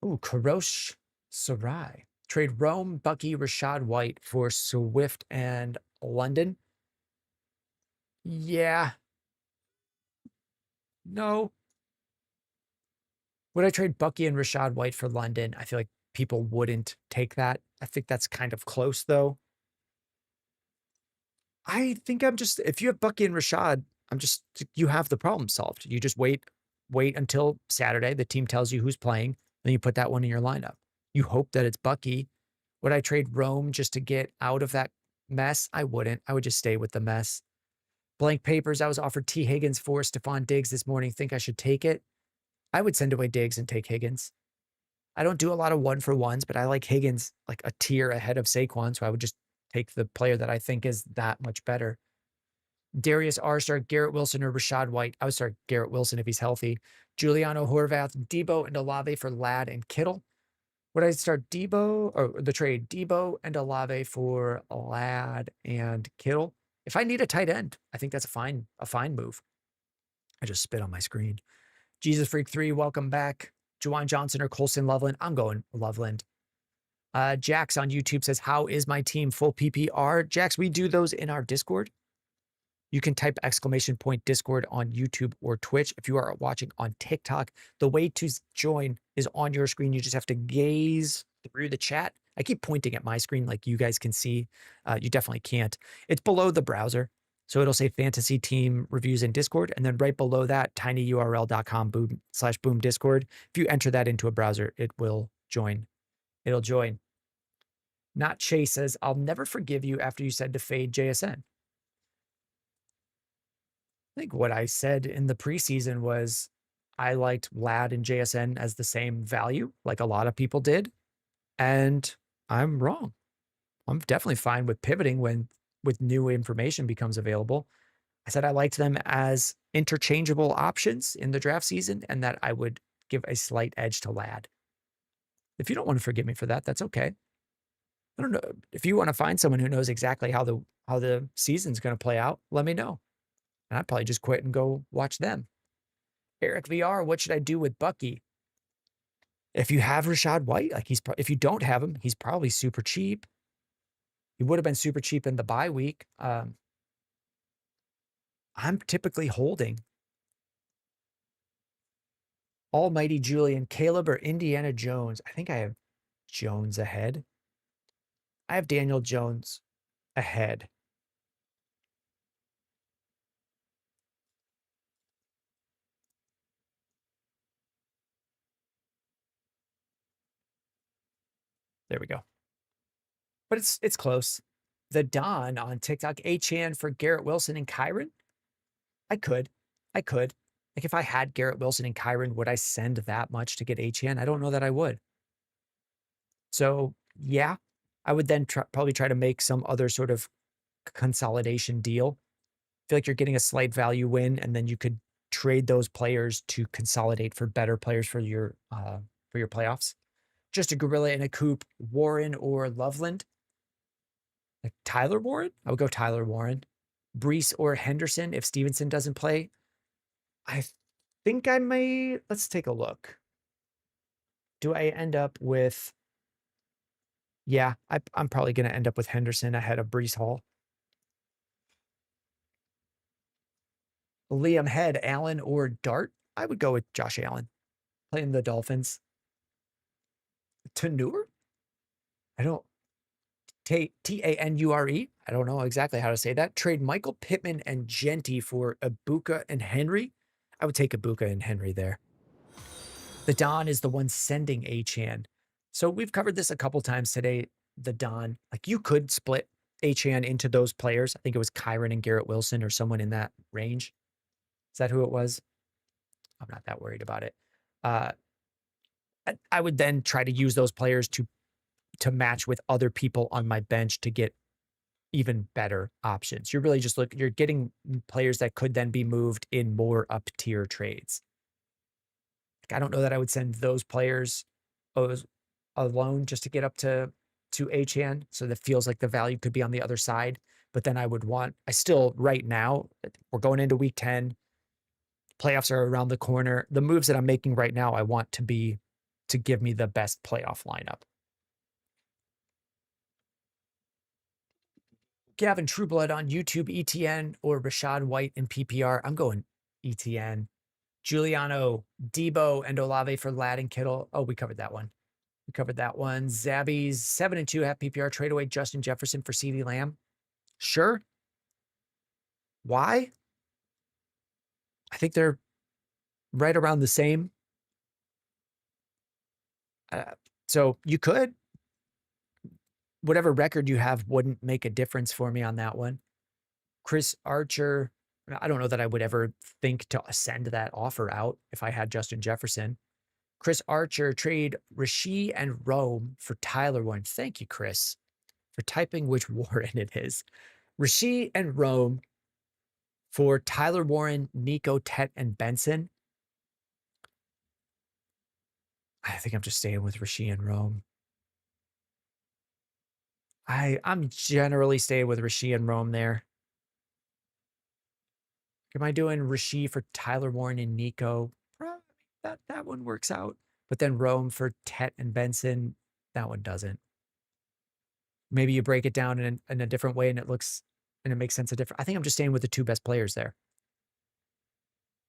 [SPEAKER 1] Ooh, Karosh Sarai. Trade Rome, Bucky, Rashad White for Swift and London. Yeah. No. Would I trade Bucky and Rashad White for London? I feel like people wouldn't take that. I think that's kind of close, though. I think if you have Bucky and Rashad, you have the problem solved. You just wait until Saturday. The team tells you who's playing, then you put that one in your lineup. You hope that it's Bucky. Would I trade Rome just to get out of that mess? I wouldn't. I would just stay with the mess. Blank papers. I was offered T. Higgins for Stephon Diggs this morning. Think I should take it? I would send away Diggs and take Higgins. I don't do a lot of 1-for-1s, but I like Higgins like a tier ahead of Saquon, so I would just take the player that I think is that much better. Darius R. start Garrett Wilson or Rashad White. I would start Garrett Wilson if he's healthy. Giuliano Horvath, Debo and Olave for Ladd and Kittle. Would I start Debo or the trade Debo and Olave for Ladd and Kittle? If I need a tight end, I think that's a fine move. I just spit on my screen. Jesus Freak 3, welcome back. Juwan Johnson or Colson Loveland? I'm going Loveland. Jax on YouTube says, how is my team full PPR? Jax, we do those in our Discord. You can type !Discord on YouTube or Twitch. If you are watching on TikTok, the way to join is on your screen. You just have to gaze through the chat. I keep pointing at my screen like you guys can see. You definitely can't. It's below the browser. So it'll say fantasy team reviews in Discord. And then right below that, tinyurl.com/boom Discord. If you enter that into a browser, it will join. It'll join. Not Chase says, I'll never forgive you after you said to fade JSN. I think what I said in the preseason was I liked Ladd and JSN as the same value, like a lot of people did. And I'm wrong. I'm definitely fine with pivoting with new information becomes available. I said I liked them as interchangeable options in the draft season and that I would give a slight edge to Ladd. If you don't want to forgive me for that, that's okay. I don't know. If you want to find someone who knows exactly how the season's going to play out, let me know. And I'd probably just quit and go watch them. Eric VR, what should I do with Bucky? If you have Rashad White, like if you don't have him, he's probably super cheap. He would have been super cheap in the bye week. I'm typically holding. Almighty Julian, Caleb or Indiana Jones? I think I have Jones ahead. I have Daniel Jones ahead. There we go. But it's close. The Don on TikTok, Achan for Garrett Wilson and Kyron. I could. Like if I had Garrett Wilson and Kyron, would I send that much to get Achan? I don't know that I would. So yeah, I would then probably try to make some other sort of consolidation deal. I feel like you're getting a slight value win, and then you could trade those players to consolidate for better players for your playoffs. Just a gorilla in a coop, Warren or Loveland. Like Tyler Warren? I would go Tyler Warren. Brees or Henderson if Stevenson doesn't play. I think I may. Let's take a look. Do I end up with? Yeah, I'm probably going to end up with Henderson ahead of Brees Hall. Liam Head, Allen or Dart? I would go with Josh Allen playing the Dolphins. Tanure? I don't. Tanure. I don't know exactly how to say that. Trade Michael Pittman and Genty for Ibuka and Henry. I would take Ibuka and Henry there. The Don is the one sending Achane. So we've covered this a couple times today. The Don, like you could split Achane into those players. I think it was Kyron and Garrett Wilson or someone in that range. Is that who it was? I'm not that worried about it. I would then try to use those players to match with other people on my bench to get even better options. You're really just you're getting players that could then be moved in more up tier trades. Like, I don't know that I would send those players alone just to get up to Achane. So that feels like the value could be on the other side. But then I still right now, we're going into week 10. Playoffs are around the corner. The moves that I'm making right now, I want to give me the best playoff lineup. Gavin Trueblood on YouTube, ETN or Rashad White in PPR. I'm going ETN. Giuliano, Debo, and Olave for Ladd and Kittle. Oh, we covered that one. Zabby's 7-2 half PPR. Trade away Justin Jefferson for CeeDee Lamb. Sure. Why? I think they're right around the same. So you could. Whatever record you have wouldn't make a difference for me on that one. Chris Archer, I don't know that I would ever think to send that offer out if I had Justin Jefferson. Chris Archer, trade Rasheed and Rome for Tyler Warren. Thank you, Chris, for typing which Warren it is. Rasheed and Rome for Tyler Warren, Nico, Tet, and Benson. I think I'm just staying with Rasheed and Rome. I'm generally staying with Rasheed and Rome there. Am I doing Rasheed for Tyler Warren and Nico? Probably that one works out. But then Rome for Tet and Benson, that one doesn't. Maybe you break it down in a different way and it makes sense of different. I think I'm just staying with the two best players there.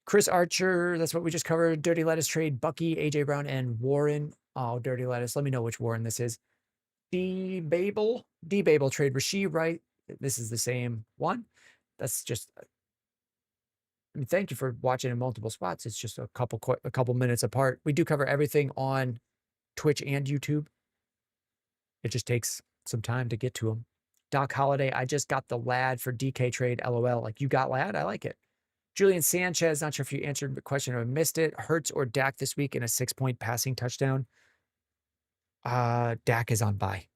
[SPEAKER 1] Chris Archer, that's what we just covered. Dirty Lettuce trade Bucky, AJ Brown, and Warren. Oh, Dirty Lettuce. Let me know which Warren this is. D-Babel trade Rasheed Wright. This is the same one. That's just, I mean, thank you for watching in multiple spots. It's just a couple minutes apart. We do cover everything on Twitch and YouTube. It just takes some time to get to them. Doc Holliday, I just got the Ladd for DK trade. LOL. Like, you got Ladd? I like it. Julian Sanchez, not sure if you answered the question or missed it. Hurts or Dak this week in a 6-point passing touchdown? Dak is on bye.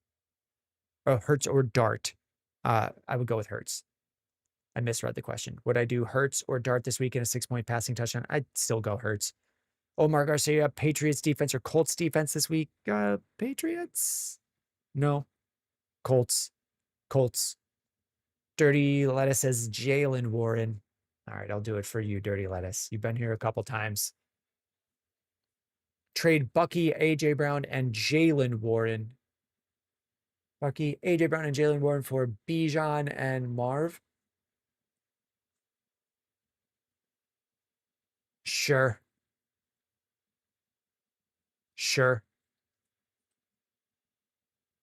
[SPEAKER 1] Oh, Hurts or Dart? I would go with Hurts. I misread the question. Would I do Hurts or Dart this week in a 6-point passing touchdown? I'd still go Hurts. Omar Garcia, Patriots defense or Colts defense this week? Patriots? No. Colts. Dirty Lettuce says Jaylen Warren. All right, I'll do it for you, Dirty Lettuce. You've been here a couple times. Trade Bucky, AJ Brown, and Jaylen Warren. Bucky, AJ Brown, and Jaylen Warren for Bijan and Marv. Sure.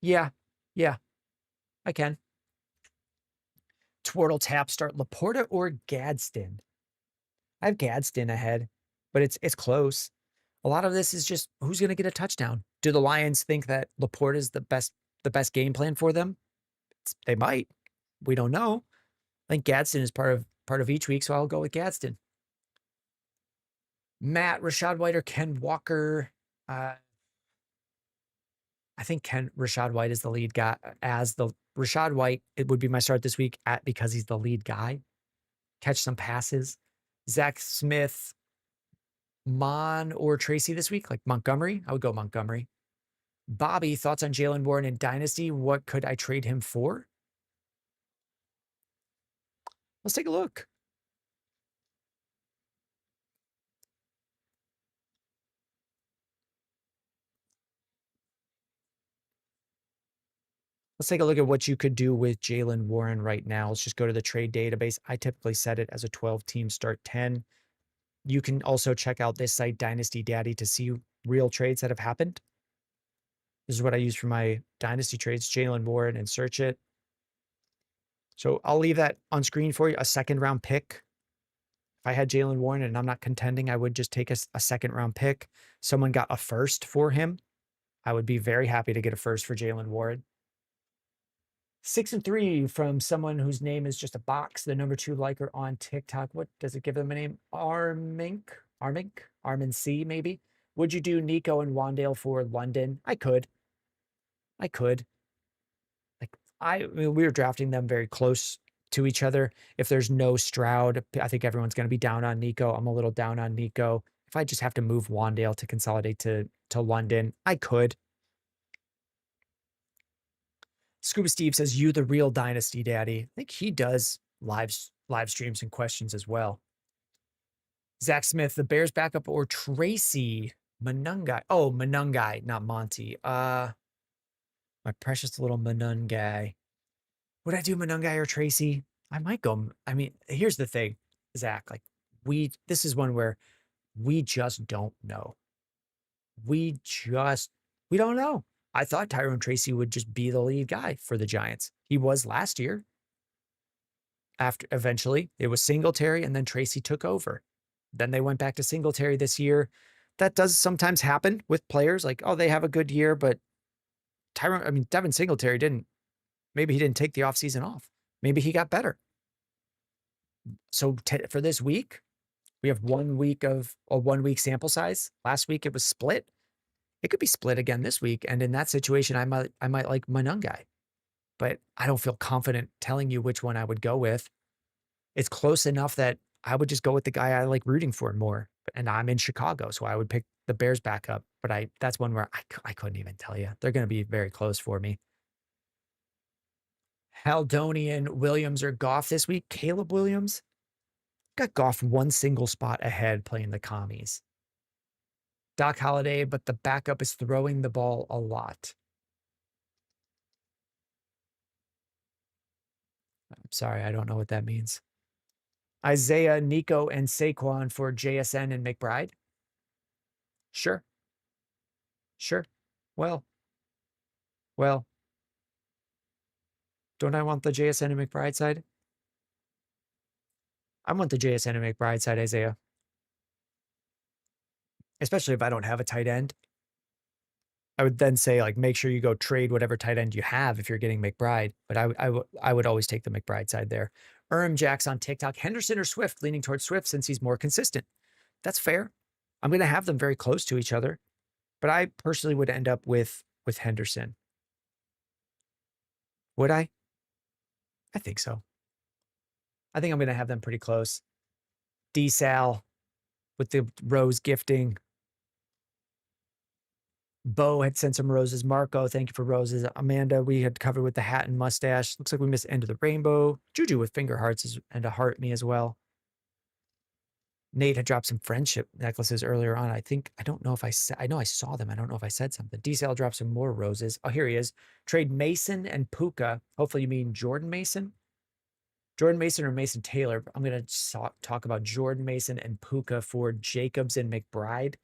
[SPEAKER 1] Yeah, I can. Twartle tap start Laporta or Gadsden. I have Gadsden ahead, but it's close. A lot of this is just who's going to get a touchdown. Do the Lions think that Laporta is the best game plan for them? They might. We don't know. I think Gadsden is part of each week, so I'll go with Gadsden. Matt, Rashad White or Ken Walker? I think Rashad White is the lead guy. Rashad White, it would be my start this week because he's the lead guy. Catch some passes. Zach Smith, Mon or Tracy this week, like Montgomery. I would go Montgomery. Bobby, thoughts on Jaylen Warren in Dynasty? What could I trade him for? Let's take a look. Let's take a look at what you could do with Jaylen Warren right now. Let's just go to the trade database. I typically set it as a 12-team start 10. You can also check out this site, Dynasty Daddy, to see real trades that have happened. This is what I use for my Dynasty trades, Jaylen Warren, and search it. So I'll leave that on screen for you, a second-round pick. If I had Jaylen Warren and I'm not contending, I would just take a second-round pick. Someone got a first for him. I would be very happy to get a first for Jaylen Warren. 6-3 from someone whose name is just a box, the number 2 liker on TikTok. What does it give them a name? Armin C, maybe. Would you do Nico and Wandale for London? I could. Like I mean, we were drafting them very close to each other. If there's no Stroud, I think everyone's going to be down on Nico. I'm a little down on Nico. If I just have to move Wandale to consolidate to London, I could. Scuba Steve says, "You the real Dynasty Daddy." I think he does live streams and questions as well. Zach Smith, the Bears backup or Tracy Manungai? Oh, Manungai, not Monty. My precious little Manungai. Would I do Manungai or Tracy? I might go. I mean, here's the thing, Zach. Like this is one where we just don't know. We don't know. I thought Tyrone Tracy would just be the lead guy for the Giants. He was last year. After eventually it was Singletary and then Tracy took over. Then they went back to Singletary this year. That does sometimes happen with players like, oh, they have a good year, but Devin Singletary maybe he didn't take the offseason off. Maybe he got better. So for this week, we have 1 week of a 1 week sample size. Last week it was split. It could be split again this week. And in that situation, I might like Manungai, but I don't feel confident telling you which one I would go with. It's close enough that I would just go with the guy I like rooting for more. And I'm in Chicago, so I would pick the Bears backup. But that's one where I couldn't even tell you. They're going to be very close for me. Haldonian, Williams, or Goff this week. Caleb Williams got Goff one single spot ahead playing the commies. Doc Holliday, but the backup is throwing the ball a lot. I'm sorry, I don't know what that means. Isaiah, Nico, and Saquon for JSN and McBride. Sure. Well, don't I want the JSN and McBride side? I want the JSN and McBride side, Isaiah. Especially if I don't have a tight end. I would then say, like, make sure you go trade whatever tight end you have if you're getting McBride. But I would always take the McBride side there. Jacks on TikTok. Henderson or Swift? Leaning towards Swift since he's more consistent. That's fair. I'm going to have them very close to each other. But I personally would end up with Henderson. Would I? I think so. I think I'm going to have them pretty close. D-Sal with the rose gifting. Bo had sent some roses. Marco, thank you for roses. Amanda, we had covered with the hat and mustache. Looks like we missed End of the Rainbow. Juju with finger hearts and a heart me as well. Nate had dropped some friendship necklaces earlier on. I don't know if I know I saw them. I don't know if I said something. D-Sal dropped some more roses. Oh, here he is. Trade Mason and Puka. Hopefully you mean Jordan Mason. Jordan Mason or Mason Taylor. I'm going to talk about Jordan Mason and Puka for Jacobs and McBride.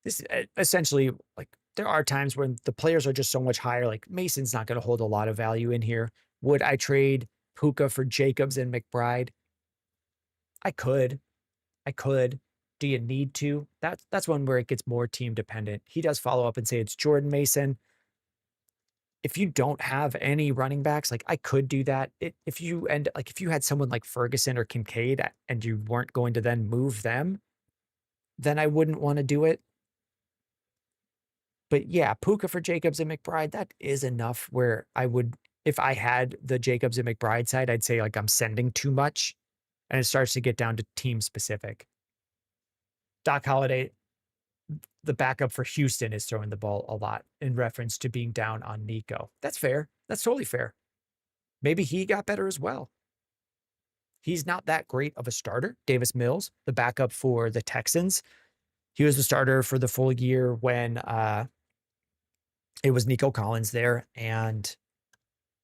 [SPEAKER 1] This essentially, like, there are times when the players are just so much higher. Like, Mason's not going to hold a lot of value in here. Would I trade Puka for Jacobs and McBride? I could. Do you need to? That's one where it gets more team dependent. He does follow up and say it's Jordan Mason. If you don't have any running backs, like, I could do that. If you had someone like Ferguson or Kincaid and you weren't going to then move them, then I wouldn't want to do it. But yeah, Puka for Jacobs and McBride, that is enough where I would, if I had the Jacobs and McBride side, I'd say, like, I'm sending too much and it starts to get down to team specific. Doc Holliday, the backup for Houston, is throwing the ball a lot in reference to being down on Nico. That's fair. That's totally fair. Maybe he got better as well. He's not that great of a starter. Davis Mills, the backup for the Texans, he was the starter for the full year when it was Nico Collins there, and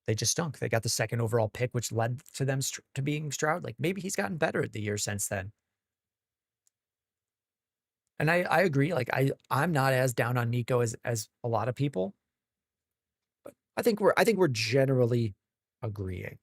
[SPEAKER 1] they just stunk. They got the second overall pick, which led to them to being Stroud. Like maybe he's gotten better the year since then. And I agree. Like I'm not as down on Nico as a lot of people. But I think we're generally agreeing.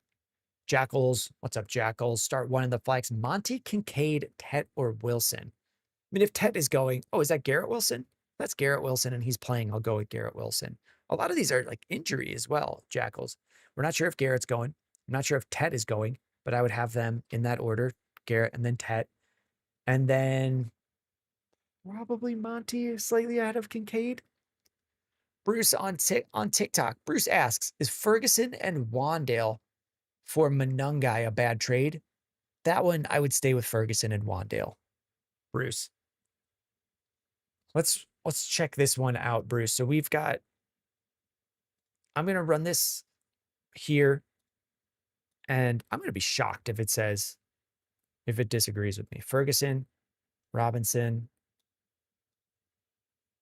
[SPEAKER 1] Jackals, what's up, Jackals? Start one in the flex. Monty, Kincaid, Tet, or Wilson. I mean, if Tet is going, oh, is that Garrett Wilson? That's Garrett Wilson, and he's playing. I'll go with Garrett Wilson. A lot of these are like injury as well, Jackals. We're not sure if Garrett's going. I'm not sure if Tet is going, but I would have them in that order: Garrett and then Tet, and then probably Monty slightly ahead of Kincaid. Bruce on TikTok. Bruce asks, is Ferguson and Wandale for Monungai a bad trade? That one, I would stay with Ferguson and Wandale. Bruce. Let's check this one out, Bruce. So we've got, I'm going to run this here, and I'm going to be shocked if it disagrees with me. Ferguson, Robinson.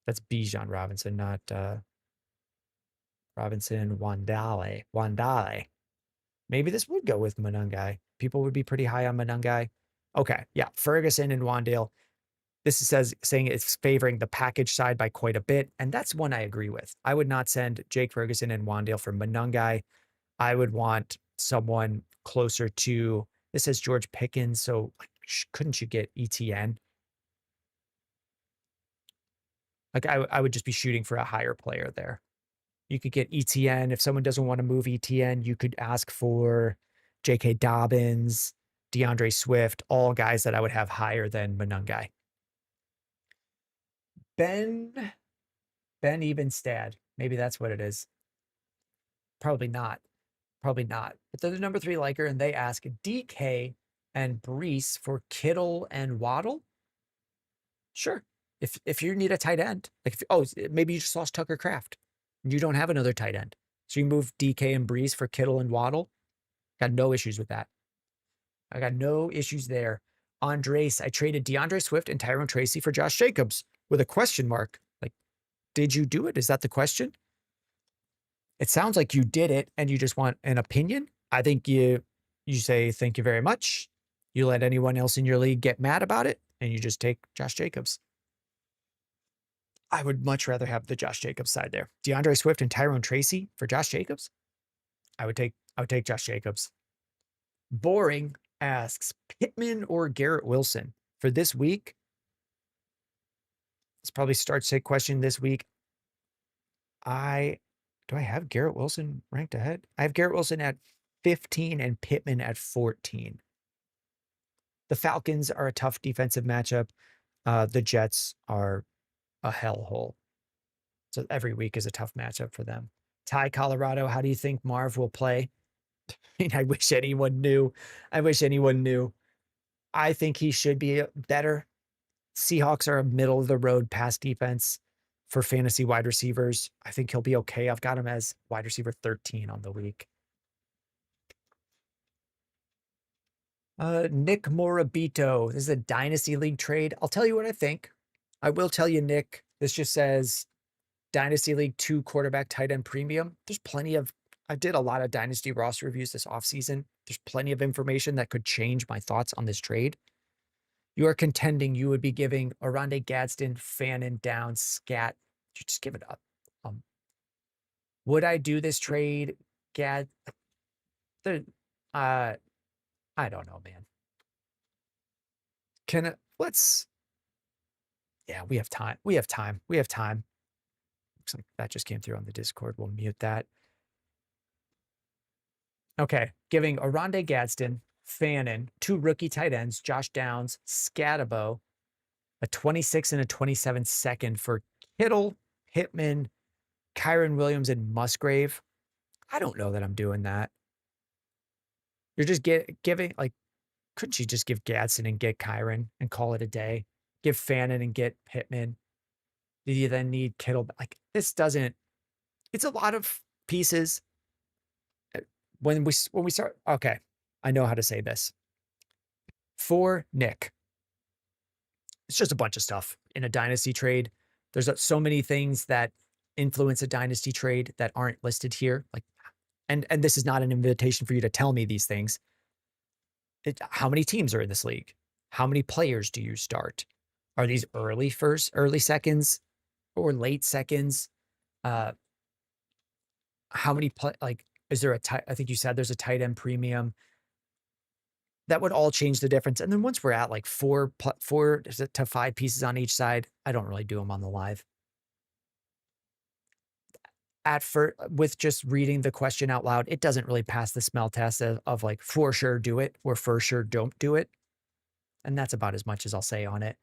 [SPEAKER 1] That's Bijan Robinson, not Robinson, Wandale. Maybe this would go with Monungai. People would be pretty high on Monungai. Okay, yeah, Ferguson and Wandale. This is saying it's favoring the package side by quite a bit, and that's one I agree with. I would not send Jake Ferguson and Wandale for Monungai. I would want someone closer to, this says George Pickens, so couldn't you get ETN? Like I would just be shooting for a higher player there. You could get ETN. If someone doesn't want to move ETN, you could ask for J.K. Dobbins, DeAndre Swift, all guys that I would have higher than Monungai. Ben Ebenstad. Maybe that's what it is. Probably not. Probably not. But they're the number 3 liker, and they ask DK and Brees for Kittle and Waddle. Sure. If you need a tight end, like maybe you just lost Tucker Kraft. You don't have another tight end. So you move DK and Brees for Kittle and Waddle. Got no issues with that. I got no issues there. Andres, I traded DeAndre Swift and Tyrone Tracy for Josh Jacobs with a question mark. Like, did you do it? Is that the question? It sounds like you did it and you just want an opinion. I think you say, thank you very much. You let anyone else in your league get mad about it, and you just take Josh Jacobs. I would much rather have the Josh Jacobs side there. DeAndre Swift and Tyrone Tracy for Josh Jacobs. I would take Josh Jacobs. Boring asks Pittman or Garrett Wilson for this week. Let's probably start say question this week. Do I have Garrett Wilson ranked ahead? I have Garrett Wilson at 15 and Pittman at 14. The Falcons are a tough defensive matchup. The Jets are a hellhole. So every week is a tough matchup for them. Ty, Colorado, how do you think Marv will play? I mean, I wish anyone knew. I think he should be better. Seahawks are a middle of the road pass defense for fantasy wide receivers. I think he'll be okay. I've got him as wide receiver 13 on the week. Nick Morabito. This is a dynasty league trade. I'll tell you what I think. I will tell you, Nick, this just says dynasty league 2 quarterback tight end premium. There's plenty of, I did a lot of dynasty roster reviews this offseason. There's plenty of information that could change my thoughts on this trade. You are contending you would be giving Oronde Gadsden, Fannin, Downs, Scat. Just give it up. Would I do this trade? I don't know, man. Yeah, we have time. Looks like that just came through on the Discord. We'll mute that. Okay, giving Oronde Gadsden, Fannin, 2 rookie tight ends, Josh Downs, Scatabo, a 26 and a 27 second for Kittle, Pittman, Kyron Williams, and Musgrave. I don't know that I'm doing that. You're just giving, like, couldn't you just give Gadsden and get Kyron and call it a day? Give Fannin and get Pittman. Do you then need Kittle? Like, this doesn't, it's a lot of pieces. When we start, okay, I know how to say this. For Nick, it's just a bunch of stuff in a dynasty trade. There's so many things that influence a dynasty trade that aren't listed here. Like, and this is not an invitation for you to tell me these things. How many teams are in this league? How many players do you start? Are these early first, early seconds, or late seconds? How many like, is there a tight? I think you said there's a tight end premium. That would all change the difference. And then once we're at like four to 5 pieces on each side, I don't really do them on the live. At first, with just reading the question out loud, it doesn't really pass the smell test of like for sure do it or for sure don't do it. And that's about as much as I'll say on it.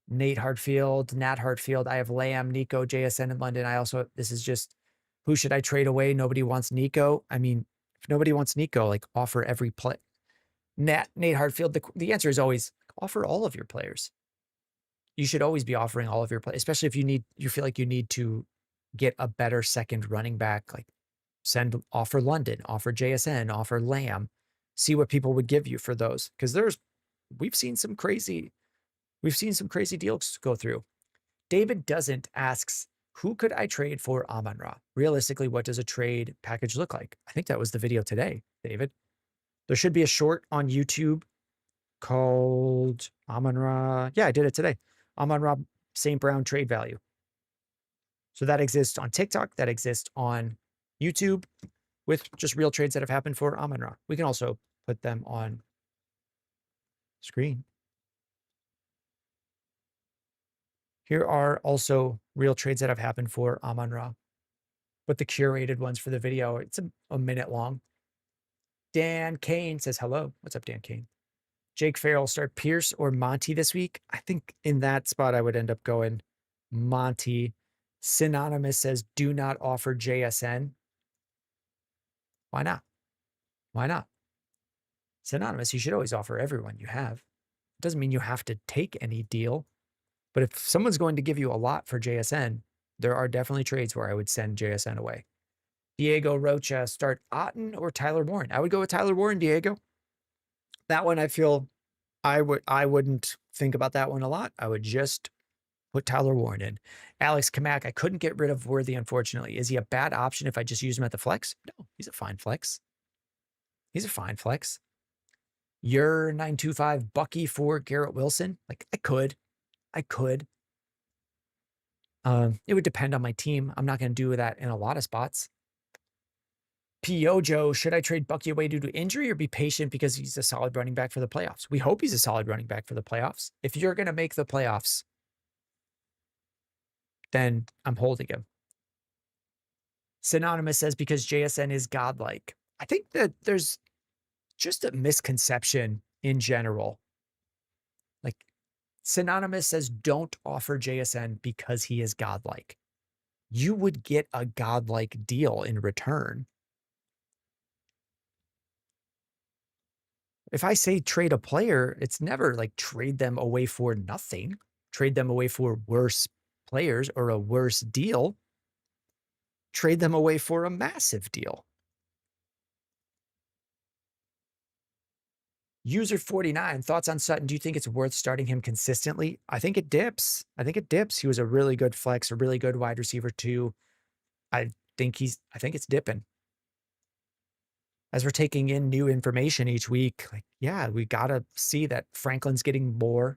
[SPEAKER 1] Nat Hartfield. I have Lamb, Nico, JSN in London. This is just, who should I trade away? Nobody wants Nico. I mean, if nobody wants Nico, like offer every play. Nate Hartfield, the answer is always offer all of your players. You should always be offering all of your players, especially if you feel like you need to get a better second running back. Like offer London, offer JSN, offer Lamb, see what people would give you for those. Because we've seen some crazy deals go through. David Doesn't asks, who could I trade for Amon-Ra? Realistically, what does a trade package look like? I think that was the video today, David. There should be a short on YouTube called Amon-Ra. Yeah, I did it today. Amon-Ra St. Brown trade value. So that exists on TikTok. That exists on YouTube with just real trades that have happened for Amon-Ra. We can also put them on screen. Here are also real trades that have happened for Amon-Ra, but the curated ones for the video, it's a minute long. Dan Kane says, hello. What's up, Dan Kane? Jake Farrell, start Pierce or Monty this week. I think in that spot, I would end up going Monty. Synonymous says, do not offer JSN. Why not? Why not? Synonymous, you should always offer everyone you have. It doesn't mean you have to take any deal. But if someone's going to give you a lot for JSN, there are definitely trades where I would send JSN away. Diego Rocha, start Otten or Tyler Warren. I would go with Tyler Warren, Diego. That one, I feel I wouldn't think about that one a lot. I would just put Tyler Warren in. Alex Kamak, I couldn't get rid of Worthy, unfortunately. Is he a bad option if I just use him at the flex? No, he's a fine flex. He's a fine flex. Your 925 Bucky for Garrett Wilson. Like, I could. It would depend on my team. I'm not going to do that in a lot of spots. Piojo, should I trade Bucky away due to injury or be patient because he's a solid running back for the playoffs? We hope he's a solid running back for the playoffs. If you're going to make the playoffs, then I'm holding him. Synonymous says, because JSN is godlike. I think that there's just a misconception in general. Like, Synonymous says, don't offer JSN because he is godlike. You would get a godlike deal in return. If I say trade a player, it's never like trade them away for nothing. Trade them away for worse players or a worse deal. Trade them away for a massive deal. User 49, thoughts on Sutton? Do you think it's worth starting him consistently? I think it dips. He was a really good flex, a really good wide receiver too. I think it's dipping. As we're taking in new information each week, like, yeah, we got to see that Franklin's getting more.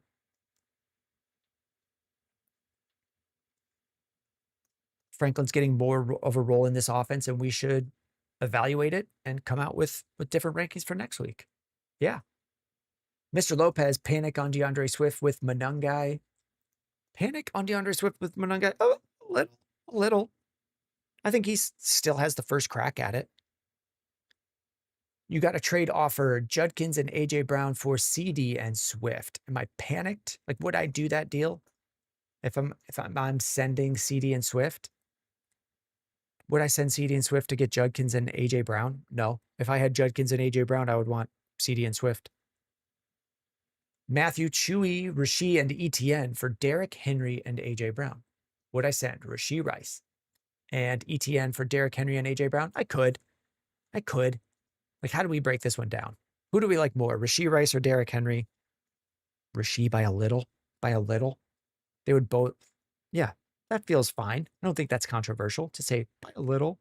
[SPEAKER 1] Franklin's getting more of a role in this offense, and we should evaluate it and come out with different rankings for next week. Yeah. Mr. Lopez, panic on DeAndre Swift with Monungai. Panic on DeAndre Swift with Monungai? Oh, a little. I think he still has the first crack at it. You got a trade offer, Judkins and AJ Brown for CeeDee and Swift. Am I panicked? Like, would I do that deal if I'm sending CeeDee and Swift? Would I send CeeDee and Swift to get Judkins and AJ Brown? No. If I had Judkins and AJ Brown, I would want CeeDee and Swift. Matthew, Chewy, Rasheed, and ETN for Derrick Henry and AJ Brown. Would I send Rasheed Rice and ETN for Derrick Henry and AJ Brown? I could. Like, how do we break this one down? Who do we like more, Rasheed Rice or Derrick Henry? Rasheed by a little, they would both, yeah, that feels fine. I don't think that's controversial to say by a little.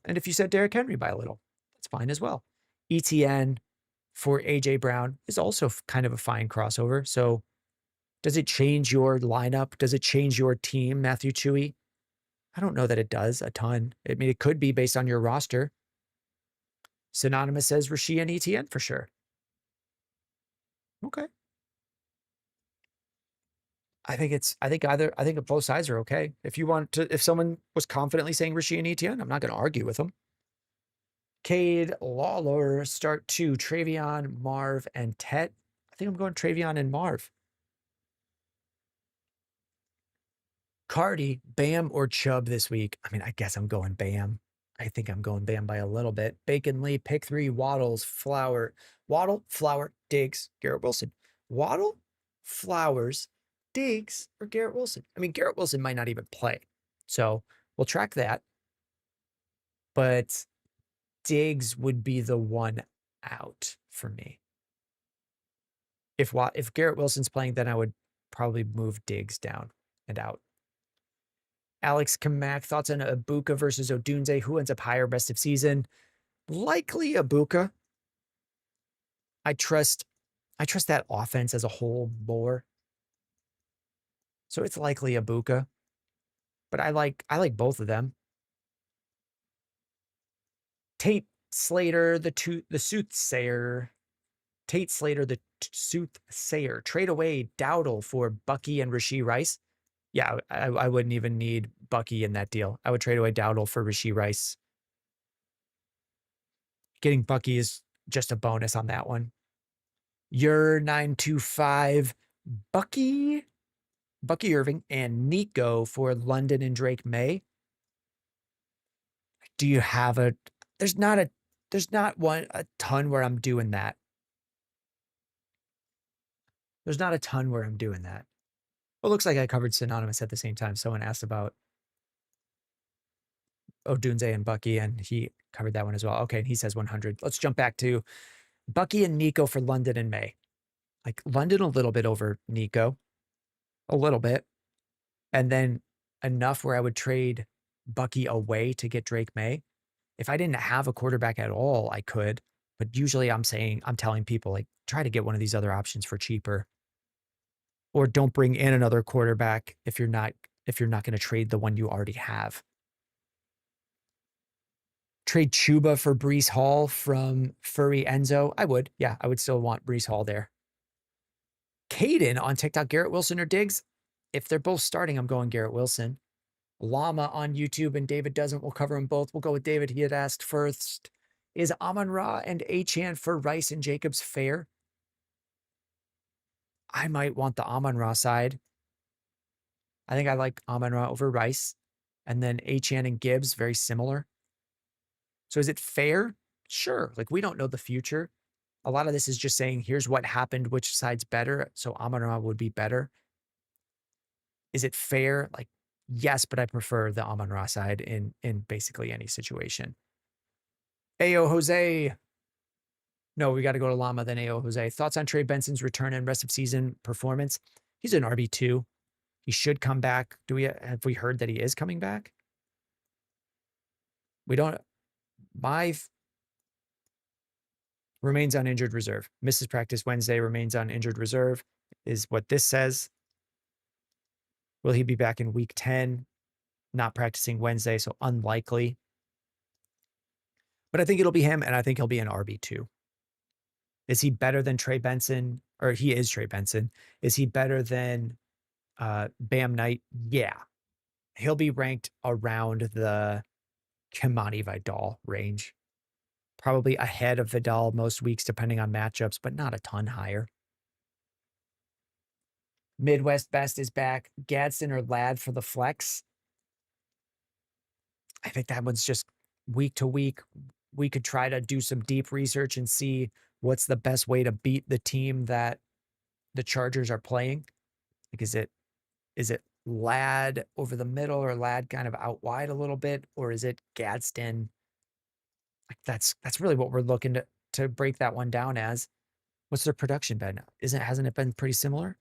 [SPEAKER 1] And if you said Derrick Henry by a little, that's fine as well. ETN for AJ Brown is also kind of a fine crossover. So does it change your lineup? Does it change your team, Matthew Chewy? I don't know that it does a ton. I mean, it could be based on your roster. Synonymous says Rasheed and ETN for sure. Okay. I think both sides are okay. If someone was confidently saying Rasheed and ETN, I'm not going to argue with them. Cade, Lawler, start 2, Travion, Marv, and Tet. I think I'm going Travion and Marv. Cardi, Bam, or Chubb this week? I mean, I guess I'm going Bam. I think I'm going Bam by a little bit. Bacon Lee, pick 3, Waddles, Waddle, Flower, Diggs, Garrett Wilson. Waddle, Flowers, Diggs, or Garrett Wilson? I mean, Garrett Wilson might not even play. So we'll track that. But Diggs would be the one out for me. If Garrett Wilson's playing, then I would probably move Diggs down and out. Alex Kamak, thoughts on Ibuka versus Odunze? Who ends up higher rest of season? Likely Ibuka. I trust that offense as a whole more. So it's likely Ibuka. But I like both of them. Tate Slater, the soothsayer. Tate Slater, the soothsayer. Trade away Dowdle for Bucky and Rashee Rice. Yeah, I wouldn't even need Bucky in that deal. I would trade away Dowdle for Rashee Rice. Getting Bucky is just a bonus on that one. Your 925 Bucky Irving and Nico for London and Drake May. Do you have there's not a ton where I'm doing that. There's not a ton where I'm doing that. Well, it looks like I covered Synonymous at the same time. Someone asked about Odunze and Bucky, and he covered that one as well. Okay, and he says 100. Let's jump back to Bucky and Nico for London and May. Like London a little bit over Nico. A little bit. And then enough where I would trade Bucky away to get Drake May. If I didn't have a quarterback at all, I could. But usually I'm telling people, like, try to get one of these other options for cheaper. Or don't bring in another quarterback if you're not going to trade the one you already have. Trade Chuba for Breece Hall from Furry Enzo. I would. Yeah, I would still want Breece Hall there. Caden on TikTok, Garrett Wilson or Diggs? If they're both starting, I'm going Garrett Wilson. Llama on YouTube and David doesn't. We'll cover them both. We'll go with David. He had asked first, is Amon-Ra and Achane for Rice and Jacobs fair? I might want the Amon-Ra side. I think I like Amon-Ra over Rice. And then Achane and Gibbs, very similar. So is it fair? Sure. Like, we don't know the future. A lot of this is just saying, here's what happened, which side's better. So Amon-Ra would be better. Is it fair? Like, yes, but I prefer the Amon-Ra side in basically any situation. Ayo Jose. No, we got to go to Llama, then Ayo Jose. Thoughts on Trey Benson's return and rest of season performance? He's an RB2. He should come back. Have we heard that he is coming back? We don't. Remains on injured reserve. Misses practice Wednesday, remains on injured reserve is what this says. Will he be back in week 10? Not practicing Wednesday, so unlikely. But I think it'll be him, and I think he'll be an RB2. Is he better than Trey Benson? Or he is Trey Benson. Is he better than Bam Knight? Yeah. He'll be ranked around the Kimani Vidal range. Probably ahead of Vidal most weeks, depending on matchups, but not a ton higher. Midwest Best is back. Gadsden or Ladd for the flex. I think that one's just week to week. We could try to do some deep research and see what's the best way to beat the team that the Chargers are playing. Like, is it Ladd over the middle or Ladd kind of out wide a little bit? Or is it Gadsden? Like, that's really what we're looking to break that one down as. What's their production been? Hasn't it been pretty similar?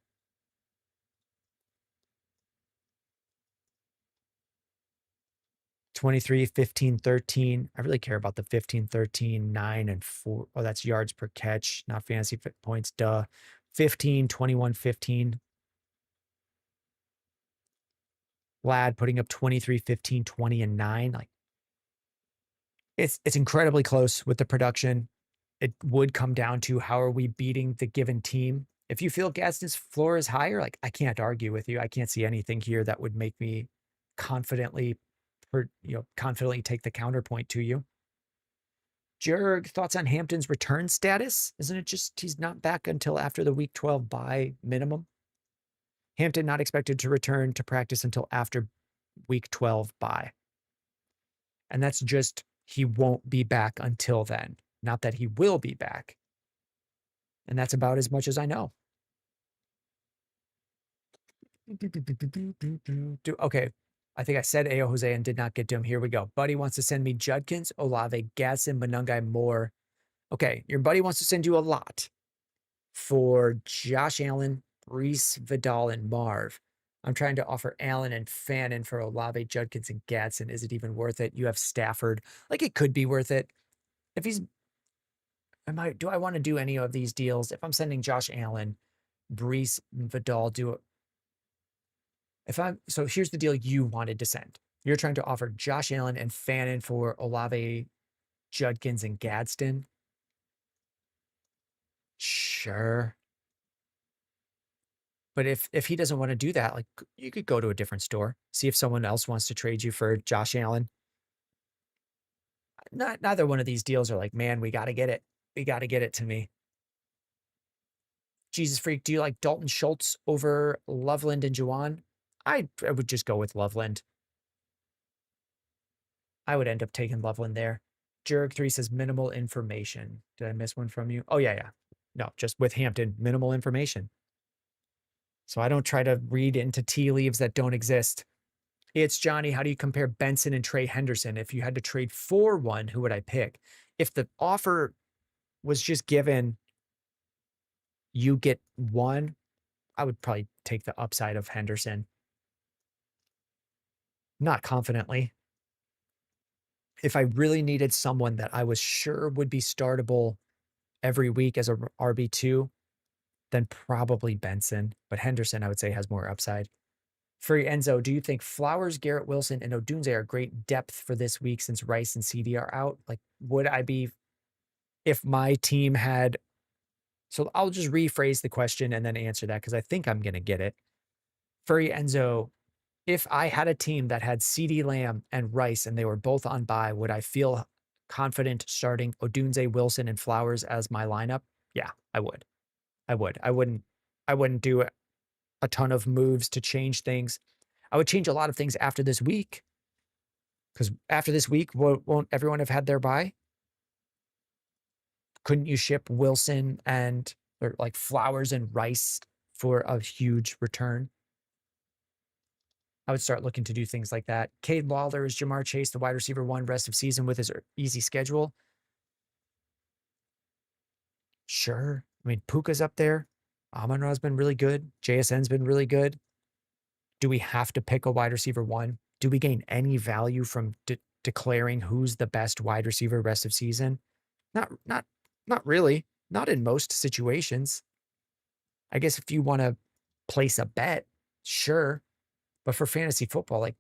[SPEAKER 1] 23, 15, 13. I really care about the 15, 13, 9, and 4. Oh, that's yards per catch, not fantasy points. Duh. 15, 21, 15. Lad putting up 23, 15, 20, and 9. Like it's incredibly close with the production. It would come down to how are we beating the given team. If you feel Gadsden's floor is higher, like I can't argue with you. I can't see anything here that would make me confidently, confidently take the counterpoint to you. Jurg, thoughts on Hampton's return status? Isn't it just he's not back until after the week 12 bye minimum? Hampton not expected to return to practice until after week 12 bye. And that's just he won't be back until then. Not that he will be back. And that's about as much as I know. Okay. I think I said Ayo Jose and did not get to him. Here we go. Buddy wants to send me Judkins, Olave, Gadsden, Monungai, Moore. Okay. Your buddy wants to send you a lot for Josh Allen, Brees, Vidal, and Marv. I'm trying to offer Allen and Fannin for Olave, Judkins, and Gadsden. Is it even worth it? You have Stafford. Like it could be worth it. If he's do I want to do any of these deals? If I'm sending Josh Allen, Brees, and Vidal, so here's the deal you wanted to send. You're trying to offer Josh Allen and Fannin for Olave, Judkins, and Gadsden. Sure. But if he doesn't want to do that, like you could go to a different store, see if someone else wants to trade you for Josh Allen. Neither one of these deals are like, man, we got to get it. We got to get it to me. Jesus Freak, do you like Dalton Schultz over Loveland and Juwan? I would just go with Loveland. I would end up taking Loveland there. Jurg3 says minimal information. Did I miss one from you? Oh, yeah. No, just with Hampton, minimal information. So I don't try to read into tea leaves that don't exist. It's Johnny. How do you compare Benson and Trey Henderson? If you had to trade for one, who would I pick? If the offer was just given, you get one, I would probably take the upside of Henderson. Not confidently. If I really needed someone that I was sure would be startable every week as a RB2, then probably Benson. But Henderson, I would say, has more upside. Free Enzo, do you think Flowers, Garrett Wilson, and Odunze are great depth for this week since Rice and CeeDee are out? Like, would I be, if my team had, so I'll just rephrase the question and then answer that because I think I'm going to get it. Furry Enzo, if I had a team that had CeeDee Lamb and Rice and they were both on bye, would I feel confident starting Odunze, Wilson, and Flowers as my lineup? Yeah, I would. I wouldn't do a ton of moves to change things. I would change a lot of things after this week. Because after this week, won't everyone have had their bye? Couldn't you ship Wilson or like Flowers and Rice for a huge return? I would start looking to do things like that. Cade Lawler is Jamar Chase, the wide receiver 1 rest of season with his easy schedule. Sure. I mean, Puka's up there. Amon-Ra's been really good. JSN's been really good. Do we have to pick a wide receiver 1? Do we gain any value from declaring who's the best wide receiver rest of season? Not really. Not in most situations. I guess if you want to place a bet, sure. But for fantasy football, like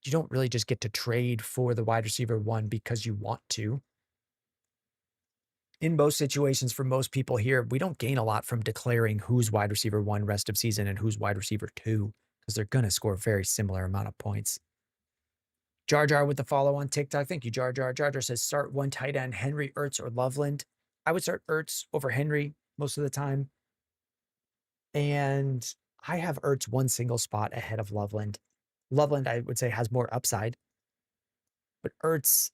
[SPEAKER 1] you don't really just get to trade for the wide receiver 1 because you want to. In most situations, for most people here, we don't gain a lot from declaring who's wide receiver 1 rest of season and who's wide receiver 2 because they're going to score a very similar amount of points. Jar Jar with the follow on TikTok. Thank you, Jar Jar. Jar Jar says start one tight end, Henry, Ertz, or Loveland. I would start Ertz over Henry most of the time. And I have Ertz one single spot ahead of Loveland. Loveland, I would say, has more upside. But Ertz,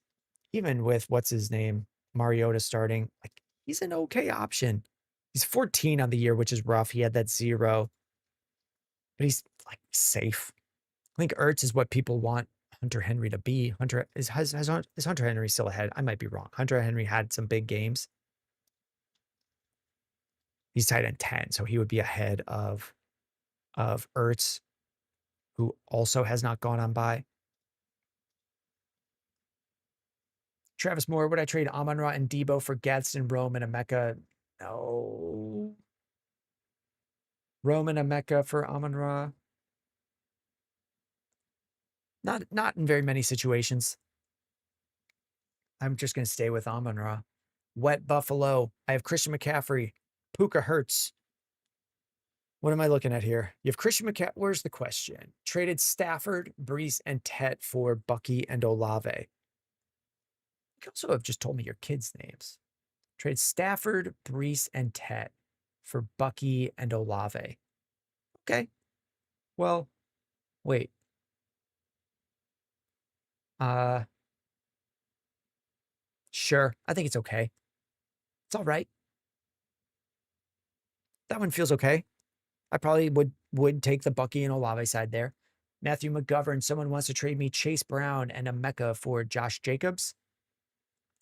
[SPEAKER 1] even with what's his name, Mariota starting, like he's an okay option. He's 14 on the year, which is rough. He had that 0, but he's like safe. I think Ertz is what people want Hunter Henry to be. Is Hunter Henry still ahead? I might be wrong. Hunter Henry had some big games. He's tight end 10, so he would be ahead of Ertz, who also has not gone on by. Travis Moore, would I trade Amon-Ra and Debo for Gadsden, Rome, and Emeka? No. Rome and Emeka for Amon-Ra? Not in very many situations. I'm just going to stay with Amon-Ra. Wet Buffalo. I have Christian McCaffrey. Puka Hurts. What am I looking at here? You have Christian McCaffrey. Where's the question? Traded Stafford, Brees, and Tet for Bucky and Olave. You could also have just told me your kids' names. Trade Stafford, Brees, and Tet for Bucky and Olave. Okay. Well, wait. Sure. I think it's okay. It's all right. That one feels okay. I probably would take the Bucky and Olave side there. Matthew McGovern, someone wants to trade me Chase Brown and Emeka for Josh Jacobs.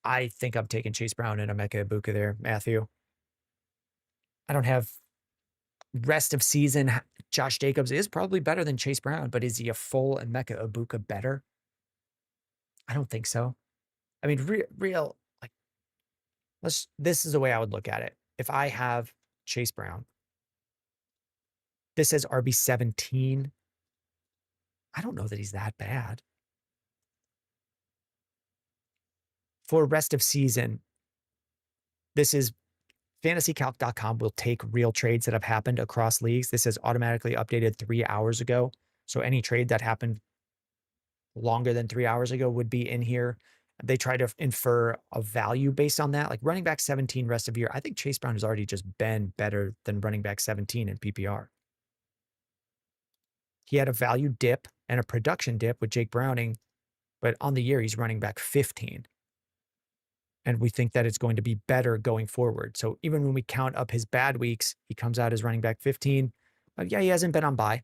[SPEAKER 1] I think I'm taking Chase Brown and Emeka Ibuka there, Matthew. I don't have rest of season. Josh Jacobs is probably better than Chase Brown, but is he a full Emeka Ibuka better? I don't think so. I mean, real like, this is the way I would look at it. If I have Chase Brown, this says RB17. I don't know that he's that bad. For rest of season, this is fantasycalc.com will take real trades that have happened across leagues. This is automatically updated 3 hours ago. So any trade that happened longer than 3 hours ago would be in here. They try to infer a value based on that. Like running back 17 rest of year. I think Chase Brown has already just been better than running back 17 in PPR. He had a value dip and a production dip with Jake Browning, but on the year, he's running back 15. And we think that it's going to be better going forward. So even when we count up his bad weeks, he comes out as running back 15. But yeah, he hasn't been on bye.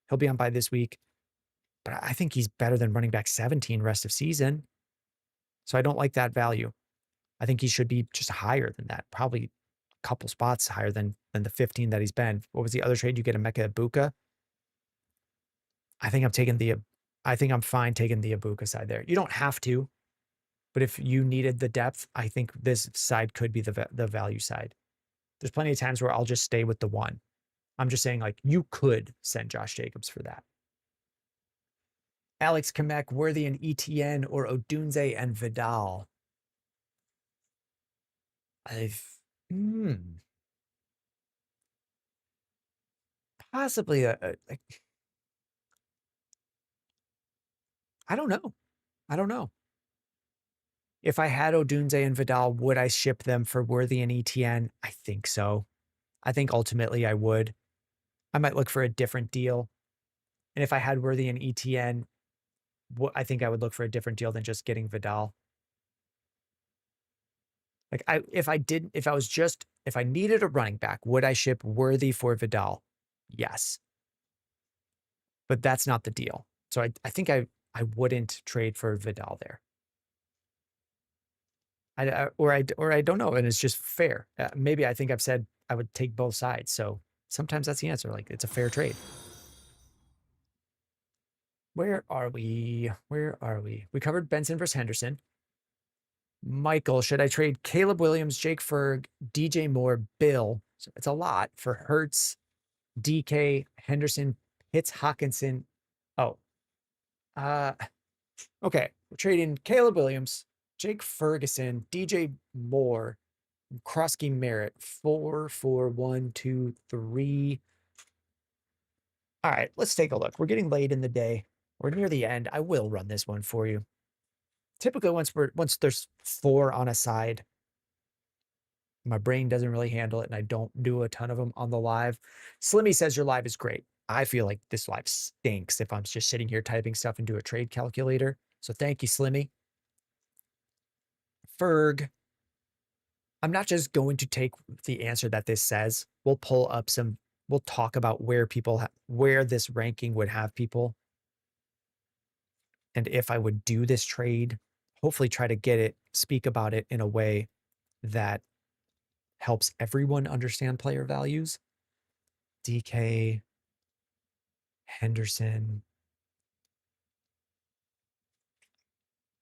[SPEAKER 1] He'll be on bye this week. But I think he's better than running back 17 rest of season. So I don't like that value. I think he should be just higher than that. Probably a couple spots higher than the 15 that he's been. What was the other trade? You get Emeka Ibuka. I think I'm fine taking the Ibuka side there. You don't have to. But if you needed the depth, I think this side could be the value side. There's plenty of times where I'll just stay with the one. I'm just saying, like, you could send Josh Jacobs for that. Alex Kamek, Worthy and ETN, or Odunze and Vidal. Possibly I don't know. I don't know. If I had Odunze and Vidal, would I ship them for Worthy and ETN? I think so. I think ultimately I would. I might look for a different deal. And if I had Worthy and ETN, I think I would look for a different deal than just getting Vidal. Like if I needed a running back, would I ship Worthy for Vidal? Yes. But that's not the deal. So I think I wouldn't trade for Vidal there. I don't know. And it's just fair. Maybe I think I've said I would take both sides. So sometimes that's the answer. Like it's a fair trade. Where are we? We covered Benson versus Henderson. Michael, should I trade Caleb Williams, Jake Ferg, DJ Moore, Bill? So it's a lot for Hurts, DK, Henderson, Pitts, Hawkinson. Oh, okay. We're trading Caleb Williams, Jake Ferguson, DJ Moore, Krosky Merritt. 4, 4, 1, 2, 3. All right, let's take a look. We're getting late in the day. We're near the end. I will run this one for you. Typically, once there's 4 on a side, my brain doesn't really handle it, and I don't do a ton of them on the live. Slimmy says your live is great. I feel like this live stinks if I'm just sitting here typing stuff into a trade calculator. So thank you, Slimmy. Ferg. I'm not just going to take the answer that this says. We'll pull up we'll talk about where where this ranking would have people. And if I would do this trade, hopefully try to speak about it in a way that helps everyone understand player values. DK, Henderson.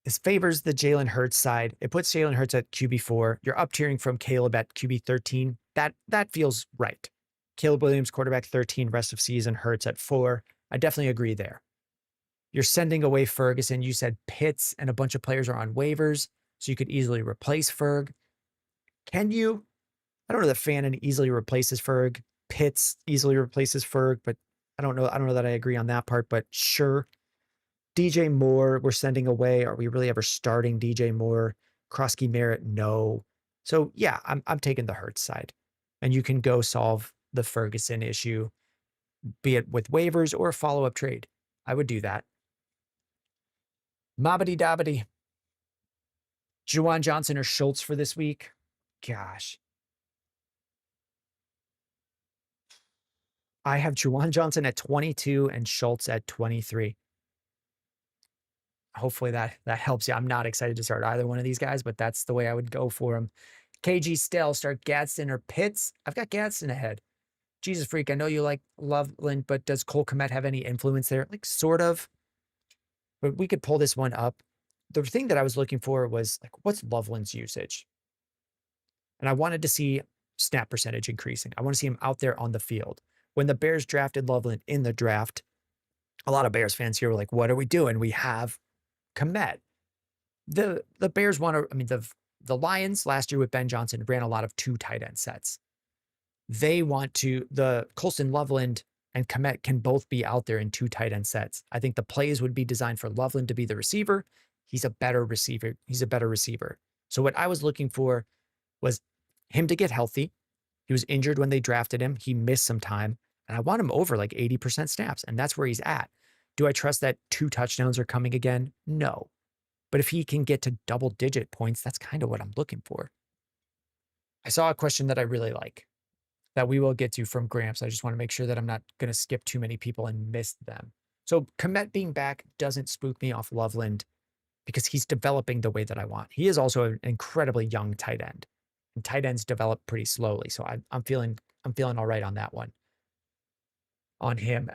[SPEAKER 1] This favors the Jalen Hurts side. It puts Jalen Hurts at QB4. You're up tiering from Caleb at QB13. That feels right. Caleb Williams, quarterback 13, rest of season, Hurts at 4. I definitely agree there. You're sending away Ferguson. You said Pitts and a bunch of players are on waivers, so you could easily replace Ferg. Can you? I don't know that Fannin easily replaces Ferg. Pitts easily replaces Ferg, but I don't know. I don't know that I agree on that part, but sure. DJ Moore, we're sending away. Are we really ever starting DJ Moore? Krosky Merritt, no. So yeah, I'm taking the Hurts side. And you can go solve the Ferguson issue, be it with waivers or a follow-up trade. I would do that. Mobbity Dobbity. Juwan Johnson or Schultz for this week? Gosh. I have Juwan Johnson at 22 and Schultz at 23. Hopefully that helps you. I'm not excited to start either one of these guys, but that's the way I would go for them. KG Stell, start Gadsden or Pitts? I've got Gadsden ahead. Jesus freak, I know you like Loveland, but does Cole Kmet have any influence there? Like, sort of. But we could pull this one up. The thing that I was looking for was, like, what's Loveland's usage? And I wanted to see snap percentage increasing. I want to see him out there on the field. When the Bears drafted Loveland in the draft, a lot of Bears fans here were like, what are we doing? We have Kmet. The Bears want to, I mean, the Lions last year with Ben Johnson ran a lot of 2 tight end sets. They want to, the Colston Loveland and Kmet can both be out there in 2 tight end sets. I think the plays would be designed for Loveland to be the receiver. He's a better receiver. So what I was looking for was him to get healthy. He was injured when they drafted him. He missed some time. And I want him over like 80% snaps. And that's where he's at. Do I trust that 2 touchdowns are coming again? No. But if he can get to double-digit points, that's kind of what I'm looking for. I saw a question that I really like that we will get to from Gramps. I just want to make sure that I'm not going to skip too many people and miss them. So Kmet being back doesn't spook me off Loveland because he's developing the way that I want. He is also an incredibly young tight end. And tight ends develop pretty slowly. So I'm feeling all right on that one. On him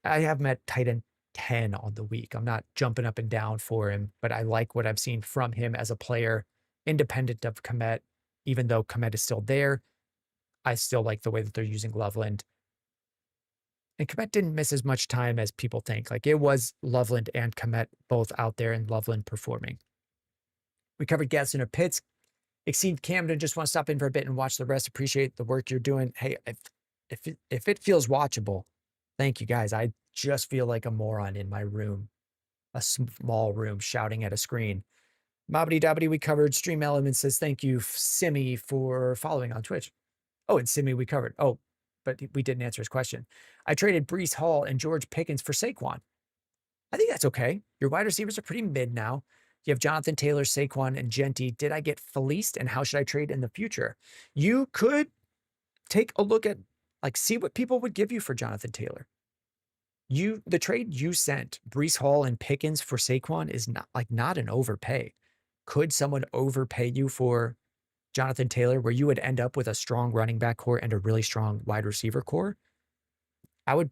[SPEAKER 1] I have him at tight end 10 on the week. I'm not jumping up and down for him, but I like what I've seen from him as a player, independent of Kmet. Even though Kmet is still there, I still like the way that they're using Loveland. And Kmet didn't miss as much time as people think. Like, it was Loveland and Kmet both out there and Loveland performing. We covered Gadsden or Pitts. Exceed Camden, just want to stop in for a bit and watch the rest. Appreciate the work you're doing. Hey, if it feels watchable, thank you guys. I just feel like a moron in my room, a small room shouting at a screen. Mobbity Dobbity, we covered. Stream Elements says, thank you, Simi, for following on Twitch. Oh, and Simi we covered. Oh, but we didn't answer his question. I traded Breece Hall and George Pickens for Saquon. I think that's okay. Your wide receivers are pretty mid now. You have Jonathan Taylor, Saquon, and Genty. Did I get fleeced, and how should I trade in the future? You could take a look at, like, see what people would give you for Jonathan Taylor. The trade you sent, Breece Hall and Pickens for Saquon, is not an overpay. Could someone overpay you for Jonathan Taylor, where you would end up with a strong running back core and a really strong wide receiver core? I would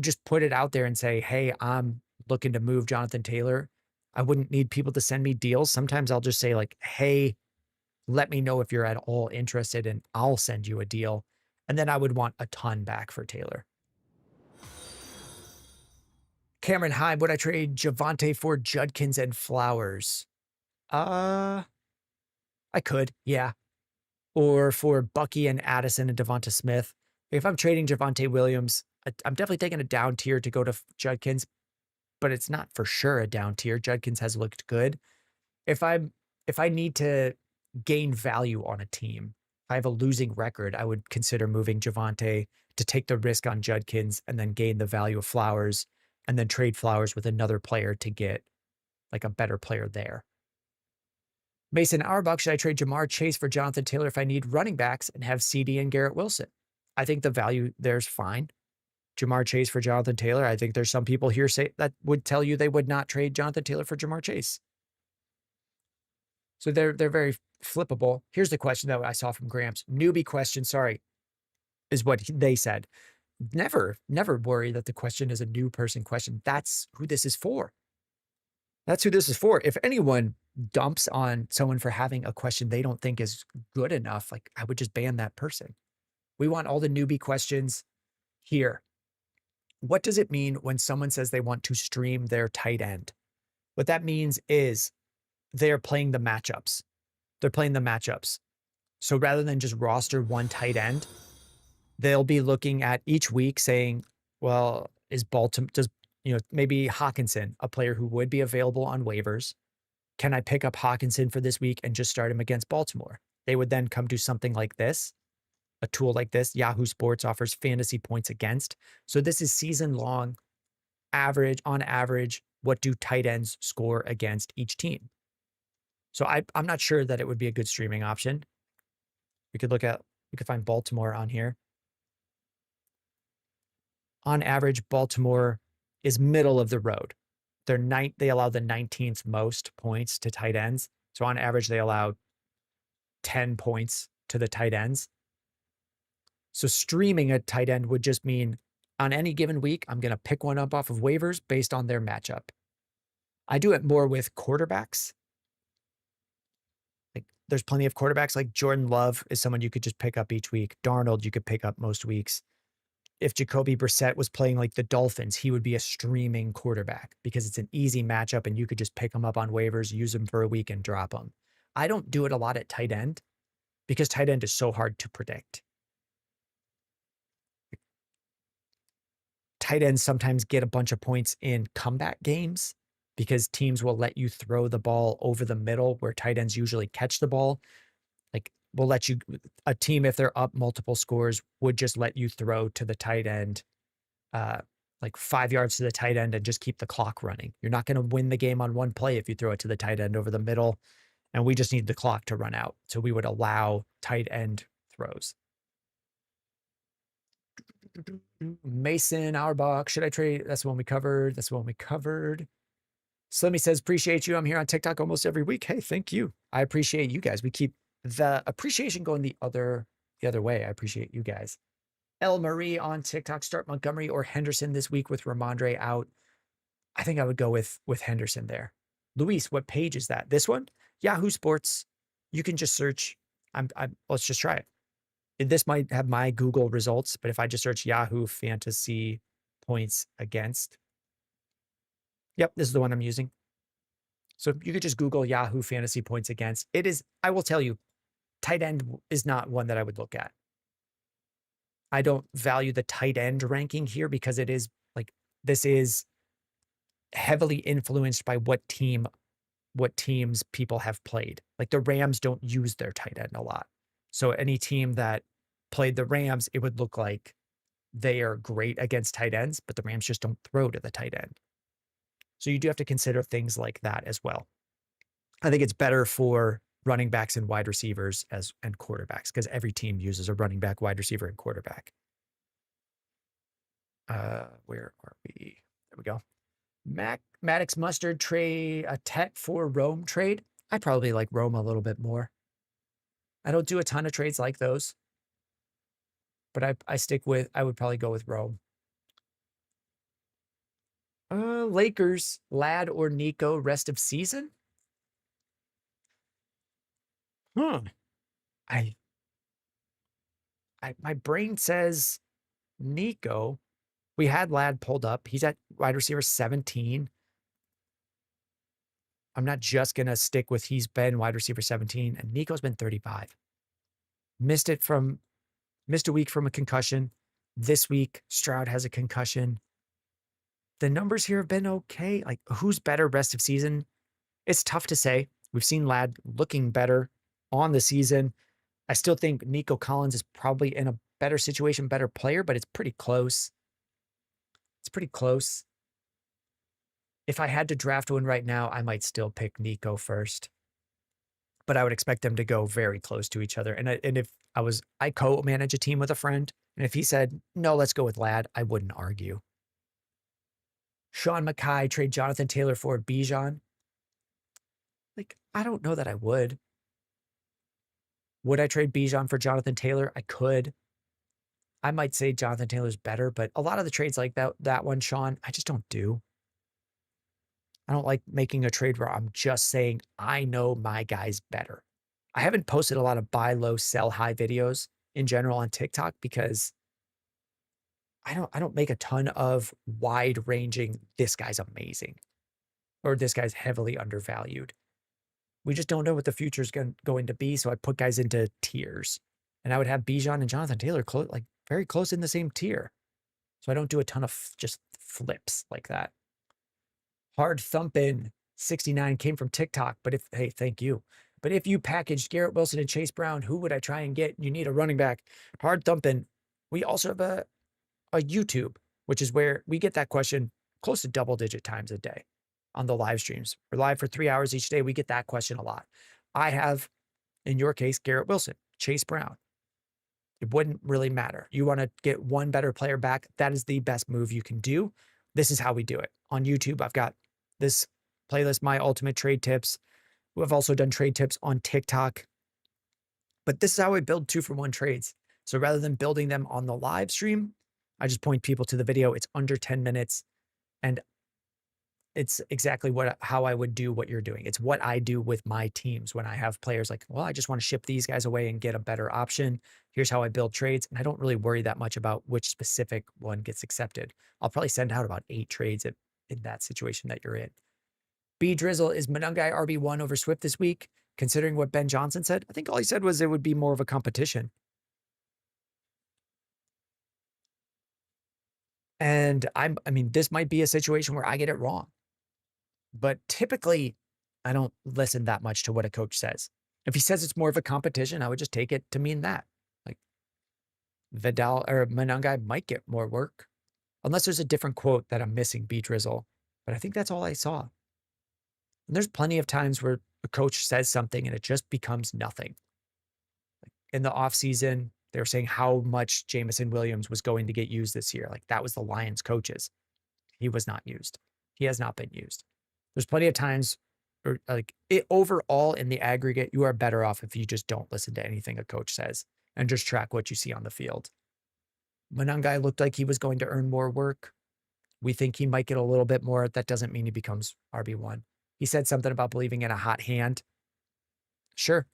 [SPEAKER 1] just put it out there and say, hey, I'm looking to move Jonathan Taylor. I wouldn't need people to send me deals. Sometimes I'll just say, like, hey, let me know if you're at all interested and I'll send you a deal. And then I would want a ton back for Taylor. Cameron Hyde, would I trade Javonte for Judkins and Flowers? I could, yeah. Or for Bucky and Addison and Devonta Smith. If I'm trading Javonte Williams, I'm definitely taking a down tier to go to Judkins, but it's not for sure a down tier. Judkins has looked good. If I need to gain value on a team, if I have a losing record, I would consider moving Javonte to take the risk on Judkins and then gain the value of Flowers and then trade Flowers with another player to get like a better player there. Mason Auerbach, should I trade Jamar Chase for Jonathan Taylor if I need running backs and have CeeDee and Garrett Wilson? I think the value there's fine. Jamar Chase for Jonathan Taylor. I think there's some people here that would tell you they would not trade Jonathan Taylor for Jamar Chase. So they're very flippable. Here's the question that I saw from Gramps. Newbie question, sorry, is what they said. Never worry that the question is a new person question. That's who this is for. That's who this is for. If anyone dumps on someone for having a question they don't think is good enough, like I would just ban that person. We want all the newbie questions here. What does it mean when someone says they want to stream their tight end? What that means is they're playing the matchups. They're playing the matchups. So rather than just roster one tight end, they'll be looking at each week saying, well, is Baltimore, does, maybe Hawkinson, a player who would be available on waivers, can I pick up Hawkinson for this week and just start him against Baltimore? They would then come to something like this, a tool like this. Yahoo Sports offers fantasy points against. So this is season long on average, what do tight ends score against each team? So I'm not sure that it would be a good streaming option. We could find Baltimore on here. On average, Baltimore is middle of the road. They allow the 19th most points to tight ends. So on average, they allow 10 points to the tight ends. So streaming a tight end would just mean on any given week, I'm going to pick one up off of waivers based on their matchup. I do it more with quarterbacks. Like there's plenty of quarterbacks. Like Jordan Love is someone you could just pick up each week. Darnold, you could pick up most weeks. If Jacoby Brissett was playing like the Dolphins, he would be a streaming quarterback because it's an easy matchup and you could just pick him up on waivers, use him for a week and drop him. I don't do it a lot at tight end because tight end is so hard to predict. Tight ends sometimes get a bunch of points in comeback games because teams will let you throw the ball over the middle where tight ends usually catch the ball. Like we'll let you, a team, if they're up multiple scores, would just let you throw to the tight end, like 5 yards to the tight end and just keep the clock running. You're not going to win the game on one play if you throw it to the tight end over the middle. And we just need the clock to run out. So we would allow tight end throws. Mason Auerbach, should I trade? That's the one we covered. Slimmy says, appreciate you. I'm here on TikTok almost every week. Hey, thank you. I appreciate you guys. We keep the appreciation going the other way. I appreciate you guys. El Marie on TikTok, start Montgomery or Henderson this week with Ramondre out. I think I would go with Henderson there. Luis, what page is that? This one? Yahoo Sports. You can just search. Let's just try it. This might have my Google results, but if I just search Yahoo fantasy points against. Yep, this is the one I'm using. So you could just Google Yahoo fantasy points against. It is, I will tell you, tight end is not one that I would look at. I don't value the tight end ranking here because it is like, this is heavily influenced by what teams people have played. Like the Rams don't use their tight end a lot. So any team that played the Rams, it would look like they are great against tight ends, but the Rams just don't throw to the tight end. So you do have to consider things like that as well. I think it's better for running backs and wide receivers and quarterbacks because every team uses a running back, wide receiver, and quarterback. Where are we? There we go. Maddox Mustard trade, a Tet for Rome trade. I probably like Rome a little bit more. I don't do a ton of trades like those, but I would probably go with Rome. Lakers, Lad or Nico, rest of season? My brain says Nico. We had Lad pulled up. He's at wide receiver 17. I'm not just going to stick with he's been wide receiver 17, and Nico's been 35. Missed a week from a concussion. This week, Stroud has a concussion. The numbers here have been okay. Like, who's better rest of season? It's tough to say. We've seen Lad looking better on the season. I still think Nico Collins is probably in a better situation, better player, but it's pretty close. It's pretty close. If I had to draft one right now, I might still pick Nico first. But I would expect them to go very close to each other. And if I co-manage a team with a friend, and if he said, no, let's go with Lad, I wouldn't argue. Sean Mackay, trade Jonathan Taylor for Bijan. Like, I don't know that I would. Would I trade Bijan for Jonathan Taylor? I could. I might say Jonathan Taylor's better, but a lot of the trades like that one, Sean, I just don't do. I don't like making a trade where I'm just saying I know my guy's better. I haven't posted a lot of buy low, sell high videos in general on TikTok because I don't make a ton of wide ranging, this guy's amazing or this guy's heavily undervalued. We just don't know what the future is going to be. So I put guys into tiers, and I would have Bijan and Jonathan Taylor like very close in the same tier. So I don't do a ton of just flips like that. Hard thumping 69 came from TikTok, but hey, thank you. But if you packaged Garrett Wilson and Chase Brown, who would I try and get? You need a running back. Hard thumping. We also have a YouTube, which is where we get that question close to double-digit times a day on the live streams. We're live for 3 hours each day. We get that question a lot. I have, in your case, Garrett Wilson, Chase Brown. It wouldn't really matter. You want to get one better player back. That is the best move you can do. This is how we do it. On YouTube, I've got this playlist, My Ultimate Trade Tips. We've also done trade tips on TikTok. But this is how I build 2-for-1 trades. So rather than building them on the live stream, I just point people to the video. It's under 10 minutes. And it's exactly how I would do what you're doing. It's what I do with my teams when I have players like, well, I just want to ship these guys away and get a better option. Here's how I build trades. And I don't really worry that much about which specific one gets accepted. I'll probably send out about 8 trades in that situation that you're in. B Drizzle, is Monangai RB1 over Swift this week? Considering what Ben Johnson said, I think all he said was it would be more of a competition. And I mean, this might be a situation where I get it wrong. But typically, I don't listen that much to what a coach says. If he says it's more of a competition, I would just take it to mean that. Like Vidal or Monangai might get more work, unless there's a different quote that I'm missing, B Drizzle. But I think that's all I saw. And there's plenty of times where a coach says something and it just becomes nothing. Like in the offseason, they were saying how much Jameson Williams was going to get used this year. Like that was the Lions coaches. He was not used. He has not been used. There's plenty of times, or like it overall in the aggregate, you are better off if you just don't listen to anything a coach says and just track what you see on the field. Monangai looked like he was going to earn more work. We think he might get a little bit more. That doesn't mean he becomes RB1. He said something about believing in a hot hand. Sure.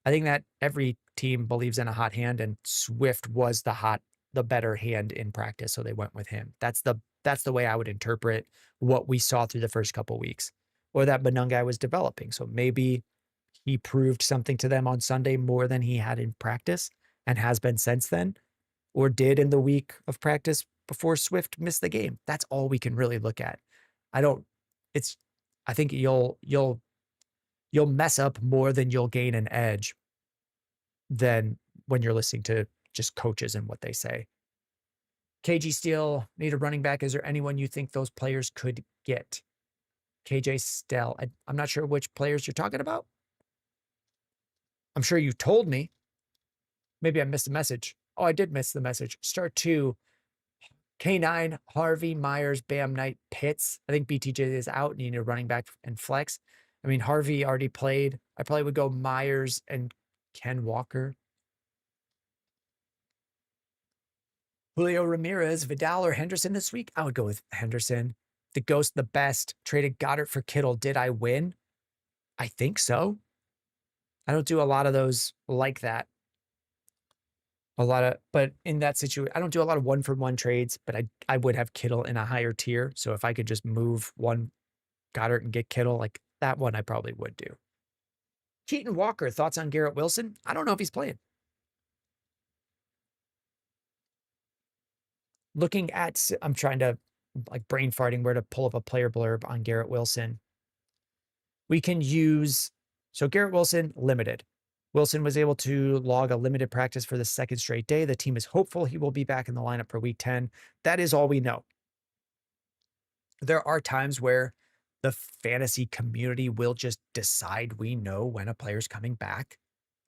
[SPEAKER 1] I think that every team believes in a hot hand, and Swift was the better hand in practice. So they went with him. That's the way I would interpret what we saw through the first couple weeks, or that Monangai was developing. So maybe he proved something to them on Sunday more than he had in practice and has been since then, or did in the week of practice before Swift missed the game. That's all we can really look at. I think you'll mess up more than you'll gain an edge than when you're listening to just coaches and what they say. KG Steele, need a running back. Is there anyone you think those players could get? KJ Stell. I'm not sure which players you're talking about. I'm sure you told me. Maybe I missed the message. Oh, I did miss the message. Start 2. K9, Harvey, Myers, Bam Knight, Pitts. I think BTJ is out and you need a running back and flex. I mean, Harvey already played. I probably would go Myers and Ken Walker. Julio Ramirez, Vidal, or Henderson this week? I would go with Henderson. The ghost, the best. Traded Goddard for Kittle. Did I win? I think so. I don't do a lot of those like that. But in that situation, I don't do a lot of 1-for-1 trades, but I would have Kittle in a higher tier. So if I could just move one Goddard and get Kittle, like that one I probably would do. Keaton Walker, thoughts on Garrett Wilson? I don't know if he's playing. Looking at, I'm trying to like brain farting where to pull up a player blurb on Garrett Wilson. We can use, so Garrett Wilson, limited. Wilson was able to log a limited practice for the second straight day. The team is hopeful he will be back in the lineup for week 10. That is all we know. There are times where the fantasy community will just decide we know when a player's coming back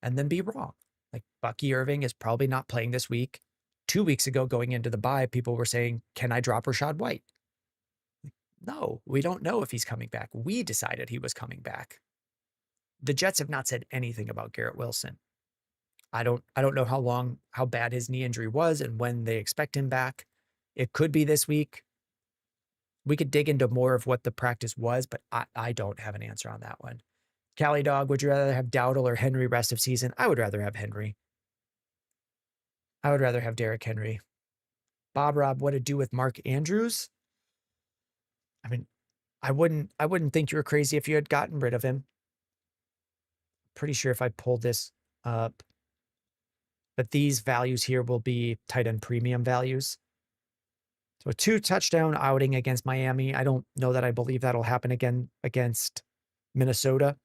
[SPEAKER 1] and then be wrong. Like Bucky Irving is probably not playing this week. 2 weeks ago, going into the bye, people were saying, can I drop Rachaad White? No, we don't know if he's coming back. We decided he was coming back. The Jets have not said anything about Garrett Wilson. I don't know how bad his knee injury was and when they expect him back. It could be this week. We could dig into more of what the practice was, but I don't have an answer on that one. Cali Dog, would you rather have Dowdle or Henry rest of season? I would rather have Henry. I would rather have Derrick Henry. Bob Rob, what to do with Mark Andrews? I mean, I wouldn't think you were crazy if you had gotten rid of him. Pretty sure if I pulled this up, but these values here will be tight end premium values. So a 2-touchdown outing against Miami. I don't know that I believe that'll happen again against Minnesota.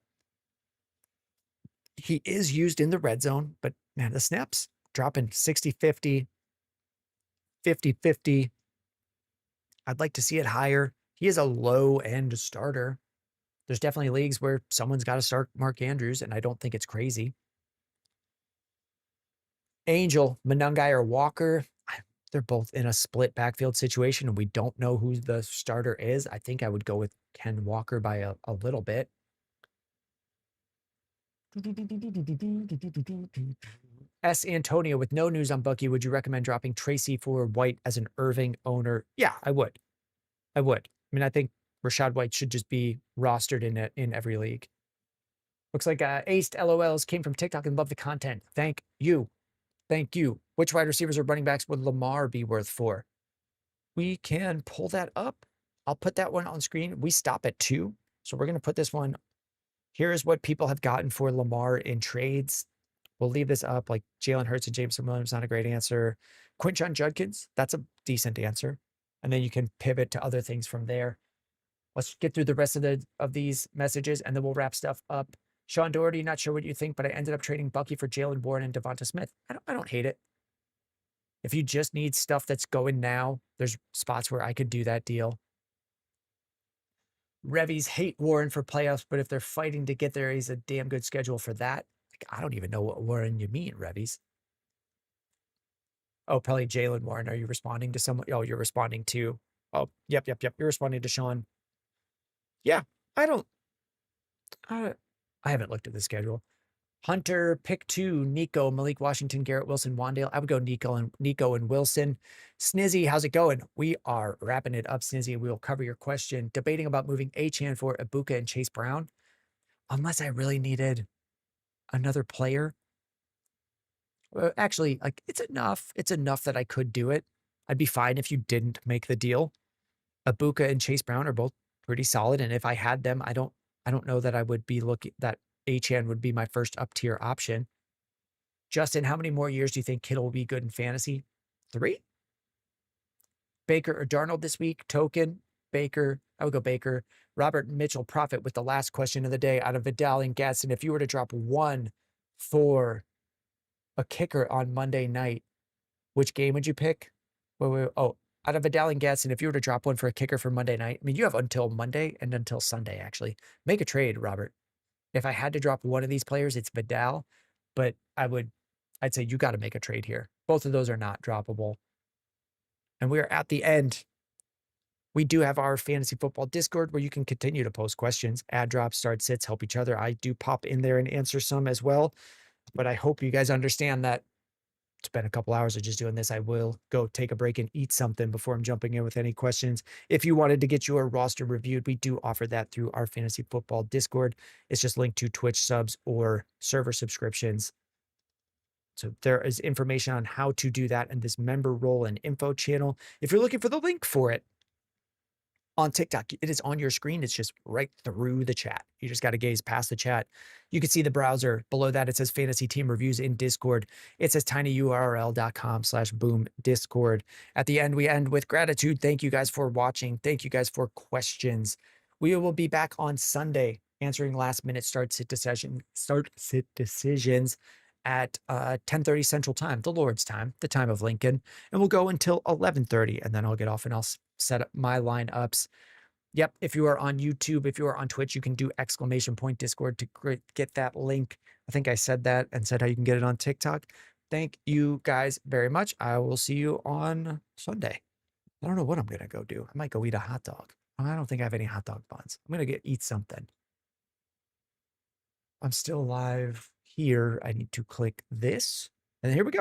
[SPEAKER 1] He is used in the red zone, but man, the snaps dropping 60-50, 50-50. I'd like to see it higher. He is a low-end starter. There's definitely leagues where someone's got to start Mark Andrews, and I don't think it's crazy. Angel, Monungai, or Walker, they're both in a split backfield situation, and we don't know who the starter is. I think I would go with Ken Walker by a little bit. S. Antonio, with no news on Bucky, would you recommend dropping Tracy for White as an Irving owner? Yeah, I would. I mean, I think Rashad White should just be rostered in every league. Looks like Aced LOLs came from TikTok and love the content. Thank you. Thank you. Which wide receivers or running backs would Lamar be worth for? We can pull that up. I'll put that one on screen. We stop at 2. So we're going to put this one. Here's what people have gotten for Lamar in trades. We'll leave this up, like Jalen Hurts and Jameson Williams, not a great answer. Quinshon Judkins, that's a decent answer. And then you can pivot to other things from there. Let's get through the rest of these messages, and then we'll wrap stuff up. Sean Doherty, not sure what you think, but I ended up trading Bucky for Jalen Warren and Devonta Smith. I don't hate it. If you just need stuff that's going now, there's spots where I could do that deal. Revies hate Warren for playoffs, but if they're fighting to get there, he's a damn good schedule for that. Like, I don't even know what Warren you mean, Revies. Oh, probably Jalen Warren. Are you responding to someone? Oh, you're responding to. Oh, yep. You're responding to Sean. Yeah, I haven't looked at the schedule. Hunter, pick 2, Nico, Malik Washington, Garrett Wilson, Wandale. I would go Nico and Wilson. Snizzy, how's it going? We are wrapping it up, Snizzy. We will cover your question. Debating about moving Achane for Ibuka and Chase Brown. Unless I really needed another player. Actually, like it's enough. It's enough that I could do it. I'd be fine if you didn't make the deal. Ibuka and Chase Brown are both pretty solid, and if I had them, I don't know that I would be looking that Achane would be my first up tier option. Justin, how many more years do you think Kittle will be good in fantasy? 3? Baker or Darnold this week? Token, Baker. I would go Baker. Robert Mitchell, Profit with the last question of the day out of Vidal and Gadsden. If you were to drop one for a kicker on Monday night, which game would you pick? Wait. Oh, out of Vidal and Gadsden, if you were to drop one for a kicker for Monday night, I mean, you have until Monday and until Sunday, actually. Make a trade, Robert. If I had to drop one of these players, it's Vidal, but I'd say you got to make a trade here. Both of those are not droppable. And we are at the end. We do have our fantasy football Discord where you can continue to post questions, add drops, start sits, help each other. I do pop in there and answer some as well. But I hope you guys understand that it's been a couple hours of just doing this. I will go take a break and eat something before I'm jumping in with any questions. If you wanted to get your roster reviewed, we do offer that through our fantasy football Discord. It's just linked to Twitch subs or server subscriptions. So there is information on how to do that in this member role and info channel. If you're looking for the link for it on TikTok, it is on your screen. It's just right through the chat. You just got to gaze past the chat. You can see the browser. Below that, it says Fantasy Team Reviews in Discord. It says tinyurl.com/boom Discord. At the end, we end with gratitude. Thank you guys for watching. Thank you guys for questions. We will be back on Sunday answering last-minute start sit decisions at 10:30 Central Time, the Lord's time, the time of Lincoln. And we'll go until 11:30, and then I'll get off and I'll set up my lineups. Yep, if you are on YouTube, if you are on Twitch, you can do !Discord to get that link. I think I said that and said how you can get it on TikTok. Thank you guys very much. I will see you on Sunday. I don't know what I'm going to go do. I might go eat a hot dog. I don't think I have any hot dog buns. I'm going to eat something. I'm still live here. I need to click this, and here we go.